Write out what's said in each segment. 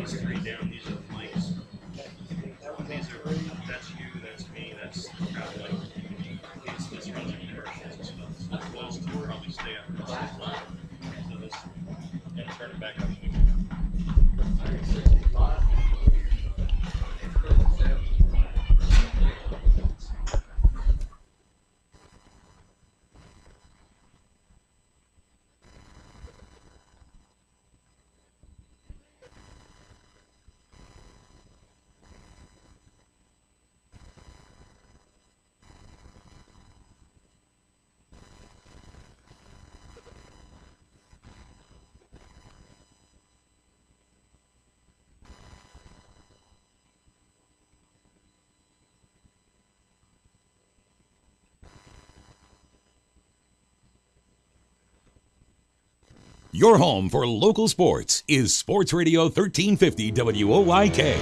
these three down. These are the flanks. That's you, that's me, that's crowd light. This runs in commercials as well. So those two will probably stay up. So this, and turn it back up. Your home for local sports is Sports Radio 1350 WOYK.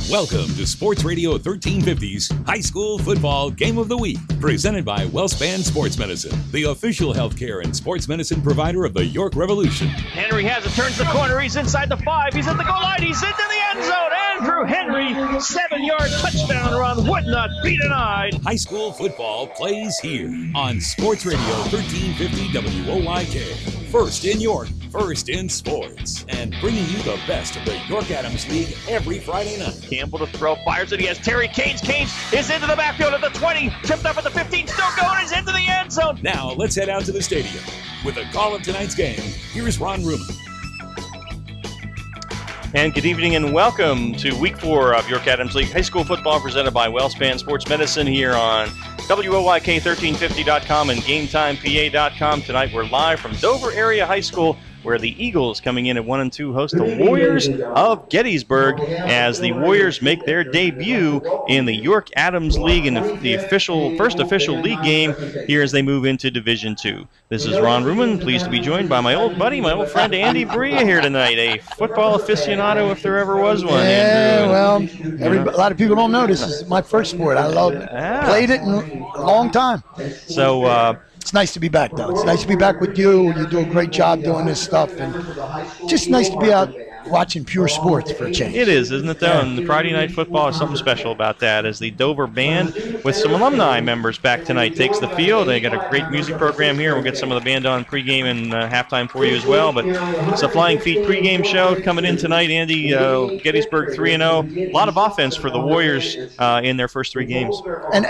Welcome to Sports Radio 1350's High School Football Game of the Week, presented by WellSpan Sports Medicine, the official healthcare and sports medicine provider of the York Revolution. Henry has it, turns the corner, he's inside the 5, he's at the goal line, he's into the end zone. Andrew Henry, 7-yard touchdown run, would not be denied. High school football plays here on Sports Radio 1350 WOYK. First in York, first in sports, and bringing you the best of the York Adams League every Friday night. Campbell to throw, fires it, he has Terry Canes. Canes is into the backfield at the 20, tripped up at the 15, still going, he's into the end zone. Now let's head out to the stadium. With the call of tonight's game, here's Ron Ruman. And good evening and welcome to Week 4 of York Adams League High School Football presented by WellSpan Sports Medicine here on WOYK1350.com and GameTimePA.com. Tonight we're live from Dover Area High School, where the Eagles, coming in at 1-2, host the Warriors of Gettysburg as the Warriors make their debut in the York Adams League in the first official league game here as they move into Division II. This is Ron Ruman, pleased to be joined by my old buddy, my old friend Andy Bria here tonight, a football aficionado if there ever was one. Yeah, Andrew. Well, a lot of people don't know this is my first sport. I love it. Played it in a long time. So, it's nice to be back, though. It's nice to be back with you. You do a great job doing this stuff, and just nice to be out watching pure sports for a change. It is, isn't it, though? And the Friday Night Football is something special about that, as the Dover Band, with some alumni members back tonight, takes the field. They got a great music program here. We'll get some of the band on pregame and halftime for you as well. But it's a Flying Feet pregame show coming in tonight. Andy, Gettysburg 3-0. A lot of offense for the Warriors in their first 3 games. And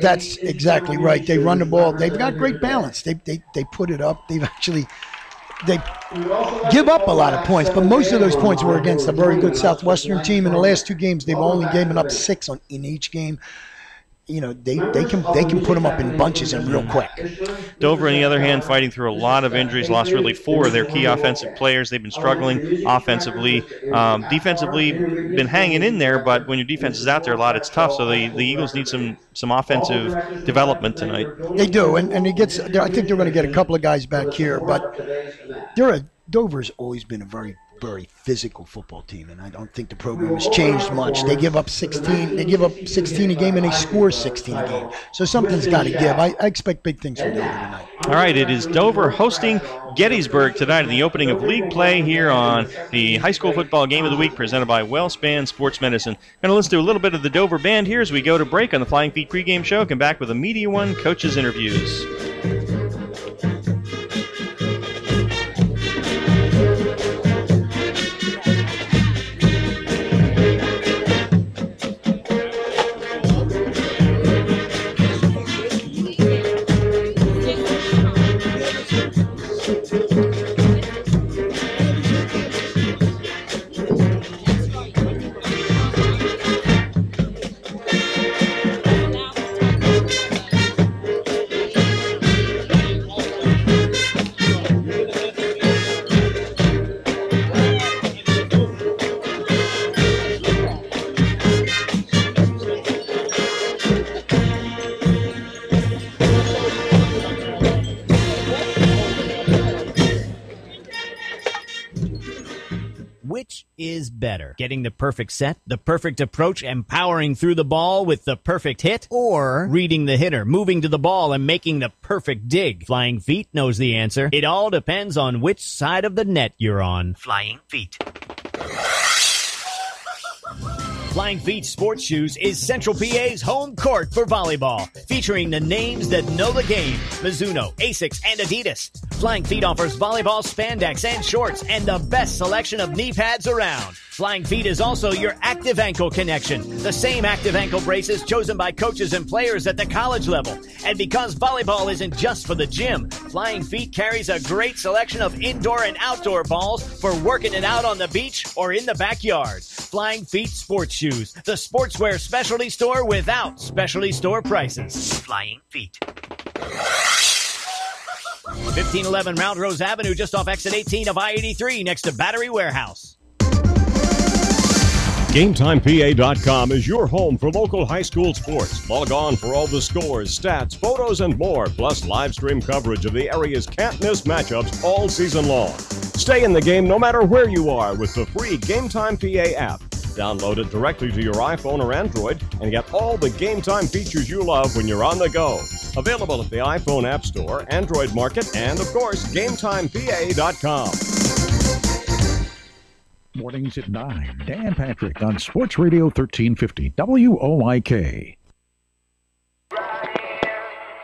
that's exactly right. They run the ball. They've got great balance. They put it up. They give up a lot of points, but most of those points were against a very good Southwestern team. In the last 2 games, they've only given up 6 in each game. You know, they can put them up in bunches and real quick. Dover, on the other hand, fighting through a lot of injuries, lost really 4 of their key offensive players. They've been struggling offensively. Defensively, been hanging in there, but when your defense is out there a lot, it's tough. So the Eagles need some offensive development tonight. They do, and I think they're going to get a couple of guys back here, but Dover's always been a very physical football team, and I don't think the program has changed much. They give up 16. They give up 16 a game, and they score 16 a game. So something's got to give. I expect big things from Dover tonight. All right, it is Dover hosting Gettysburg tonight in the opening of league play here on the High School Football Game of the Week presented by WellSpan Sports Medicine. Going to listen to a little bit of the Dover Band here as we go to break on the Flying Feet pregame show. Come back with a Media One coaches interviews. Which is better? Getting the perfect set, the perfect approach, and powering through the ball with the perfect hit? Or reading the hitter, moving to the ball, and making the perfect dig? Flying Feet knows the answer. It all depends on which side of the net you're on. Flying Feet. Flying Feet Sports Shoes is Central PA's home court for volleyball, featuring the names that know the game: Mizuno, Asics, and Adidas. Flying Feet offers volleyball spandex and shorts and the best selection of knee pads around. Flying Feet is also your active ankle connection, the same active ankle braces chosen by coaches and players at the college level. And because volleyball isn't just for the gym, Flying Feet carries a great selection of indoor and outdoor balls for working it out on the beach or in the backyard. Flying Feet Sports Shoes, the sportswear specialty store without specialty store prices. Flying Feet. 1511 Mount Rose Avenue, just off exit 18 of I-83, next to Battery Warehouse. GameTimePA.com is your home for local high school sports. Log on for all the scores, stats, photos, and more, plus live stream coverage of the area's can't-miss matchups all season long. Stay in the game no matter where you are with the free GameTime PA app. Download it directly to your iPhone or Android and get all the Game Time features you love when you're on the go. Available at the iPhone App Store, Android Market, and, of course, GameTimePA.com. Mornings at 9. Dan Patrick on Sports Radio 1350 WOIK.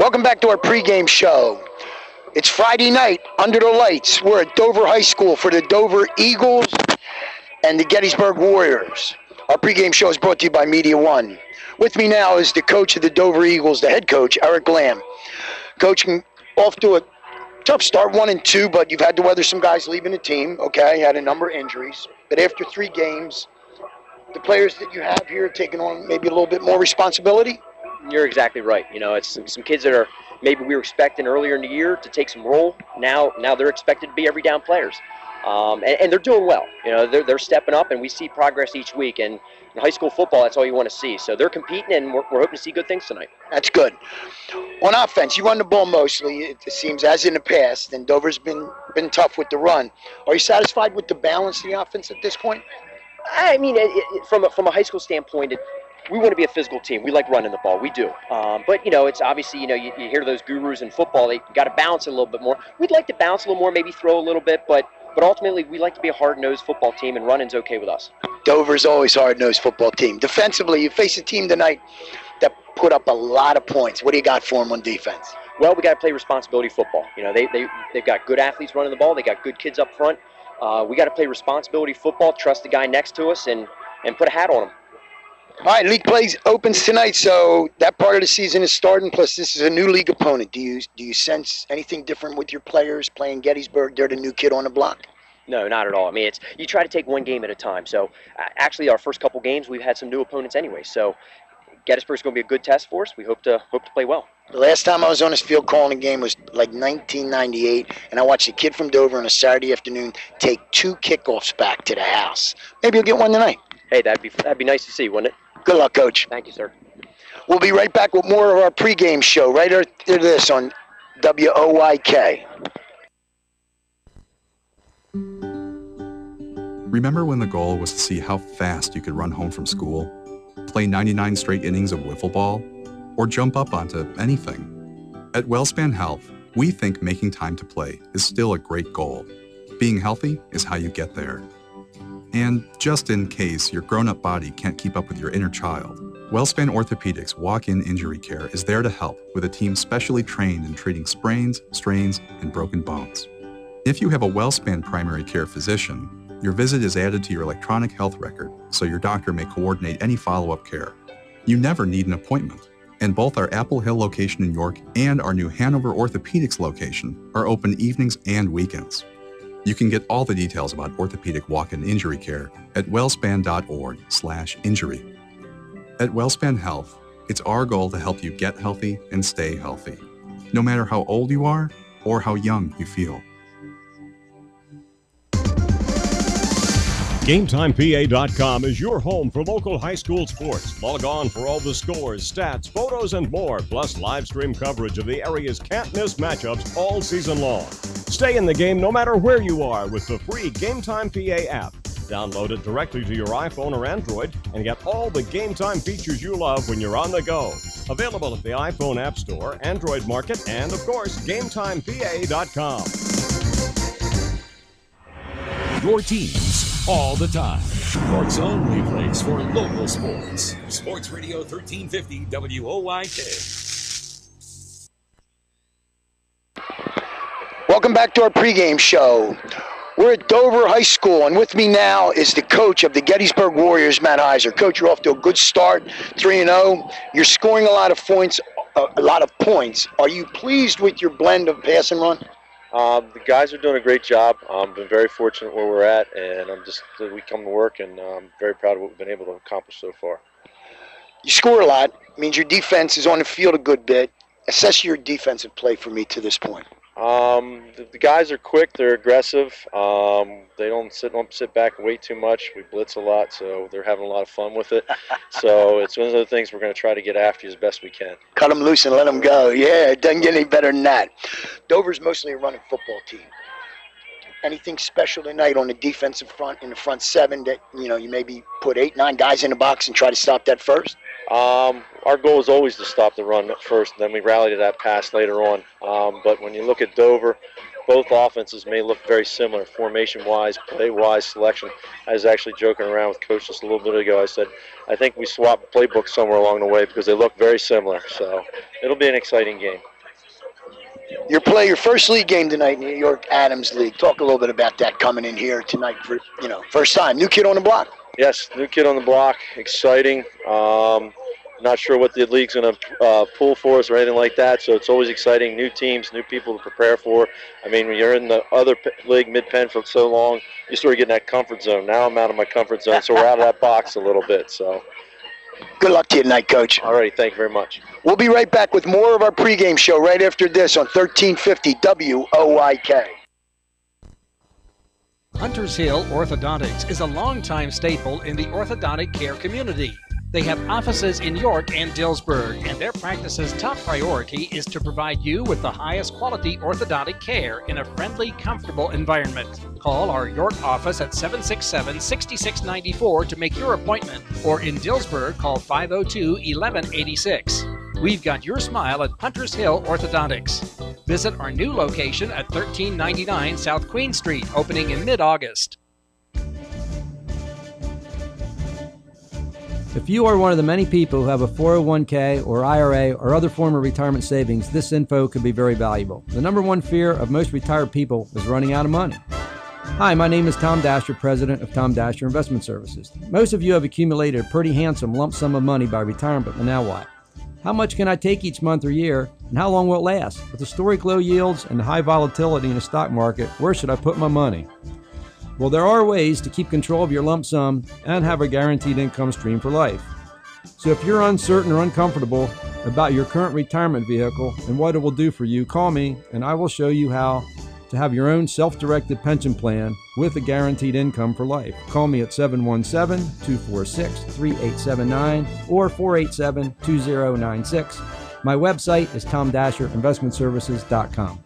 Welcome back to our pregame show. It's Friday night under the lights. We're at Dover High School for the Dover Eagles and the Gettysburg Warriors. Our pregame show is brought to you by Media One. With me now is the coach of the Dover Eagles, the head coach, Eric Lamb. Coaching off to a tough start, 1-2, but you've had to weather some guys leaving the team, okay? You had a number of injuries. But after 3 games, the players that you have here are taking on maybe a little bit more responsibility? You're exactly right. You know, it's some kids that are maybe we were expecting earlier in the year to take some role. Now they're expected to be every down players. And they're doing well. You know, they're stepping up, and we see progress each week. And in high school football, that's all you want to see. So they're competing, and we're hoping to see good things tonight. That's good. On offense, you run the ball mostly, it seems, as in the past, and Dover's been tough with the run. Are you satisfied with the balance of the offense at this point? I mean, from a high school standpoint, we want to be a physical team. We like running the ball. We do. But, you know, it's obviously, you know, you hear those gurus in football, they got to bounce a little bit more. We'd like to bounce a little more, maybe throw a little bit, but ultimately, we like to be a hard-nosed football team, and running's okay with us. Dover's always a hard-nosed football team. Defensively, you face a team tonight that put up a lot of points. What do you got for them on defense? Well, we got to play responsibility football. You know, they've got good athletes running the ball. They got good kids up front. We got to play responsibility football, trust the guy next to us, and put a hat on him. All right, league plays opens tonight, so that part of the season is starting. Plus, this is a new league opponent. Do you sense anything different with your players playing Gettysburg? They're the new kid on the block. No, not at all. I mean, you try to take one game at a time. So, actually, our first couple games, we've had some new opponents anyway. So, Gettysburg's going to be a good test for us. We hope to play well. The last time I was on this field calling a game was like 1998, and I watched a kid from Dover on a Saturday afternoon take 2 kickoffs back to the house. Maybe you'll get one tonight. Hey, that'd be nice to see, wouldn't it? Good luck, Coach. Thank you, sir. We'll be right back with more of our pregame show right after this on WOIK. Remember when the goal was to see how fast you could run home from school, play 99 straight innings of wiffle ball, or jump up onto anything? At WellSpan Health, we think making time to play is still a great goal. Being healthy is how you get there. And just in case your grown-up body can't keep up with your inner child, WellSpan Orthopedics walk-in injury care is there to help with a team specially trained in treating sprains, strains, and broken bones. If you have a WellSpan primary care physician, your visit is added to your electronic health record so your doctor may coordinate any follow-up care. You never need an appointment, and both our Apple Hill location in York and our new Hanover Orthopedics location are open evenings and weekends. You can get all the details about orthopedic walk-in injury care at wellspan.org/injury. At WellSpan Health, it's our goal to help you get healthy and stay healthy, no matter how old you are or how young you feel. GameTimePA.com is your home for local high school sports. Log on for all the scores, stats, photos, and more, plus live stream coverage of the area's can't-miss matchups all season long. Stay in the game no matter where you are with the free GameTime PA app. Download it directly to your iPhone or Android and get all the Game Time features you love when you're on the go. Available at the iPhone App Store, Android Market, and, of course, GameTimePA.com. Your teams all the time. York's only place for local sports. Sports Radio 1350 WOYK. Welcome back to our pregame show. We're at Dover High School, and with me now is the coach of the Gettysburg Warriors, Matt Heiser. Coach, you're off to a good start, 3-0. You're scoring a lot of points. Are you pleased with your blend of pass and run? The guys are doing a great job. I've been very fortunate where we're at, and we come to work, and I'm very proud of what we've been able to accomplish so far. You score a lot. It means your defense is on the field a good bit. Assess your defensive play for me to this point. The guys are quick. They're aggressive. They don't sit back and wait too much. We blitz a lot, so they're having a lot of fun with it. So it's one of the things we're going to try to get after you as best we can. Cut them loose and let them go. Yeah, it doesn't get any better than that. Dover's mostly a running football team. Anything special tonight on the defensive front, in the front seven, that you maybe put 8-9 guys in the box and try to stop that first? Our goal is always to stop the run first, and then we rally to that pass later on. But when you look at Dover, both offenses may look very similar, formation-wise, play-wise, selection. I was actually joking around with Coach just a little bit ago. I said, I think we swapped playbooks somewhere along the way because they look very similar. So it'll be an exciting game. Your first league game tonight in the New York Adams League. Talk a little bit about that coming in here tonight for, first time. New kid on the block. Yes, new kid on the block. Exciting. Not sure what the league's going to pull for us or anything like that, so it's always exciting. New teams, new people to prepare for. I mean, when you're in the other league, Mid-Penn, for so long, you sort of get in that comfort zone. Now I'm out of my comfort zone, so we're out of that box a little bit. So, good luck to you tonight, Coach. All right, thank you very much. We'll be right back with more of our pregame show right after this on 1350 WOYK. Hunters Hill Orthodontics is a longtime staple in the orthodontic care community. They have offices in York and Dillsburg, and their practice's top priority is to provide you with the highest quality orthodontic care in a friendly, comfortable environment. Call our York office at 767-6694 to make your appointment, or in Dillsburg, call 502-1186. We've got your smile at Hunters Hill Orthodontics. Visit our new location at 1399 South Queen Street, opening in mid-August. If you are one of the many people who have a 401k or IRA or other form of retirement savings, this info could be very valuable. The number one fear of most retired people is running out of money. Hi, my name is Tom Dasher, president of Tom Dasher Investment Services. Most of you have accumulated a pretty handsome lump sum of money by retirement, but now what? How much can I take each month or year, and how long will it last? With historic low yields and the high volatility in the stock market, where should I put my money? Well, there are ways to keep control of your lump sum and have a guaranteed income stream for life. So if you're uncertain or uncomfortable about your current retirement vehicle and what it will do for you, call me and I will show you how to have your own self-directed pension plan with a guaranteed income for life. Call me at 717-246-3879 or 487-2096. My website is tomdasherinvestmentservices.com.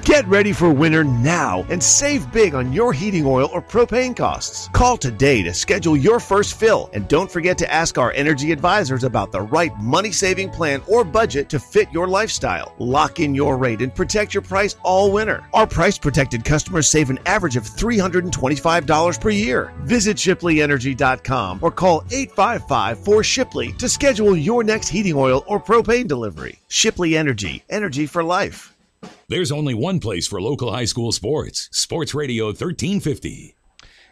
Get ready for winter now and save big on your heating oil or propane costs. Call today to schedule your first fill, and don't forget to ask our energy advisors about the right money-saving plan or budget to fit your lifestyle. Lock in your rate and protect your price all winter. Our price-protected customers save an average of $325 per year. Visit ShipleyEnergy.com or call 855-4SHIPLEY to schedule your next heating oil or propane delivery. Shipley Energy, energy for life. There's only one place for local high school sports. Sports Radio 1350.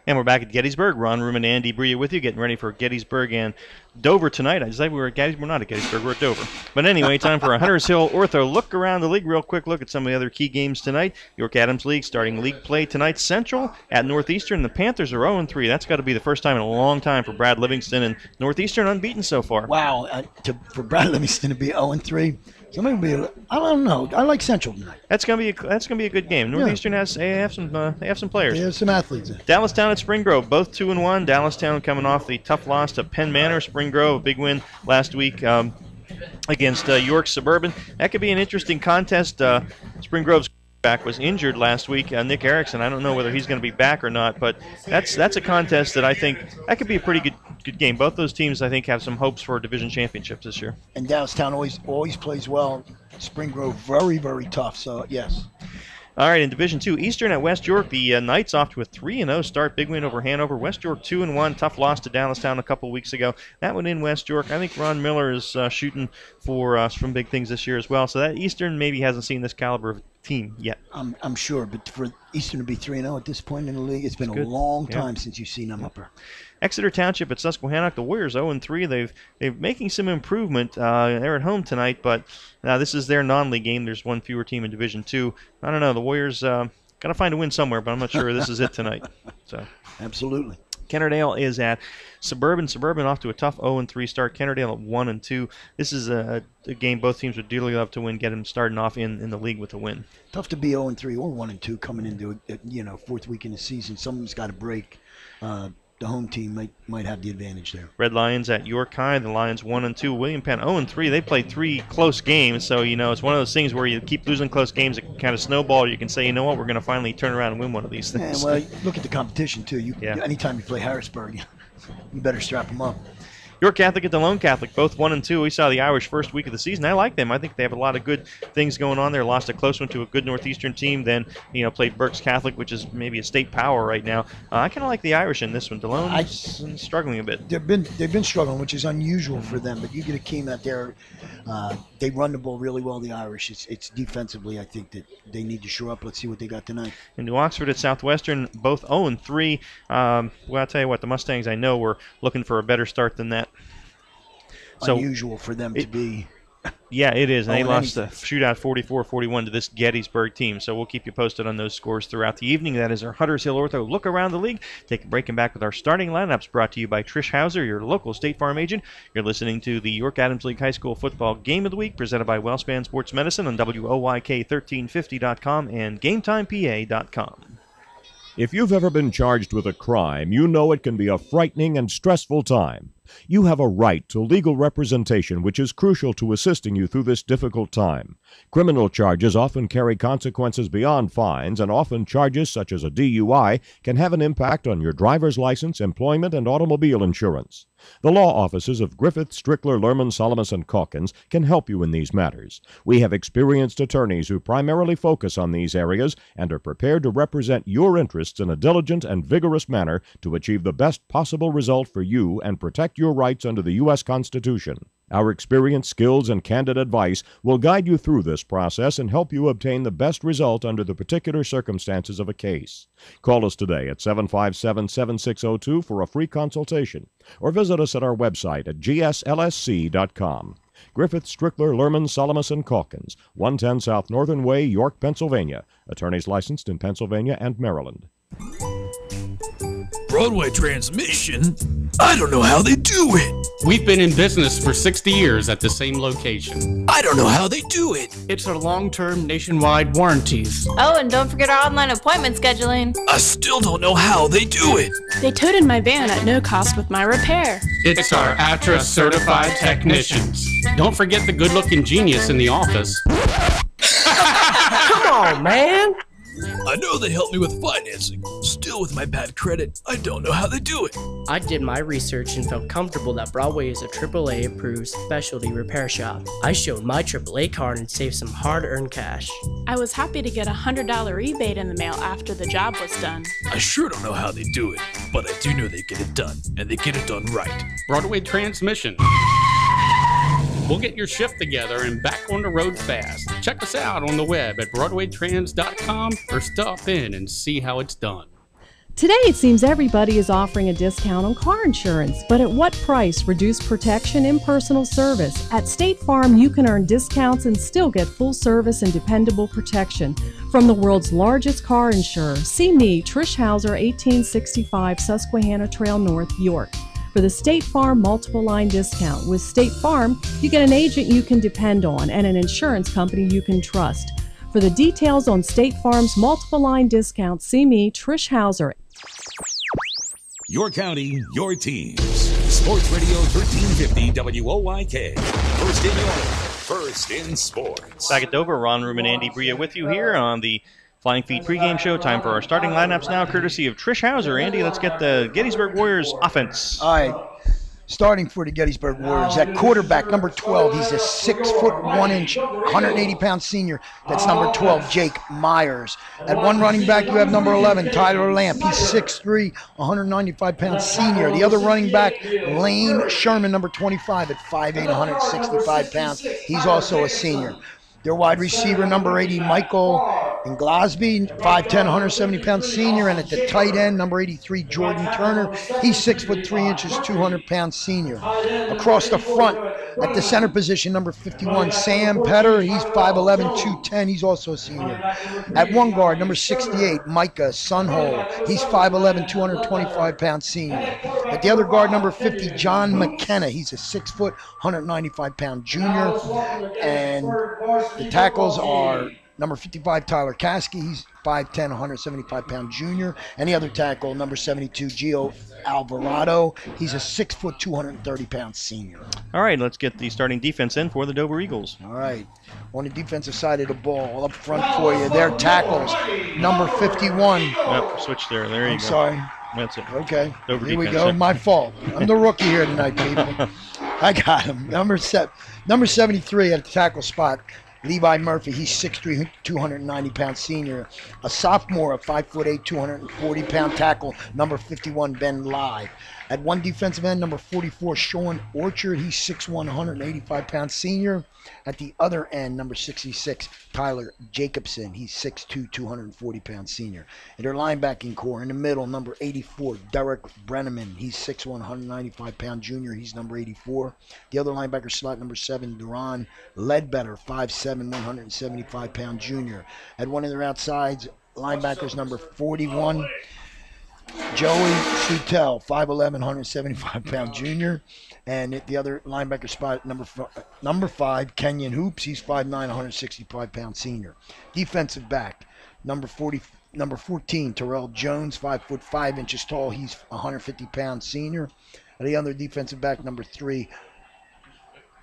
And we're back at Gettysburg. Ron Room and Andy Bria with you, getting ready for Gettysburg and Dover tonight. I said we were at Gettysburg. We're not at Gettysburg. We're at Dover. But anyway, time for a Hunters Hill Ortho look around the league. Real quick look at some of the other key games tonight. York Adams League starting league play tonight. Central at Northeastern. The Panthers are 0-3. That's got to be the first time in a long time for Brad Livingston, and Northeastern unbeaten so far. Wow, for Brad Livingston to be 0-3. I don't know. I like Central tonight. That's gonna be a good game. Northeastern has some players. They have some athletes. Dallastown at Spring Grove, both 2-1. Dallastown coming off the tough loss to Penn Manor. Spring Grove, a big win last week against York Suburban. That could be an interesting contest. Spring Grove's back was injured last week. Nick Erickson. I don't know whether he's going to be back or not, but that's a contest that I think that could be a pretty good game. Both those teams, I think, have some hopes for division championships this year. And Dallastown always plays well. Spring Grove very, very tough. So yes. All right, in Division II, Eastern at West York. The Knights off to a 3-0 start. Big win over Hanover. West York 2-1. Tough loss to Dallastown a couple weeks ago. That one in West York. I think Ron Miller is shooting for some big things this year as well. So that Eastern maybe hasn't seen this caliber of team yet. I'm sure, but for Eastern to be 3-0 at this point in the league, it's been a long time since you've seen them upper. Exeter Township at Susquehannock. The Warriors 0-3. They're making some improvement. They're at home tonight, but this is their non-league game. There's one fewer team in Division II. I don't know. The Warriors got to find a win somewhere, but I'm not sure this is it tonight. So absolutely. Kennerdale is at Suburban. Suburban off to a tough 0-3 start. Kennerdale at 1-2. This is a game both teams would dearly love to win, get them starting off in the league with a win. Tough to be 0-3 or 1-2 coming into fourth week in the season. Someone's got to break. The home team might have the advantage there. Red Lions at York High. The Lions 1-2. William Penn 0-3. They played 3 close games, so it's one of those things where you keep losing close games. It can kind of snowball. You can say, you know what, we're going to finally turn around and win one of these things. Yeah, well, look at the competition too. Anytime you play Harrisburg, you better strap them up. York Catholic at Delone Catholic, both 1-2. We saw the Irish first week of the season. I like them. I think they have a lot of good things going on there. Lost a close one to a good Northeastern team. Then, played Berks Catholic, which is maybe a state power right now. I kind of like the Irish in this one. Delone's struggling a bit. They've been struggling, which is unusual for them. But you get a team that they run the ball really well. The Irish. It's defensively. I think that they need to shore up. Let's see what they got tonight. And New Oxford at Southwestern, both 0-3. Well, I'll tell you what, the Mustangs I know were looking for a better start than that. Unusual for them to be. Yeah, it is. And they lost the shootout 44-41 to this Gettysburg team. So we'll keep you posted on those scores throughout the evening. That is our Hunters Hill Ortho look around the league. Take a break and back with our starting lineups, brought to you by Trish Hauser, your local State Farm agent. You're listening to the York Adams League High School Football Game of the Week, presented by Wellspan Sports Medicine on WOYK1350.com and GameTimePA.com. If you've ever been charged with a crime, you know it can be a frightening and stressful time. You have a right to legal representation, which is crucial to assisting you through this difficult time. Criminal charges often carry consequences beyond fines, and often charges such as a DUI can have an impact on your driver's license, employment, and automobile insurance. The law offices of Griffith, Strickler, Lerman, Salamis, and Calkins can help you in these matters. We have experienced attorneys who primarily focus on these areas and are prepared to represent your interests in a diligent and vigorous manner to achieve the best possible result for you and protect your rights under the U.S. Constitution. Our experience, skills, and candid advice will guide you through this process and help you obtain the best result under the particular circumstances of a case. Call us today at 757-7602 for a free consultation, or visit us at our website at gslsc.com. Griffith, Strickler, Lerman, Salamis, and Calkins, 110 South Northern Way, York, Pennsylvania. Attorneys licensed in Pennsylvania and Maryland. Broadway Transmission? I don't know how they do it. We've been in business for 60 years at the same location. I don't know how they do it. It's our long-term nationwide warranties. Oh, and don't forget our online appointment scheduling. I still don't know how they do it. They toted my van at no cost with my repair. It's our ATRA certified technicians. Don't forget the good-looking genius in the office. Come on, man. I know they helped me with financing. Still, with my bad credit, I don't know how they do it. I did my research and felt comfortable that Broadway is a AAA approved specialty repair shop. I showed my AAA card and saved some hard-earned cash. I was happy to get a $100 rebate in the mail after the job was done. I sure don't know how they do it, but I do know they get it done, and they get it done right. Broadway Transmission. We'll get your shift together and back on the road fast. Check us out on the web at BroadwayTrans.com or stop in and see how it's done. Today it seems everybody is offering a discount on car insurance, but at what price? Reduced protection, impersonal service. At State Farm, you can earn discounts and still get full service and dependable protection from the world's largest car insurer. See me, Trish Hauser, 1865 Susquehanna Trail North, York, for the State Farm multiple line discount. With State Farm, you get an agent you can depend on and an insurance company you can trust. For the details on State Farm's multiple line discount, see me, Trish Hauser. Your county, your teams. Sports Radio 1350 WOYK. First in York, first in sports. Back at Dover, Ron Room and Andy Bria with you here on the Flying Feet pregame show. Time for our starting lineups now, courtesy of Trish Hauser. Andy, let's get the Gettysburg Warriors offense. All right. Starting for the Gettysburg Warriors, at quarterback, number 12, he's a 6 foot 1 inch, 180-pound senior. That's number 12, Jake Myers. At one running back, you have number 11, Tyler Lamp. He's 6'3", 195-pound senior. The other running back, Lane Sherman, number 25, at 5'8", 165 pounds. He's also a senior. Their wide receiver, number 80, Michael Inglasby, 5'10", 170-pound senior. And at the tight end, number 83, Jordan Turner. He's 6 foot 3 inches, 200-pound senior. Across the front, at the center position, number 51, Sam Petter. He's 5'11", 210. He's also a senior. At one guard, number 68, Micah Sunhole. He's 5'11", 225-pound senior. At the other guard, number 50, John McKenna. He's a 6 foot, 195-pound junior. And the tackles are number 55, Tyler Caskey. He's 5'10", 175-pound junior. And the other tackle, number 72, Gio Alvarado. He's a 6 foot, 230-pound senior. All right, let's get the starting defense in for the Dover Eagles. All right. On the defensive side of the ball, up front for you, their tackles, number 51. Yep, switch there. There you go. I'm sorry. That's it. Okay. Dover Here we defense, go. yeah. My fault. I'm the rookie here tonight, people. I got him. Number 73 at the tackle spot, Levi Murphy. He's 6'3", 290-pound senior. A sophomore, a 5'8", 240-pound tackle, number 51, Ben Lai. At one defensive end, number 44, Sean Orchard. He's 6'1", 185-pound senior. At the other end, number 66, Tyler Jacobson. He's 6'2", 240-pound senior. In their linebacking core, in the middle, number 84, Derek Brenneman. He's 6'1", 195-pound junior. He's number 84. The other linebacker slot, number 7, Duran Ledbetter, 5'7", 175-pound junior. At one of their outsides, linebackers, number 41, Joey Sutel, 5'11", 175-pound junior. And at the other linebacker spot, number 5, Kenyon Hoops. He's 5'9", 165-pound senior. Defensive back, number 14, Terrell Jones, 5 foot 5 inches tall. He's 150-pound senior. And the other defensive back, number 3,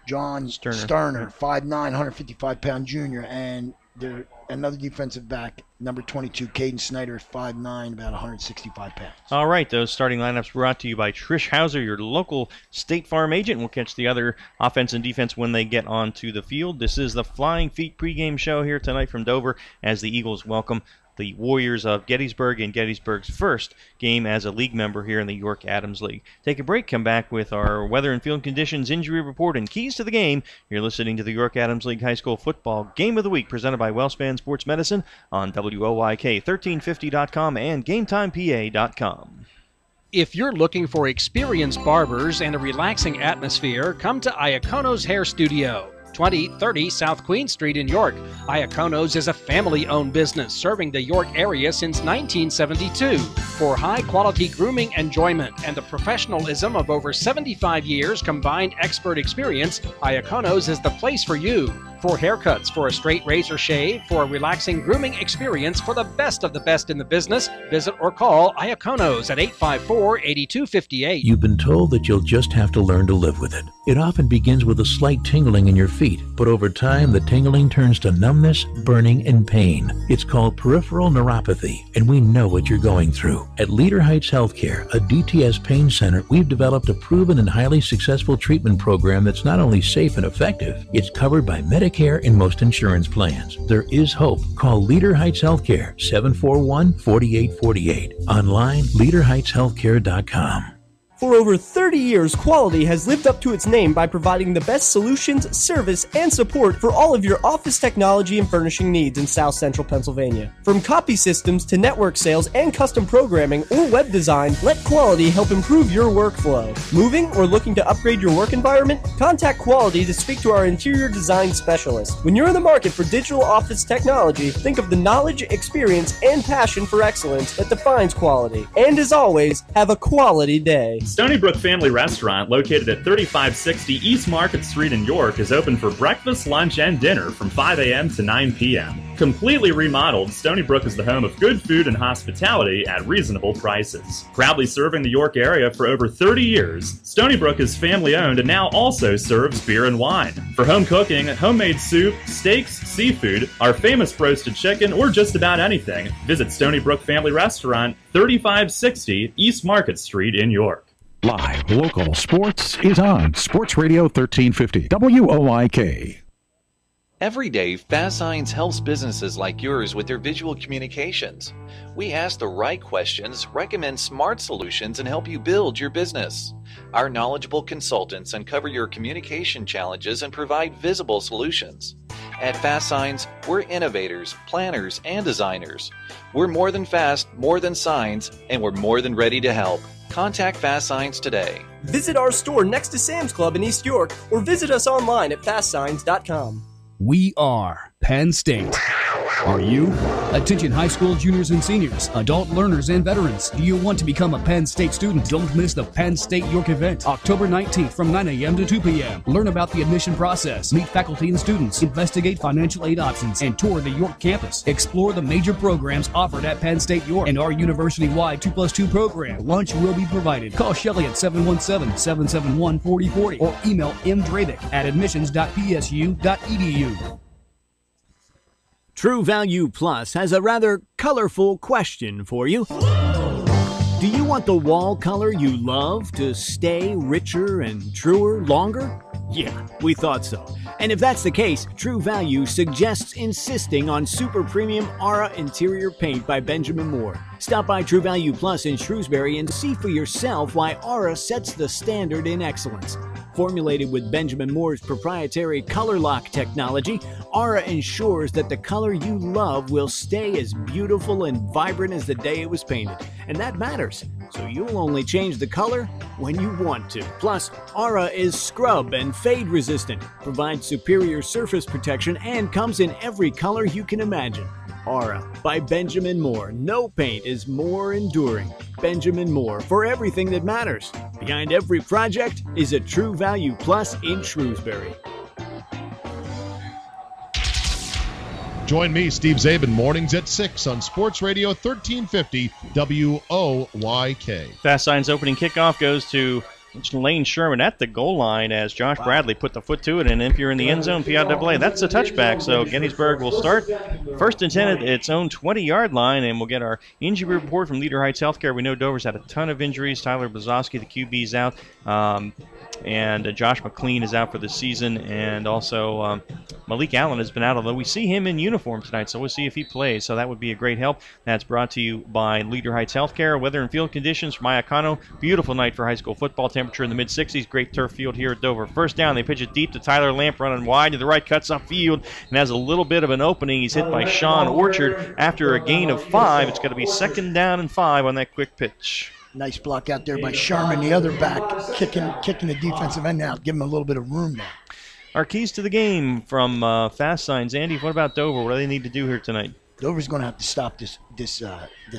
John Sterner, 5'9", 155-pound junior. And another defensive back, number 22, Caden Snyder, is 5'9", about 165 pounds. All right, those starting lineups brought to you by Trish Hauser, your local State Farm agent. We'll catch the other offense and defense when they get onto the field. This is the Flying Feet pregame show here tonight from Dover as the Eagles welcome the Warriors of Gettysburg in Gettysburg's first game as a league member here in the York Adams League. Take a break, come back with our weather and field conditions, injury report, and keys to the game. You're listening to the York Adams League High School Football Game of the Week presented by WellSpan Sports Medicine on WOYK1350.com and GameTimePA.com. If you're looking for experienced barbers and a relaxing atmosphere, come to Iacono's Hair Studio. 2030 South Queen Street in York. Iacono's is a family-owned business serving the York area since 1972. For high-quality grooming enjoyment and the professionalism of over 75 years combined expert experience, Iacono's is the place for you. For haircuts, for a straight razor shave, for a relaxing grooming experience, for the best of the best in the business, visit or call Iacono's at 854-8258. You've been told that you'll just have to learn to live with it. It often begins with a slight tingling in your feet, but over time the tingling turns to numbness, burning, and pain. It's called peripheral neuropathy, and we know what you're going through. At Leader Heights Healthcare, a DTS pain center, we've developed a proven and highly successful treatment program that's not only safe and effective, it's covered by Medicare and most insurance plans. There is hope. Call Leader Heights Healthcare, 741-4848. Online, leaderheightshealthcare.com. For over 30 years, Quality has lived up to its name by providing the best solutions, service, and support for all of your office technology and furnishing needs in South Central Pennsylvania. From copy systems to network sales and custom programming or web design, let Quality help improve your workflow. Moving or looking to upgrade your work environment? Contact Quality to speak to our interior design specialist. When you're in the market for digital office technology, think of the knowledge, experience, and passion for excellence that defines Quality. And as always, have a quality day. Stony Brook Family Restaurant, located at 3560 East Market Street in York, is open for breakfast, lunch, and dinner from 5 a.m. to 9 p.m. Completely remodeled, Stony Brook is the home of good food and hospitality at reasonable prices. Proudly serving the York area for over 30 years, Stony Brook is family-owned and now also serves beer and wine. For home cooking, homemade soup, steaks, seafood, our famous roasted chicken, or just about anything, visit Stony Brook Family Restaurant, 3560 East Market Street in York. Live local sports is on Sports Radio 1350 WOIK. Every day, Fast Signs helps businesses like yours with their visual communications. We ask the right questions, recommend smart solutions, and help you build your business. Our knowledgeable consultants uncover your communication challenges and provide visible solutions. At Fast Signs, we're innovators, planners, and designers. We're more than fast, more than signs, and we're more than ready to help. Contact Fast Signs today. Visit our store next to Sam's Club in East York or visit us online at fastsigns.com. We are Penn State. Are you? Attention high school juniors and seniors, adult learners and veterans. Do you want to become a Penn State student? Don't miss the Penn State York event, October 19th from 9 a.m. to 2 p.m. Learn about the admission process, meet faculty and students, investigate financial aid options, and tour the York campus. Explore the major programs offered at Penn State York and our university-wide 2+2 program. Lunch will be provided. Call Shelley at 717-771-4040 or email mdravick@admissions.psu.edu. True Value Plus has a rather colorful question for you. Do you want the wall color you love to stay richer and truer longer? Yeah, we thought so. And if that's the case, True Value suggests insisting on super premium Aura interior paint by Benjamin Moore. Stop by True Value Plus in Shrewsbury and see for yourself why Aura sets the standard in excellence. Formulated with Benjamin Moore's proprietary color lock technology, Aura ensures that the color you love will stay as beautiful and vibrant as the day it was painted. And that matters, so you'll only change the color when you want to. Plus, Aura is scrub and fade resistant, provides superior surface protection, and comes in every color you can imagine. Aura by Benjamin Moore. No paint is more enduring. Benjamin Moore, for everything that matters. Behind every project is a True Value Plus in Shrewsbury. Join me, Steve Zabin, mornings at 6 on Sports Radio 1350 WOYK. Fast Signs opening kickoff goes to Lane Sherman at the goal line as Josh Bradley put the foot to it, and if you're in the end zone, PIAA, that's a touchback. So Gettysburg will start first and 10 at its own 20-yard line, and we'll get our injury report from Leader Heights Healthcare. We know Dover's had a ton of injuries. Tyler Brzozowski, the QB's out, and Josh McLean is out for the season, and also Malik Allen has been out, although we see him in uniform tonight, so we'll see if he plays. So that would be a great help. That's brought to you by Leader Heights Healthcare. Weather and field conditions from Iacano. Beautiful night for high school football. Temperature in the mid-60s. Great turf field here at Dover. First down, they pitch it deep to Tyler Lamp, running wide to the right, cuts upfield, and has a little bit of an opening. He's hit by Sean Orchard after a gain of 5. It's going to be 2nd down and 5 on that quick pitch. Nice block out there by Sherman, the other back, kicking the defensive end out, give him a little bit of room now. Our keys to the game from Fast Signs. Andy, what about Dover? What do they need to do here tonight? Dover's going to have to stop this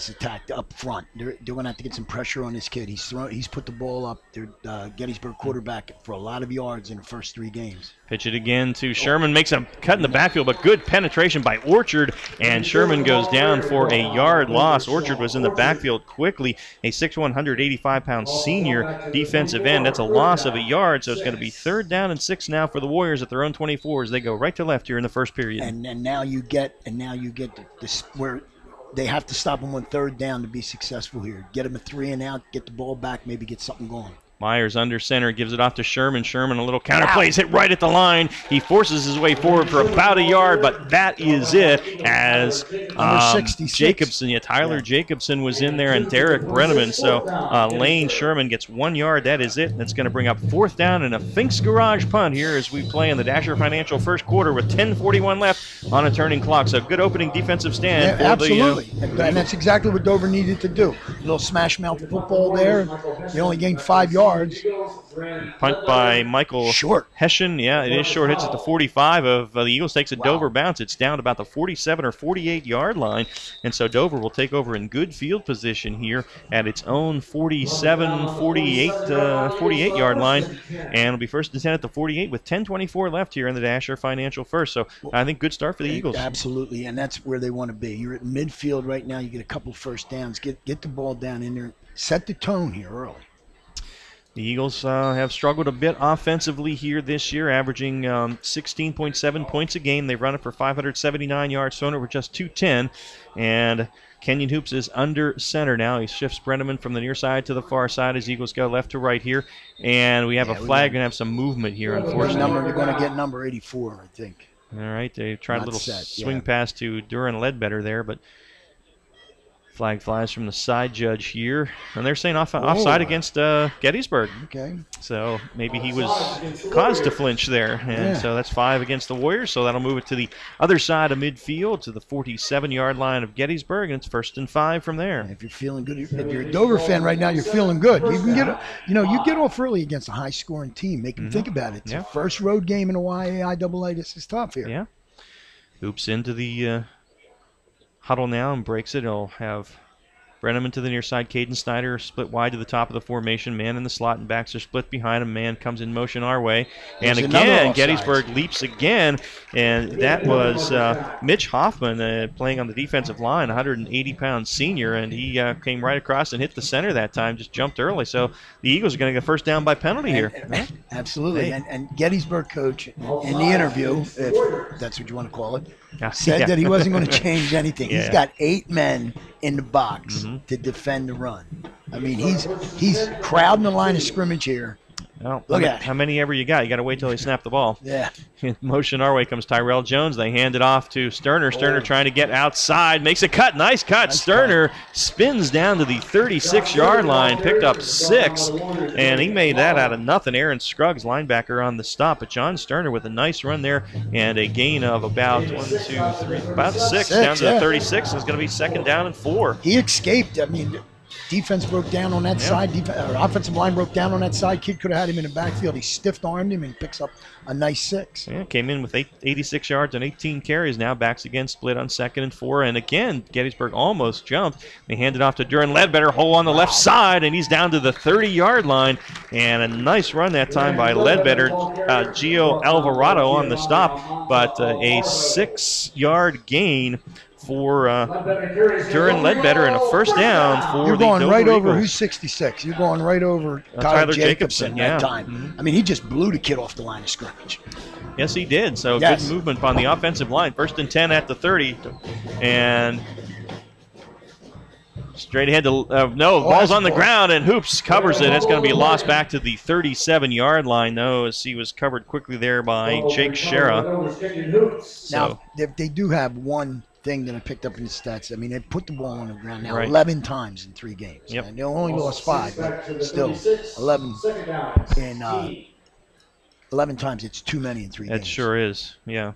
attack up front. They're going to have to get some pressure on this kid. He's put the ball up. Their Gettysburg quarterback for a lot of yards in the first 3 games. Pitch it again to Sherman. Makes a cut in the backfield, but good penetration by Orchard, and Sherman goes down for a yard loss. Orchard was in the backfield quickly. A 6'1", 185-pound senior defensive end. That's a loss of a yard, so it's going to be 3rd down and 6 now for the Warriors at their own 24 as they go right to left here in the first period. And now you get this where they have to stop him on 3rd down to be successful here. Get him a 3 and out, get the ball back, maybe get something going. Myers under center, gives it off to Sherman. Sherman, a little counter play, is hit right at the line. He forces his way forward for about a yard, but that is it as Jacobson, Tyler Jacobson was in there, and Derek Brenneman. So Lane Sherman gets 1 yard. That is it. That's going to bring up 4th down and a Finks Garage punt here as we play in the Dasher Financial first quarter with 10:41 left on a turning clock. So good opening defensive stand. Yeah, absolutely. And that's exactly what Dover needed to do. A little smash mouth football there. They only gained 5 yards. Punt by Michael Hessian. Yeah, it is short. Hits at the 45 of the Eagles. Takes a Dover bounce. It's down about the 47 or 48-yard line. And so Dover will take over in good field position here at its own 47, 48-yard line. And it'll be 1st and 10 at the 48 with 10:24 left here in the Dasher Financial first. So I think good start for the Eagles. Absolutely, and that's where they want to be. You're at midfield right now. You get a couple first downs. Get the ball down in there. Set the tone here early. The Eagles have struggled a bit offensively here this year, averaging 16.7 points a game. They run it for 579 yards, thrown it for just 210. And Kenyon Hoops is under center now. He shifts Brenneman from the near side to the far side as Eagles go left to right here. And we have a flag and have some movement here, unfortunately. You're going to get number 84, I think. All right, they tried a little swing pass to Duran Ledbetter there, but flag flies from the side judge here. And they're saying offside against Gettysburg. Okay. So maybe he was caused to flinch there. And so that's 5 against the Warriors. So that'll move it to the other side of midfield to the 47-yard line of Gettysburg. And it's 1st and 5 from there. If you're feeling good, if you're a Dover fan right now, you're feeling good. You can get, you get off early against a high-scoring team. Make them think about it. It's the first road game in a YAIAA. This is tough here. Yeah. Hoops into the huddle now and breaks it. He'll have Brenneman to the near side. Caden Snyder split wide to the top of the formation. Man in the slot and backs are split behind him. Man comes in motion our way. And again, Gettysburg leaps again. And that was Mitch Hoffman playing on the defensive line, 180-pound senior. And he came right across and hit the center that time, just jumped early. So the Eagles are going to get first down by penalty here. Absolutely. Hey. And Gettysburg coach in the interview, if that's what you want to call it, said that he wasn't going to change anything. He's got 8 men in the box to defend the run. I mean, he's crowding the line of scrimmage here. Well, look at how many ever you got. You got to wait till they snap the ball. Yeah. In motion our way comes Tyrell Jones. They hand it off to Sterner. Sterner trying to get outside. Makes a cut. Nice cut. Sterner spins down to the 36-yard line. Picked up 6. And he made that out of nothing. Aaron Scruggs, linebacker, on the stop. But John Sterner with a nice run there and a gain of about 6 down to the 36. It's going to be 2nd down and 4. He escaped. I mean, defense broke down on that side. Offensive line broke down on that side. Kid could have had him in the backfield. He stiff-armed him and picks up a nice 6. Yeah, came in with 86 yards and 18 carries. Now backs again, split on 2nd and 4. And again, Gettysburg almost jumped. They hand it off to Duran Ledbetter, hole on the left side, and he's down to the 30-yard line. And a nice run that time by Ledbetter. Gio Alvarado on the stop, but a 6-yard gain for Duran Ledbetter and a 1st down for You're going right over Eagles. who's 66. You're going right over Tyler Jacobson that time. I mean, he just blew the kid off the line of scrimmage. Yes, he did. So good movement on the offensive line. 1st and 10 at the 30. And straight ahead to ball's on the ground, and Hoops covers it. It's going to be lost back to the 37-yard line, though, as he was covered quickly there by Jake Shera. Now, they do have one thing that I picked up in the stats. I mean, they put the ball on the ground now 11 times in 3 games. Yep. And they only lost 5, but still 11 in 11 times. It's too many in 3 games. It sure is, yeah.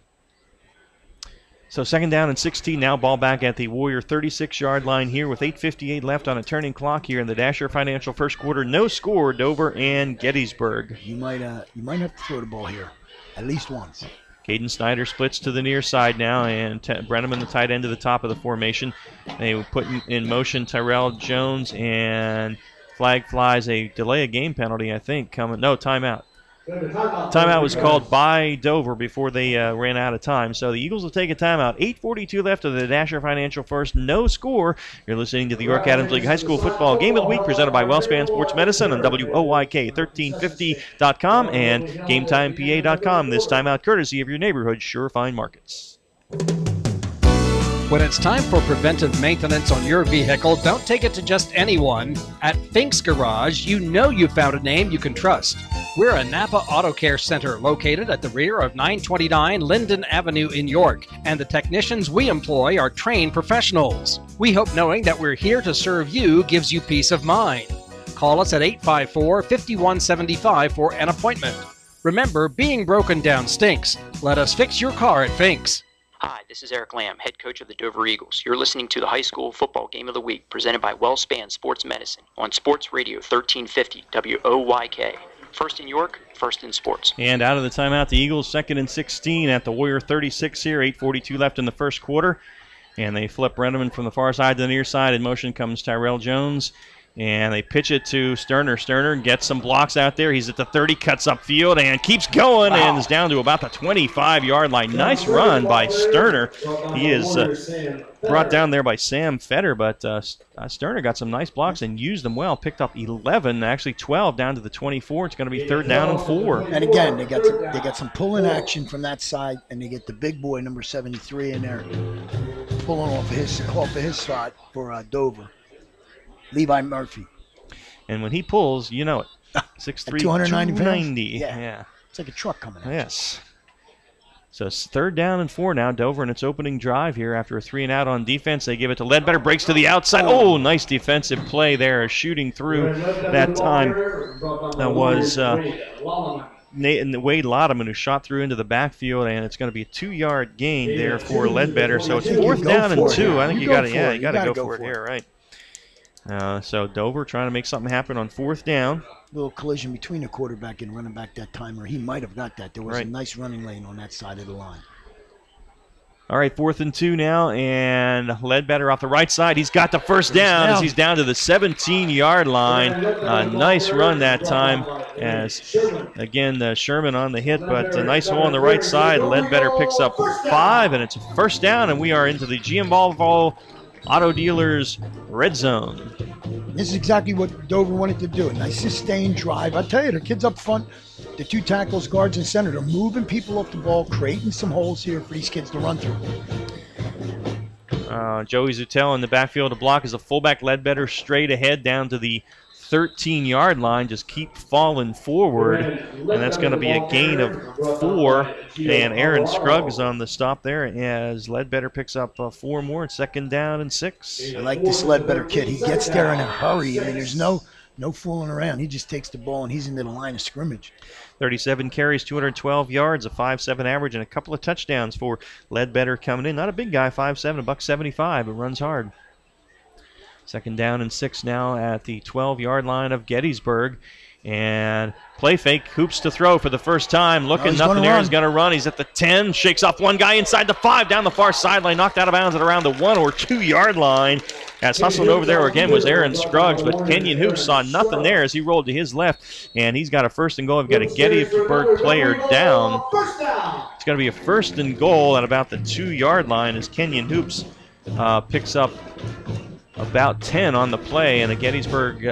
So 2nd down and 16 now. Ball back at the Warrior 36-yard line here with 8:58 left on a turning clock here in the Dasher Financial first quarter. No score, Dover and Gettysburg. You might have to throw the ball here at least once. Caden Snyder splits to the near side now, and Brenneman, the tight end, to the top of the formation. They put in motion Tyrell Jones, and flag flies, a delay of game penalty, I think, coming. No, timeout. Timeout was called by Dover before they ran out of time. So the Eagles will take a timeout. 8:42 left of the Dasher Financial first. No score. You're listening to the York Adams League High School Football Game of the Week presented by WellSpan Sports Medicine on WOYK1350.com and GameTimePA.com. This timeout courtesy of your neighborhood Sure Fine Markets. When it's time for preventive maintenance on your vehicle, don't take it to just anyone. At Fink's Garage, you know you found a name you can trust. We're a Napa Auto Care Center located at the rear of 929 Linden Avenue in York, and the technicians we employ are trained professionals. We hope knowing that we're here to serve you gives you peace of mind. Call us at 854-5175 for an appointment. Remember, being broken down stinks. Let us fix your car at Fink's. Hi, this is Eric Lamb, head coach of the Dover Eagles. You're listening to the High School Football Game of the Week presented by WellSpan Sports Medicine on Sports Radio 1350 WOYK. First in York, first in sports. And out of the timeout, the Eagles 2nd and 16 at the Warrior 36 here. 8:42 left in the first quarter. And they flip Brenneman from the far side to the near side. In motion comes Tyrell Jones. And they pitch it to Sterner. Sterner gets some blocks out there. He's at the 30, cuts upfield, and keeps going, and is down to about the 25-yard line. Nice run by Sterner. He is brought down there by Sam Fetter, but Sterner got some nice blocks and used them well. Picked up 11, actually 12, down to the 24. It's going to be 3rd down and 4. And again, they got some pulling action from that side, and they get the big boy, number 73, in there, pulling off of his spot for Dover. Levi Murphy. And when he pulls, you know it. 6'3", 290. Yeah. It's like a truck coming out. Yes. So it's 3rd down and 4 now. Dover in its opening drive here after a 3-and-out on defense. They give it to Ledbetter. Breaks to the outside. Oh, nice defensive play there. Shooting through that time was Wade Lodeman, who shot through into the backfield, and it's going to be a 2-yard gain there for Ledbetter. So it's 4th down and 2. I think you got to go for it here, right? So Dover trying to make something happen on 4th down. Little collision between the quarterback and running back that time, or he might have got that. There was a nice running lane on that side of the line. All right, 4th and 2 now, and Ledbetter off the right side. He's got the first down as he's down to the 17-yard line. Nice run that time as, again, Sherman on the hit, but a nice hole on the right side. Ledbetter picks up 5, and it's a 1st down, and we are into the GM Volvo Auto Dealers red zone. This is exactly what Dover wanted to do. A nice sustained drive. I tell you, the kids up front, the 2 tackles, guards, and center, they're moving people off the ball, creating some holes here for these kids to run through. Joey Zutel in the backfield to block as a fullback. Ledbetter straight ahead down to the 13-yard line. Just keep falling forward, and that's going to be a gain of 4. And Aaron Scruggs on the stop there as Ledbetter picks up 4 more. 2nd down and 6. I like this Ledbetter kid. He gets there in a hurry. I mean, there's no fooling around. He just takes the ball, and he's into the line of scrimmage. 37 carries, 212 yards, a 5.7 average, and a couple of touchdowns for Ledbetter coming in. Not a big guy, 5'7", $175, but runs hard. 2nd down and 6 now at the 12-yard line of Gettysburg. And play fake, hoops to throw for the first time. Looking, nothing there. He's going to run. He's at the 10, shakes off one guy inside the 5, down the far sideline, knocked out of bounds at around the 1 or 2 yard line. As hustling over there again was Aaron Scruggs, but Kenyon Hoops saw nothing there as he rolled to his left, and he's got a 1st and goal. We've got a Gettysburg player down. It's going to be a 1st and goal at about the 2 yard line as Kenyon Hoops picks up about 10 on the play, and the Gettysburg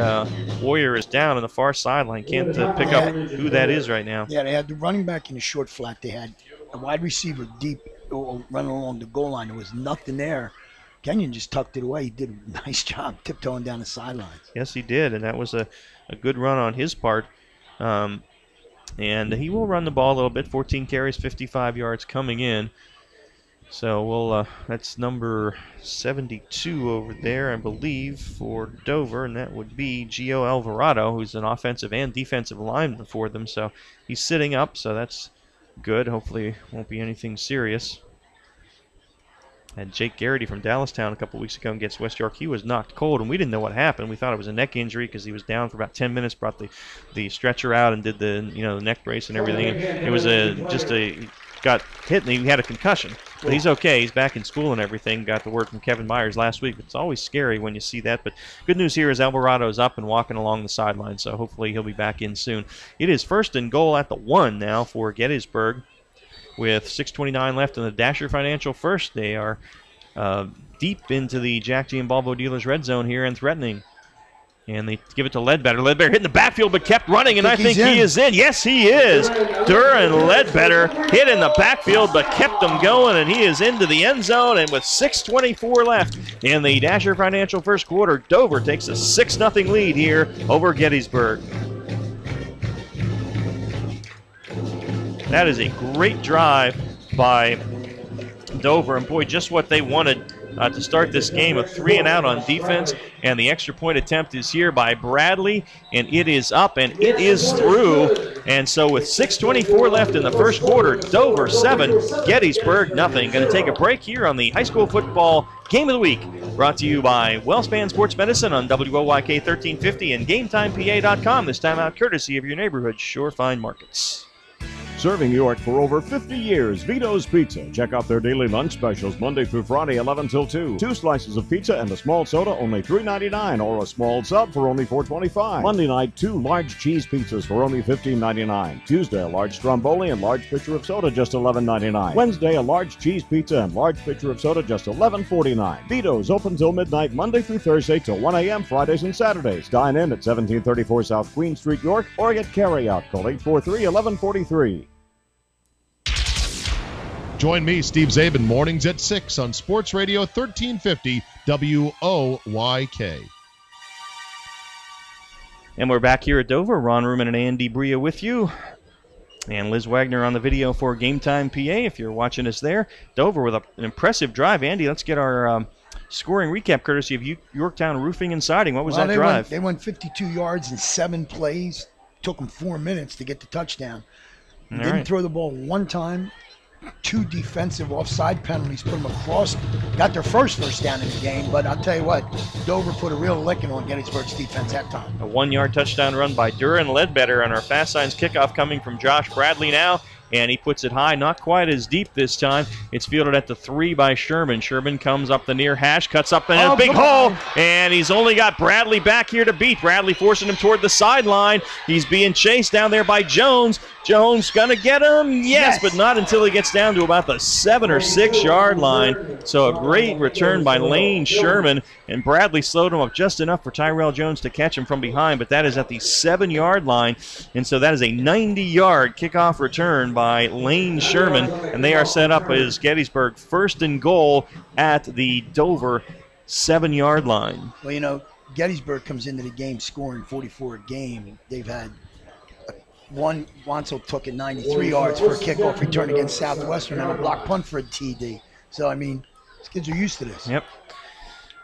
Warrior is down on the far sideline. Can't pick up who that is right now. Yeah, they had the running back in the short flat. They had a wide receiver deep running along the goal line. There was nothing there. Kenyon just tucked it away. He did a nice job tiptoeing down the sidelines. Yes, he did, and that was a good run on his part. And he will run the ball a little bit. 14 carries, 55 yards coming in. So we'll that's number 72 over there, I believe, for Dover, and that would be Gio Alvarado, who's an offensive and defensive lineman for them. So he's sitting up, so that's good. Hopefully it won't be anything serious. Had Jake Garrity from Dallastown a couple weeks ago against West York. He was knocked cold, and we didn't know what happened. We thought it was a neck injury because he was down for about 10 minutes, brought the stretcher out and did the the neck brace and everything. And it was got hit, and he had a concussion. But he's okay. He's back in school and everything. Got the word from Kevin Myers last week. It's always scary when you see that. But good news here is Alvarado's up and walking along the sideline, so hopefully he'll be back in soon. It is 1st and goal at the 1 now for Gettysburg with 6:29 left in the Dasher Financial First. They are deep into the Jack G. and Volvo Dealers red zone here and threatening. And they give it to Ledbetter. Ledbetter hit in the backfield but kept running, and I think he is in. Yes, he is. Duran Ledbetter hit in the backfield but kept them going, and he is into the end zone. And with 6:24 left in the Dasher Financial first quarter, Dover takes a 6-0 lead here over Gettysburg. That is a great drive by Dover, and boy, just what they wanted to start this game. A 3-and-out on defense, and the extra point attempt is here by Bradley, and it is up and it is through. And so with 6:24 left in the first quarter, Dover 7, Gettysburg nothing. Going to take a break here on the high school football game of the week, brought to you by WellSpan Sports Medicine on WOYK 1350 and GameTimePA.com. This time out courtesy of your neighborhood Sure Fine Markets. Serving York for over 50 years, Vito's Pizza. Check out their daily lunch specials Monday through Friday, 11 till 2. 2 slices of pizza and a small soda, only $3.99, or a small sub for only $4.25. Monday night, 2 large cheese pizzas for only $15.99. Tuesday, a large stromboli and large pitcher of soda, just $11.99. Wednesday, a large cheese pizza and large pitcher of soda, just $11.49. Vito's open till midnight, Monday through Thursday till 1 a.m., Fridays and Saturdays. Dine in at 1734 South Queen Street, York, or get carry-out. Call 843-1143. Join me, Steve Zabin, mornings at 6 on Sports Radio 1350 WOYK. And we're back here at Dover. Ron Ruman and Andy Bria with you. And Liz Wagner on the video for Game Time PA, if you're watching us there. Dover with an impressive drive. Andy, let's get our scoring recap courtesy of Yorktown Roofing and Siding. What was that drive? They went 52 yards in 7 plays. Took them 4 minutes to get the touchdown. Didn't throw the ball one time. 2 defensive offside penalties, put them across. Got their first down in the game, but I'll tell you what, Dover put a real licking on Gettysburg's defense that time. A 1-yard touchdown run by Duran Ledbetter on our Fast Signs kickoff coming from Josh Bradley now. And he puts it high, not quite as deep this time. It's fielded at the 3 by Sherman. Sherman comes up the near hash, cuts up in a big hole, and he's only got Bradley back here to beat. Bradley forcing him toward the sideline. He's being chased down there by Jones. Jones gonna get him? Yes, but not until he gets down to about the 7 or 6 yard line. So a great return by Lane Sherman, and Bradley slowed him up just enough for Tyrell Jones to catch him from behind, but that is at the 7-yard line, and so that is a 90-yard kickoff return by Lane Sherman, and they are set up as Gettysburg 1st and goal at the Dover 7-yard line. Well, you know, Gettysburg comes into the game scoring 44 a game. They've had one, Wansel took it 93 yards for a kickoff return against Southwestern and a block punt for a TD. So, I mean, these kids are used to this. Yep.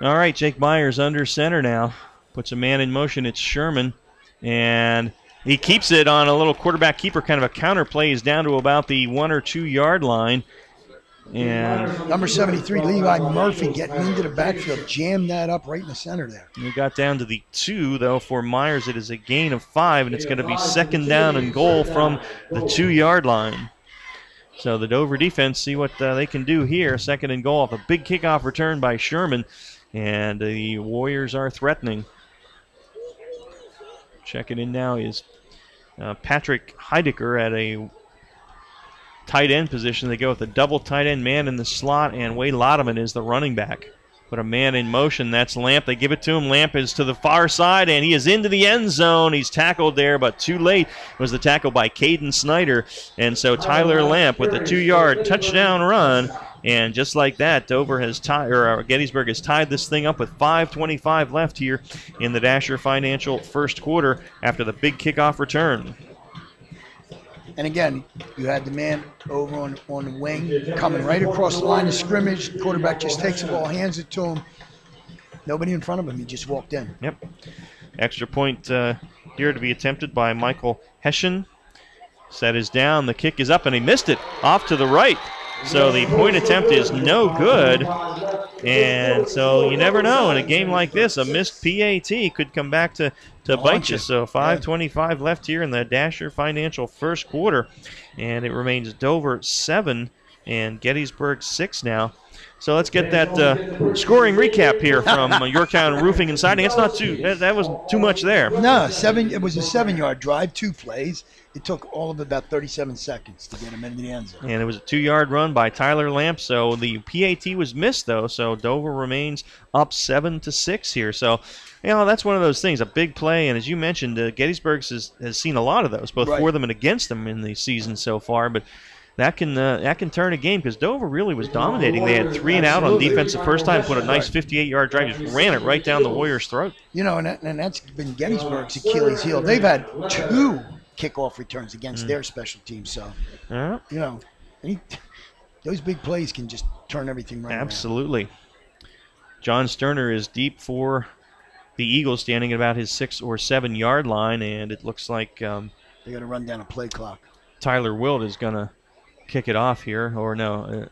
All right, Jake Myers under center now. Puts a man in motion. It's Sherman, and he keeps it on a little quarterback keeper, kind of a counter play. He's down to about the 1 or 2 yard line. And number 73, Levi Murphy, getting into the backfield, jammed that up right in the center there. We got down to the 2, though, for Myers. It is a gain of 5, and it's going to be 2nd down and goal from the 2 yard line. So the Dover defense, see what they can do here. 2nd and goal off a big kickoff return by Sherman, and the Warriors are threatening. Checking in now is Patrick Heidecker at a tight end position. They go with a double tight end man in the slot, and Wade Lodeman is the running back. Put a man in motion. That's Lamp. They give it to him. Lamp is to the far side, and he is into the end zone. He's tackled there, but too late. It was the tackle by Caden Snyder. And so Tyler Lamp with a 2-yard touchdown run. And just like that, Dover has Gettysburg has tied this thing up with 5:25 left here in the Dasher Financial first quarter after the big kickoff return. And again, you had the man over on the wing coming right across the line of scrimmage. The quarterback just takes the ball, hands it to him. Nobody in front of him. He just walked in. Yep. Extra point here to be attempted by Michael Hessian. Set is down. The kick is up, and he missed it off to the right. So the point attempt is no good. And so you never know. In a game like this, a missed PAT could come back to bite you. So 5:25 left here in the Dasher Financial first quarter. And it remains Dover 7 and Gettysburg 6 now. So let's get that scoring recap here from Yorktown Roofing and Siding. It's not that wasn't too much there. No, it was a 7-yard drive, 2 plays. It took all of about 37 seconds to get him into the end zone. And it was a 2-yard run by Tyler Lamp. So the PAT was missed, though. So Dover remains up 7-6 here. So, you know, that's one of those things, a big play. And as you mentioned, Gettysburg has seen a lot of those, both for them and against them in the season so far. But that can turn a game because Dover really was dominating. They had 3 and out on defense the first time, put a nice 58-yard drive, just ran it right down the Warriors' throat. You know, and that's been Gettysburg's Achilles heel. They've had 2 kickoff returns against their special teams. So, you know, those big plays can just turn everything right Absolutely. Around. John Sterner is deep for the Eagles, standing at about his 6 or 7 yard line, and it looks like they got to run down a play clock. Tyler Wilt is going to kick it off here, or no,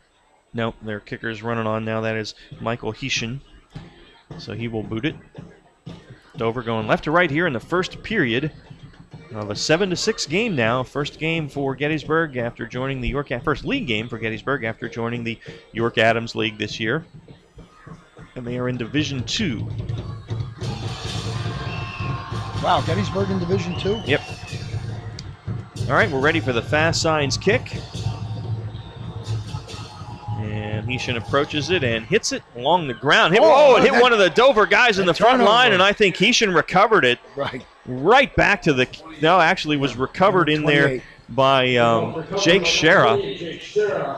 their kicker's running on now. That is Michael Hessian, so he will boot it. Dover going left to right here in the first period. of a 7-6 game now. First game for Gettysburg after joining the first league game for Gettysburg after joining the York Adams League this year. And they are in Division II. Wow, Gettysburg in Division II? Yep. All right, we're ready for the fast signs kick. And Heeshan approaches it and hits it along the ground. It hit one of the Dover guys in the front line, and I think Heeshan recovered it right back to the – no, actually was recovered in there by Jake Shera.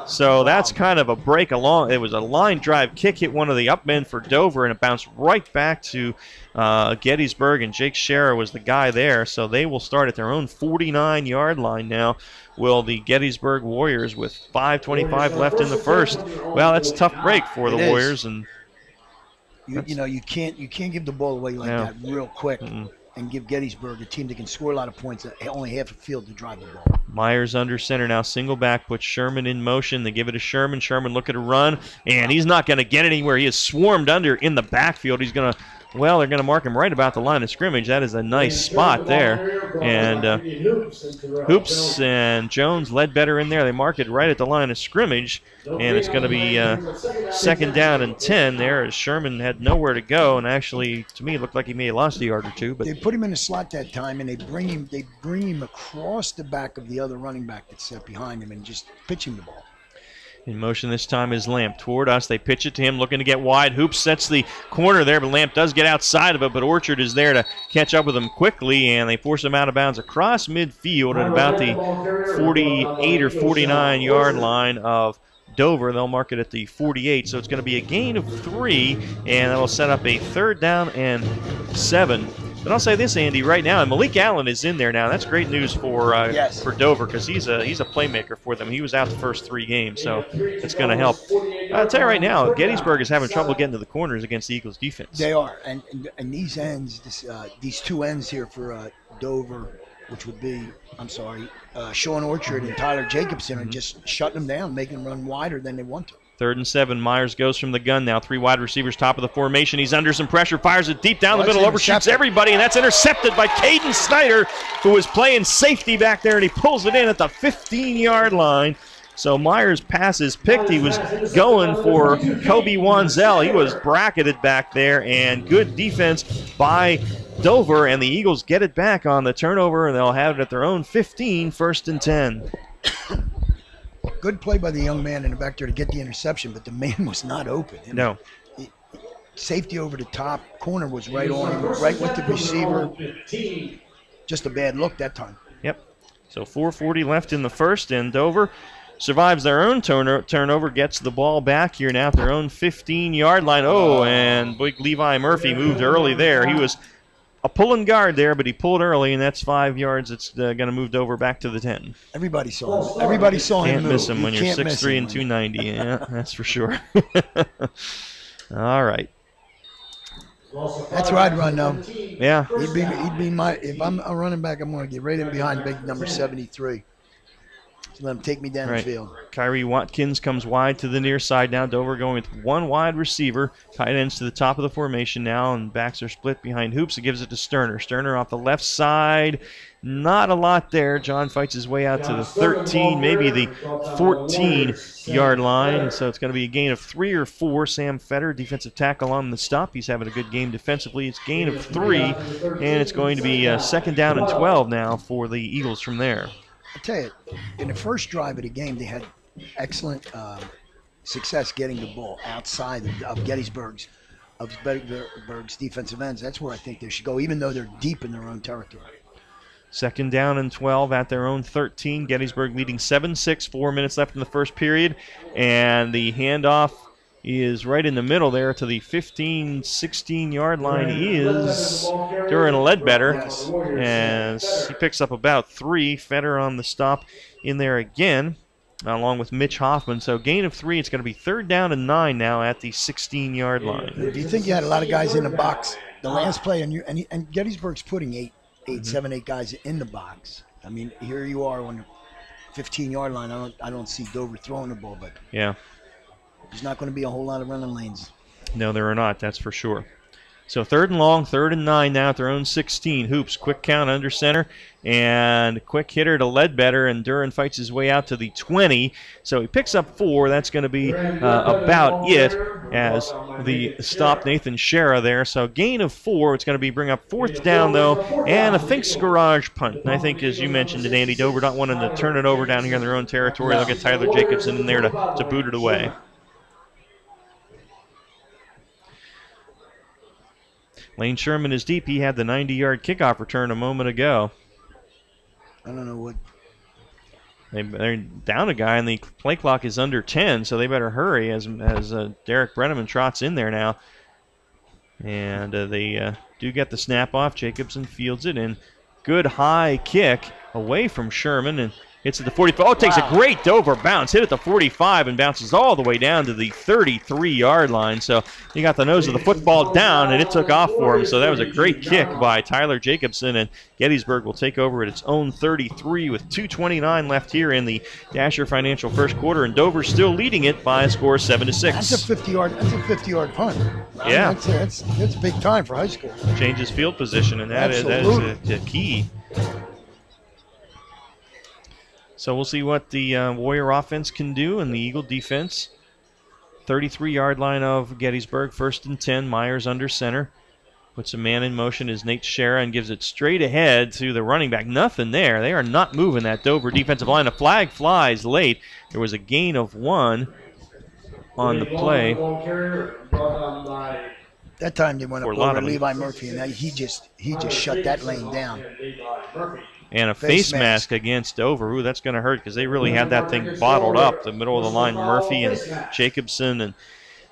So that's kind of a break along. It was a line drive kick, hit one of the up men for Dover, and it bounced right back to Gettysburg, and Jake Shera was the guy there. So they will start at their own 49-yard line now. Will the Gettysburg Warriors with 5:25 left in the first? Well, that's a tough break for the Warriors, and you can't give the ball away like that real quick and give Gettysburg, a team that can score a lot of points, only half a field to drive the ball. Myers under center now, single back, puts Sherman in motion. They give it to Sherman. Sherman looking to run, and he's not going to get anywhere. He is swarmed under in the backfield. He's going to. Well, they're going to mark him right about the line of scrimmage. That is a nice spot there. And Hoops and Jones led better in there. They mark it right at the line of scrimmage. And it's going to be second down and 10 there as Sherman had nowhere to go. And actually, to me, it looked like he may have lost a yard or two. But they put him in the slot that time, and they bring him across the back of the other running back that's set behind him and just pitch him the ball. In motion this time is Lamp toward us. They pitch it to him, looking to get wide. Hoops sets the corner there, but Lamp does get outside of it, but Orchard is there to catch up with him quickly, and they force him out of bounds across midfield at about the 48 or 49-yard line of Dover. They'll mark it at the 48, so it's going to be a gain of 3, and that'll set up a third down and 7. But I'll say this, Andy, right now, and Malik Allen is in there now. That's great news for Dover because he's a playmaker for them. He was out the first 3 games, so it's going to help. I'll tell you right now, Gettysburg is having trouble getting to the corners against the Eagles' defense. They are, and these ends, these 2 ends here for Dover, which would be, Sean Orchard and Tyler Jacobson, are just shutting them down, making them run wider than they want to. 3rd and 7. Myers goes from the gun now. 3 wide receivers, top of the formation. He's under some pressure, fires it deep down the middle, overshoots everybody, and that's intercepted by Caden Snyder, who was playing safety back there, and he pulls it in at the 15-yard line. So Myers' pass is picked. He was going for Kobe Wanzel. He was bracketed back there, and good defense by Dover, and the Eagles get it back on the turnover, and they'll have it at their own 15, 1st and 10. Good play by the young man in the back there to get the interception, but the man was not open. No. Safety over the top. Corner was right on him, right with the receiver. Just a bad look that time. Yep. So 4:40 left in the first, and Dover survives their own turnover, gets the ball back here now at their own 15-yard line. Oh, and big Levi Murphy moved early there. He was a pulling guard there, but he pulled early, and that's 5 yards. It's going to move Dover back to the 10. Everybody saw him. Everybody saw him. Can't move. miss him when you're 6'3" and 290. Yeah, that's for sure. All right. That's where I'd run, though. Yeah. He'd be my. If I'm a running back, I'm going to get right in behind big number 73. So let him take me down the field. Kyrie Watkins comes wide to the near side now. Dover going with 1 wide receiver. Tight ends to the top of the formation now, and backs are split behind Hoops. It gives it to Sterner. Sterner off the left side. Not a lot there. John fights his way out to the 13, maybe the 14-yard line. And so it's going to be a gain of 3 or 4. Sam Fetter, defensive tackle on the stop. He's having a good game defensively. It's gain of 3, and it's going to be 2nd down and 12 now for the Eagles from there. I tell you, in the first drive of the game, they had excellent success getting the ball outside of Gettysburg's defensive ends. That's where I think they should go, even though they're deep in their own territory. 2nd down and 12 at their own 13. Gettysburg leading 7-6, 4 minutes left in the first period. And the handoff is right in the middle there to the 15, 16-yard line is Duran Ledbetter. As he picks up about 3. Fetter on the stop in there again, along with Mitch Hoffman. So gain of 3. It's going to be 3rd down and 9 now at the 16-yard line. Do you think you had a lot of guys in the box? The last play, and Gettysburg's putting 7, 8 guys in the box. I mean, here you are on the 15-yard line. I don't see Dover throwing the ball, but yeah, there's not going to be a whole lot of running lanes. No, there are not. That's for sure. So 3rd and long, 3rd and 9 now at their own 16. Hoops, quick count under center, and quick hitter to Ledbetter, and Duran fights his way out to the 20. So he picks up 4. That's going to be about it as the stop Nathan Shera there. So gain of 4. It's going to be bring up 4th down, though, and a Finks garage punt. And I think, as you mentioned it, Andy, Dover not wanting to turn it over down here in their own territory. They'll get Tyler Jacobson in there to boot it away. Lane Sherman is deep. He had the 90-yard kickoff return a moment ago. I don't know what. They're down a guy, and the play clock is under 10, so they better hurry as Derek Brenneman trots in there now. And they do get the snap off. Jacobson fields it in. Good high kick away from Sherman, and hits at the 45. Oh, it takes a great Dover bounce. Hit at the 45 and bounces all the way down to the 33-yard line. So he got the nose of the football down, and it took off for him. So that was a great kick by Tyler Jacobson, and Gettysburg will take over at its own 33 with 2:29 left here in the Dasher Financial first quarter, and Dover still leading it by a score of 7-6. That's a 50-yard punt. Yeah, that's big time for high school. Changes field position, and that is a key. So we'll see what the Warrior offense can do, and the Eagle defense. 33-yard line of Gettysburg, 1st and 10. Myers under center. Puts a man in motion as Nate Shera and gives it straight ahead to the running back. Nothing there. They are not moving that Dover defensive line. A flag flies late. There was a gain of 1 on the play. That time they went up over Levi Murphy, and he just shut that lane down. And a face mask against Dover. Ooh, that's going to hurt because they really had that thing bottled up. The middle of the line, Murphy and Jacobson. And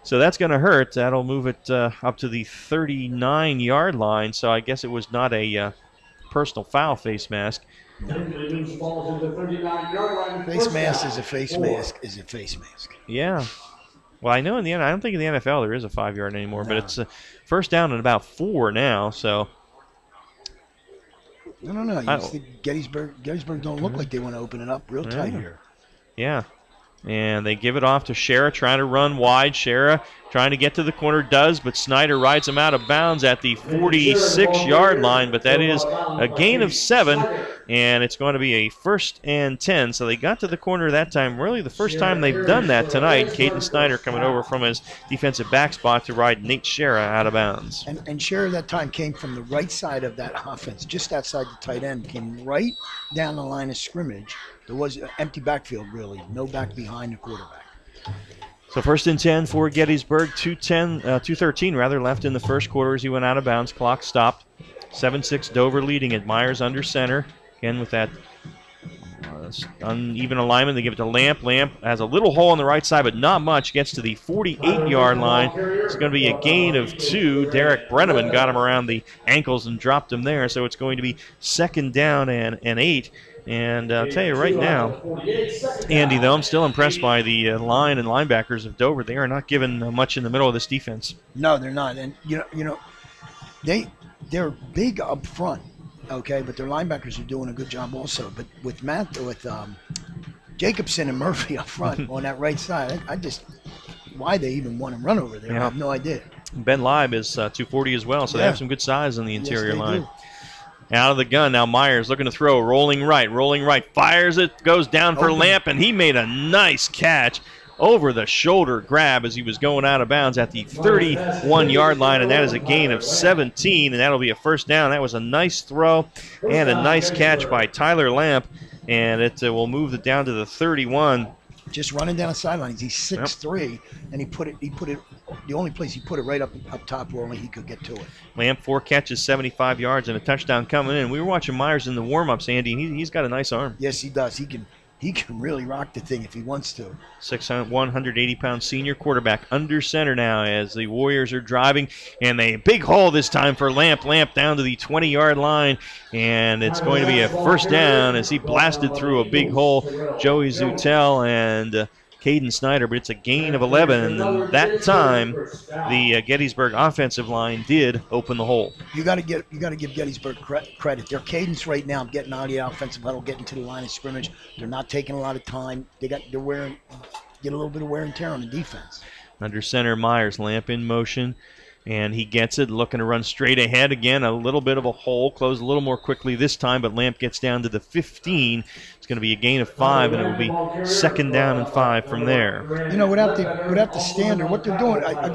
so that's going to hurt. That'll move it up to the 39-yard line. So I guess it was not a personal foul face mask. Face mask is a face mask is a face mask. Yeah. Well, I know I don't think in the NFL there is a 5-yard anymore, but it's first down and about 4 now. So. I don't know. Gettysburg don't look like they want to open it up real tight here. Yeah. And they give it off to Shera, trying to run wide. Shera trying to get to the corner, does, but Snyder rides him out of bounds at the 46-yard line. But that is a gain of 7, and it's going to be a 1st and 10. So they got to the corner that time. Really the first time they've done that tonight. Caden Snyder coming over from his defensive back spot to ride Nate Shera out of bounds. And Shera that time came from the right side of that offense, just outside the tight end, came right down the line of scrimmage. There was an empty backfield, really. No back behind the quarterback. So 1st and 10 for Gettysburg. 2:13 left in the first quarter as he went out of bounds. Clock stopped. 7-6 Dover leading it. Myers under center. Again with that uneven alignment. They give it to Lamp. Lamp has a little hole on the right side, but not much. Gets to the 48-yard line. It's going to be a gain of 2. Derek Brenneman got him around the ankles and dropped him there. So it's going to be 2nd down and 8. And I'll tell you right now, Andy, though, I'm still impressed by the line and linebackers of Dover. They are not given much in the middle of this defense. No, they're not. And you know, they're big up front, okay, but their linebackers are doing a good job also. But with Jacobson and Murphy up front on that right side, why they even want to run over there, I have no idea. Ben Leib is 240 as well, so they have some good size on the interior line. Do. Out of the gun now, Myers looking to throw, rolling right, fires it, goes down for Lamp, and he made a nice catch over the shoulder grab as he was going out of bounds at the 31-yard line, and that is a gain of 17, and that'll be a 1st down. That was a nice throw and a nice catch by Tyler Lamp, and it will move it down to the 31. Just running down the sidelines. He's 6'3", and he put it. The only place he put it right up top where only he could get to it. Lamp 4 catches, 75 yards, and a touchdown coming in. We were watching Myers in the warm-ups, Andy, and he's got a nice arm. Yes, he does. He can really rock the thing if he wants to. 180-pound senior quarterback under center now as the Warriors are driving, and a big hole this time for Lamp. Lamp down to the 20-yard line, and it's going to be a 1st down as he blasted through a big hole. Joey Zutel and Caden Snyder, but it's a gain of 11, and that time the Gettysburg offensive line did open the hole. You got to give Gettysburg credit. Their cadence right now, getting out of the offensive huddle, getting to the line of scrimmage. They're not taking a lot of time. Get a little bit of wear and tear on the defense. Under center, Myers, Lamp in motion. And he gets it, looking to run straight ahead again. A little bit of a hole, closed a little more quickly this time, but Lamp gets down to the 15. It's going to be a gain of 5, and it will be 2nd down and 5 from there. Without the standard, what they're doing, I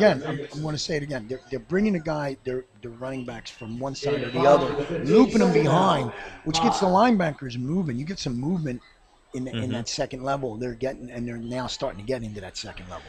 want to say it again, they're bringing a guy, their running backs from one side to the other, looping them behind, which gets the linebackers moving. You get some movement in that second level. They're now starting to get into that second level.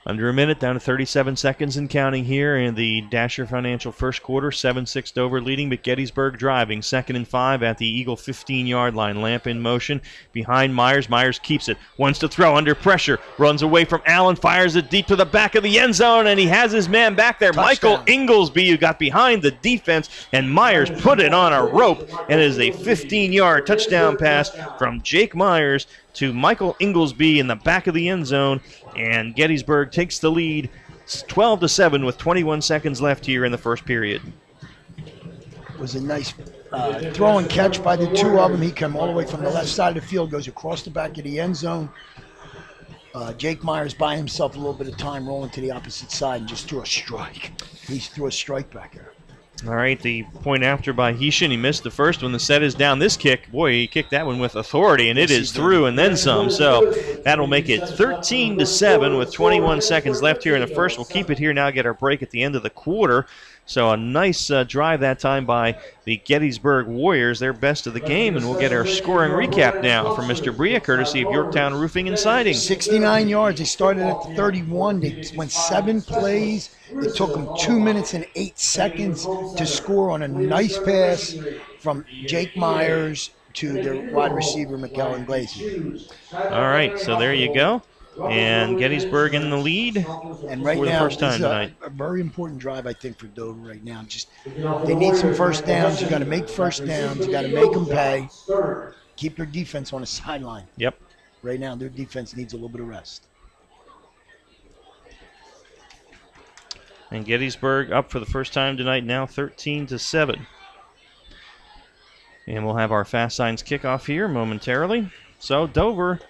Under a minute, down to 37 seconds and counting here in the Dasher Financial first quarter. 7-6 Dover leading, but Gettysburg driving. 2nd and 5 at the Eagle 15-yard line. Lamp in motion behind Myers. Myers keeps it. Wants to throw under pressure. Runs away from Allen. Fires it deep to the back of the end zone, and he has his man back there. Touchdown. Michael Inglesby, who got behind the defense, and Myers put it on a rope, and it is a 15-yard touchdown pass from Jake Myers to Michael Inglesby in the back of the end zone, and Gettysburg takes the lead 12-7 with 21 seconds left here in the first period. It was a nice throw and catch by the two of them. He came all the way from the left side of the field, goes across the back of the end zone. Jake Myers by himself a little bit of time rolling to the opposite side and just threw a strike. He threw a strike back there. All right, the point after by Heshin. He missed the first one. The set is down. This kick, boy, he kicked that one with authority, and it is through and then some. So that'll make it 13-7 with 21 seconds left here in the first. We'll keep it here now, get our break at the end of the quarter. So a nice drive that time by the Gettysburg Warriors, their best of the game, and we'll get our scoring recap now from Mr. Bria, courtesy of Yorktown Roofing and Siding. 69 yards. They started at the 31. They went 7 plays. It took them 2 minutes and 8 seconds to score on a nice pass from Jake Myers to their wide receiver, McKellen Glazy. All right, so there you go. And Gettysburg in the lead and right for the now, first time tonight. A very important drive, I think, for Dover right now. Just they need some first downs. You got to make first downs. You got to make them pay. Keep their defense on the sideline. Yep. Right now, their defense needs a little bit of rest. And Gettysburg up for the first time tonight, now 13-7. And we'll have our Fast Signs kickoff here momentarily. So Dover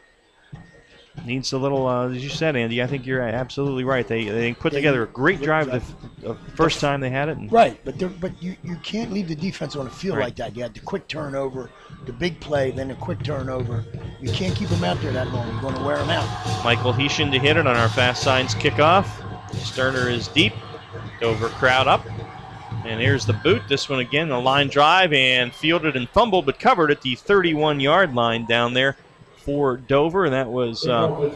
needs a little, as you said, Andy, I think you're absolutely right. They put together a great drive the first time they had it. Right, but you can't leave the defense on the field like that. You had the quick turnover, the big play, then the quick turnover. You can't keep them out there that long. You're going to wear them out. Michael Heshin to hit it on our Fast Signs kickoff. Sterner is deep. Dover crowd up. And here's the boot. This one again, the line drive, and fielded and fumbled, but covered at the 31-yard line down there for Dover, and that was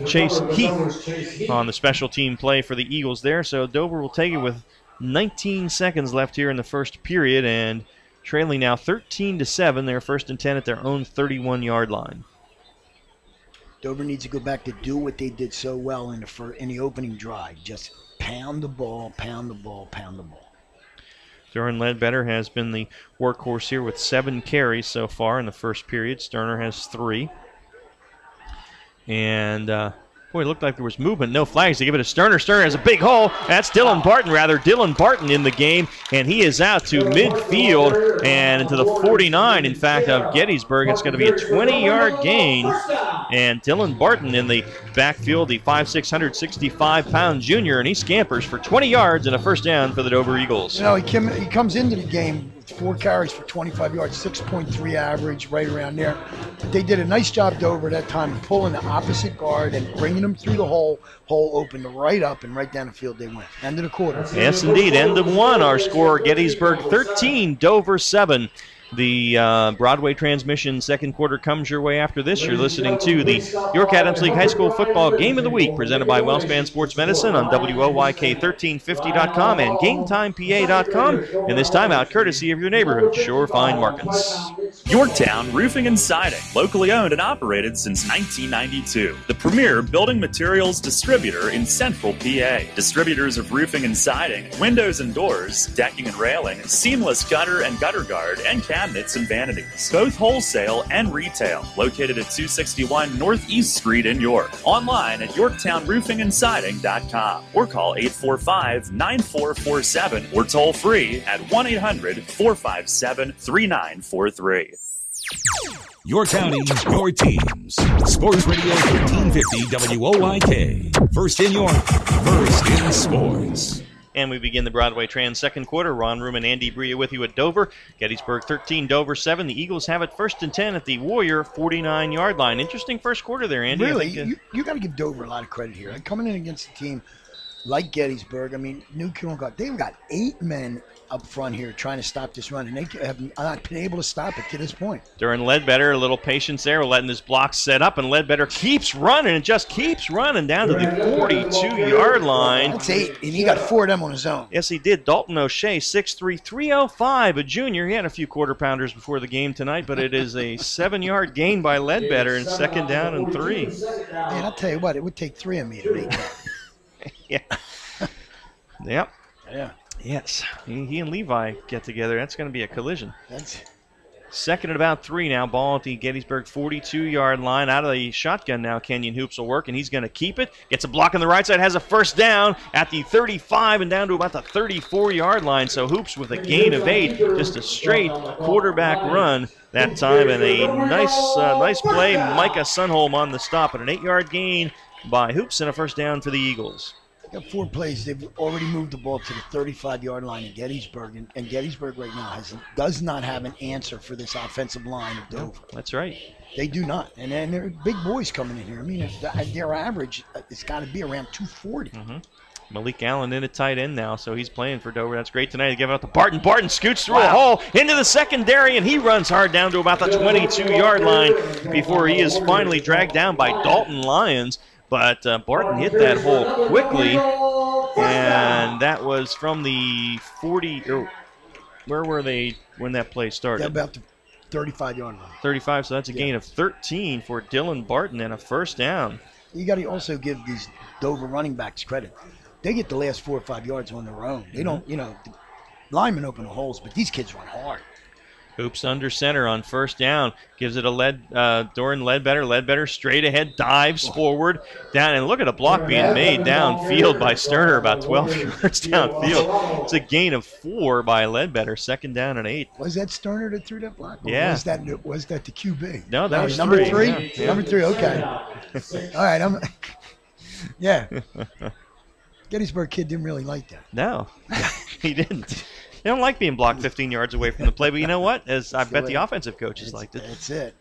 Chase Heath on the special team play for the Eagles there. So Dover will take it with 19 seconds left here in the first period, and trailing now 13-7. They're 1st and 10 at their own 31-yard line. Dover needs to go back to do what they did so well in the opening drive. Just pound the ball, pound the ball, pound the ball. Doran Ledbetter has been the workhorse here with 7 carries so far in the first period. Sterner has 3. And, boy, it looked like there was movement. No flags. They give it to Sterner. Sterner has a big hole. That's Dylan Barton, rather. Dylan Barton in the game, and he is out to midfield and into the 49, in fact, of Gettysburg. It's going to be a 20-yard gain. And Dylan Barton in the backfield, the 5'6", 165-pound junior, and he scampers for 20 yards and a first down for the Dover Eagles. You know, he comes into the game with 4 carries for 25 yards, 6.3 average, right around there. But they did a nice job, Dover, that time, pulling the opposite guard and bringing them through the hole opened right up and right down the field they went. End of the quarter. Yes, indeed. End of one. Our score, Gettysburg 13, Dover 7. The Broadway transmission second quarter comes your way after this. You're listening to the York Adams League High School Football Game of the Week, presented by Wellspan Sports Medicine on WOYK1350.com and GameTimePA.com. And this timeout, courtesy of your neighborhood Sure Fine Markets. Yorktown Roofing and Siding, locally owned and operated since 1992. The premier building materials distributor in Central PA. Distributors of roofing and siding, windows and doors, decking and railing, seamless gutter and gutter guard, and cabinets and vanities, both wholesale and retail, located at 261 Northeast Street in York. Online at YorktownRoofingandSiding.com or call 845-9447 or toll free at 1-800-457-3943. Your county, your teams. Sports Radio 1350 WOYK. First in York, first in sports. And we begin the Broadway Trans second quarter. Ron Room and Andy Bria with you at Dover. Gettysburg 13, Dover 7. The Eagles have it 1st and 10 at the Warrior 49-yard line. Interesting first quarter there, Andy. Really, you got to give Dover a lot of credit here. Coming in against a team like Gettysburg, I mean, they've got 8 men up front here trying to stop this run, and they have not been able to stop it to this point. During Ledbetter, a little patience there. We're letting this block set up, and Ledbetter keeps running and just keeps running down to the 42-yard line. That's 8, and he got 4 of them on his own. Yes, he did. Dalton O'Shea, 6'3", 305, a junior. He had a few quarter-pounders before the game tonight, but it is a 7-yard gain by Ledbetter and 2nd down and 3. Man, I'll tell you what, it would take 3 of me to make that. Yeah. Yep. Yeah. Yes. He and Levi get together. That's going to be a collision. Second and about 3 now. Ball at the Gettysburg 42-yard line. Out of the shotgun now, Kenyon Hoops will work, and he's going to keep it. Gets a block on the right side, has a first down at the 35 and down to about the 34-yard line. So Hoops with a gain of 8. Just a straight quarterback run that time, and a nice play. Micah Sunholm on the stop, and an 8-yard gain by Hoops and a first down for the Eagles. Got 4 plays. They've already moved the ball to the 35-yard line in Gettysburg, and Gettysburg right now does not have an answer for this offensive line of Dover. That's right. They do not, and then there are big boys coming in here. I mean, their average it's got to be around 240. Malik Allen in at tight end now, so he's playing for Dover. That's great tonight. They give out to Barton. Barton scoots through a hole into the secondary, and he runs hard down to about the 22-yard line before he is finally dragged down by Dalton Lyons. But Barton hit that hole quickly, and that was from the 40. Where were they when that play started? Yeah, about the 35-yard line. 35, so that's a gain of 13 for Dylan Barton and a first down. You got to also give these Dover running backs credit. They get the last 4 or 5 yards on their own. They don't, the linemen open the holes, but these kids run hard. Hoops under center on first down. Gives it a Doran Ledbetter. Ledbetter straight ahead, dives forward, down, and look at a block being made downfield by Sterner, about 12 yards downfield. It's a gain of 4 by Ledbetter, 2nd down and 8. Was that Sterner that threw that block? Or yeah. Was that the QB? No, that was number 3. Yeah. Number 3, okay. All right, yeah. Gettysburg kid didn't really like that. No, he didn't. They don't like being blocked 15 yards away from the play, but you know what? I bet the offensive coaches liked it. That's it.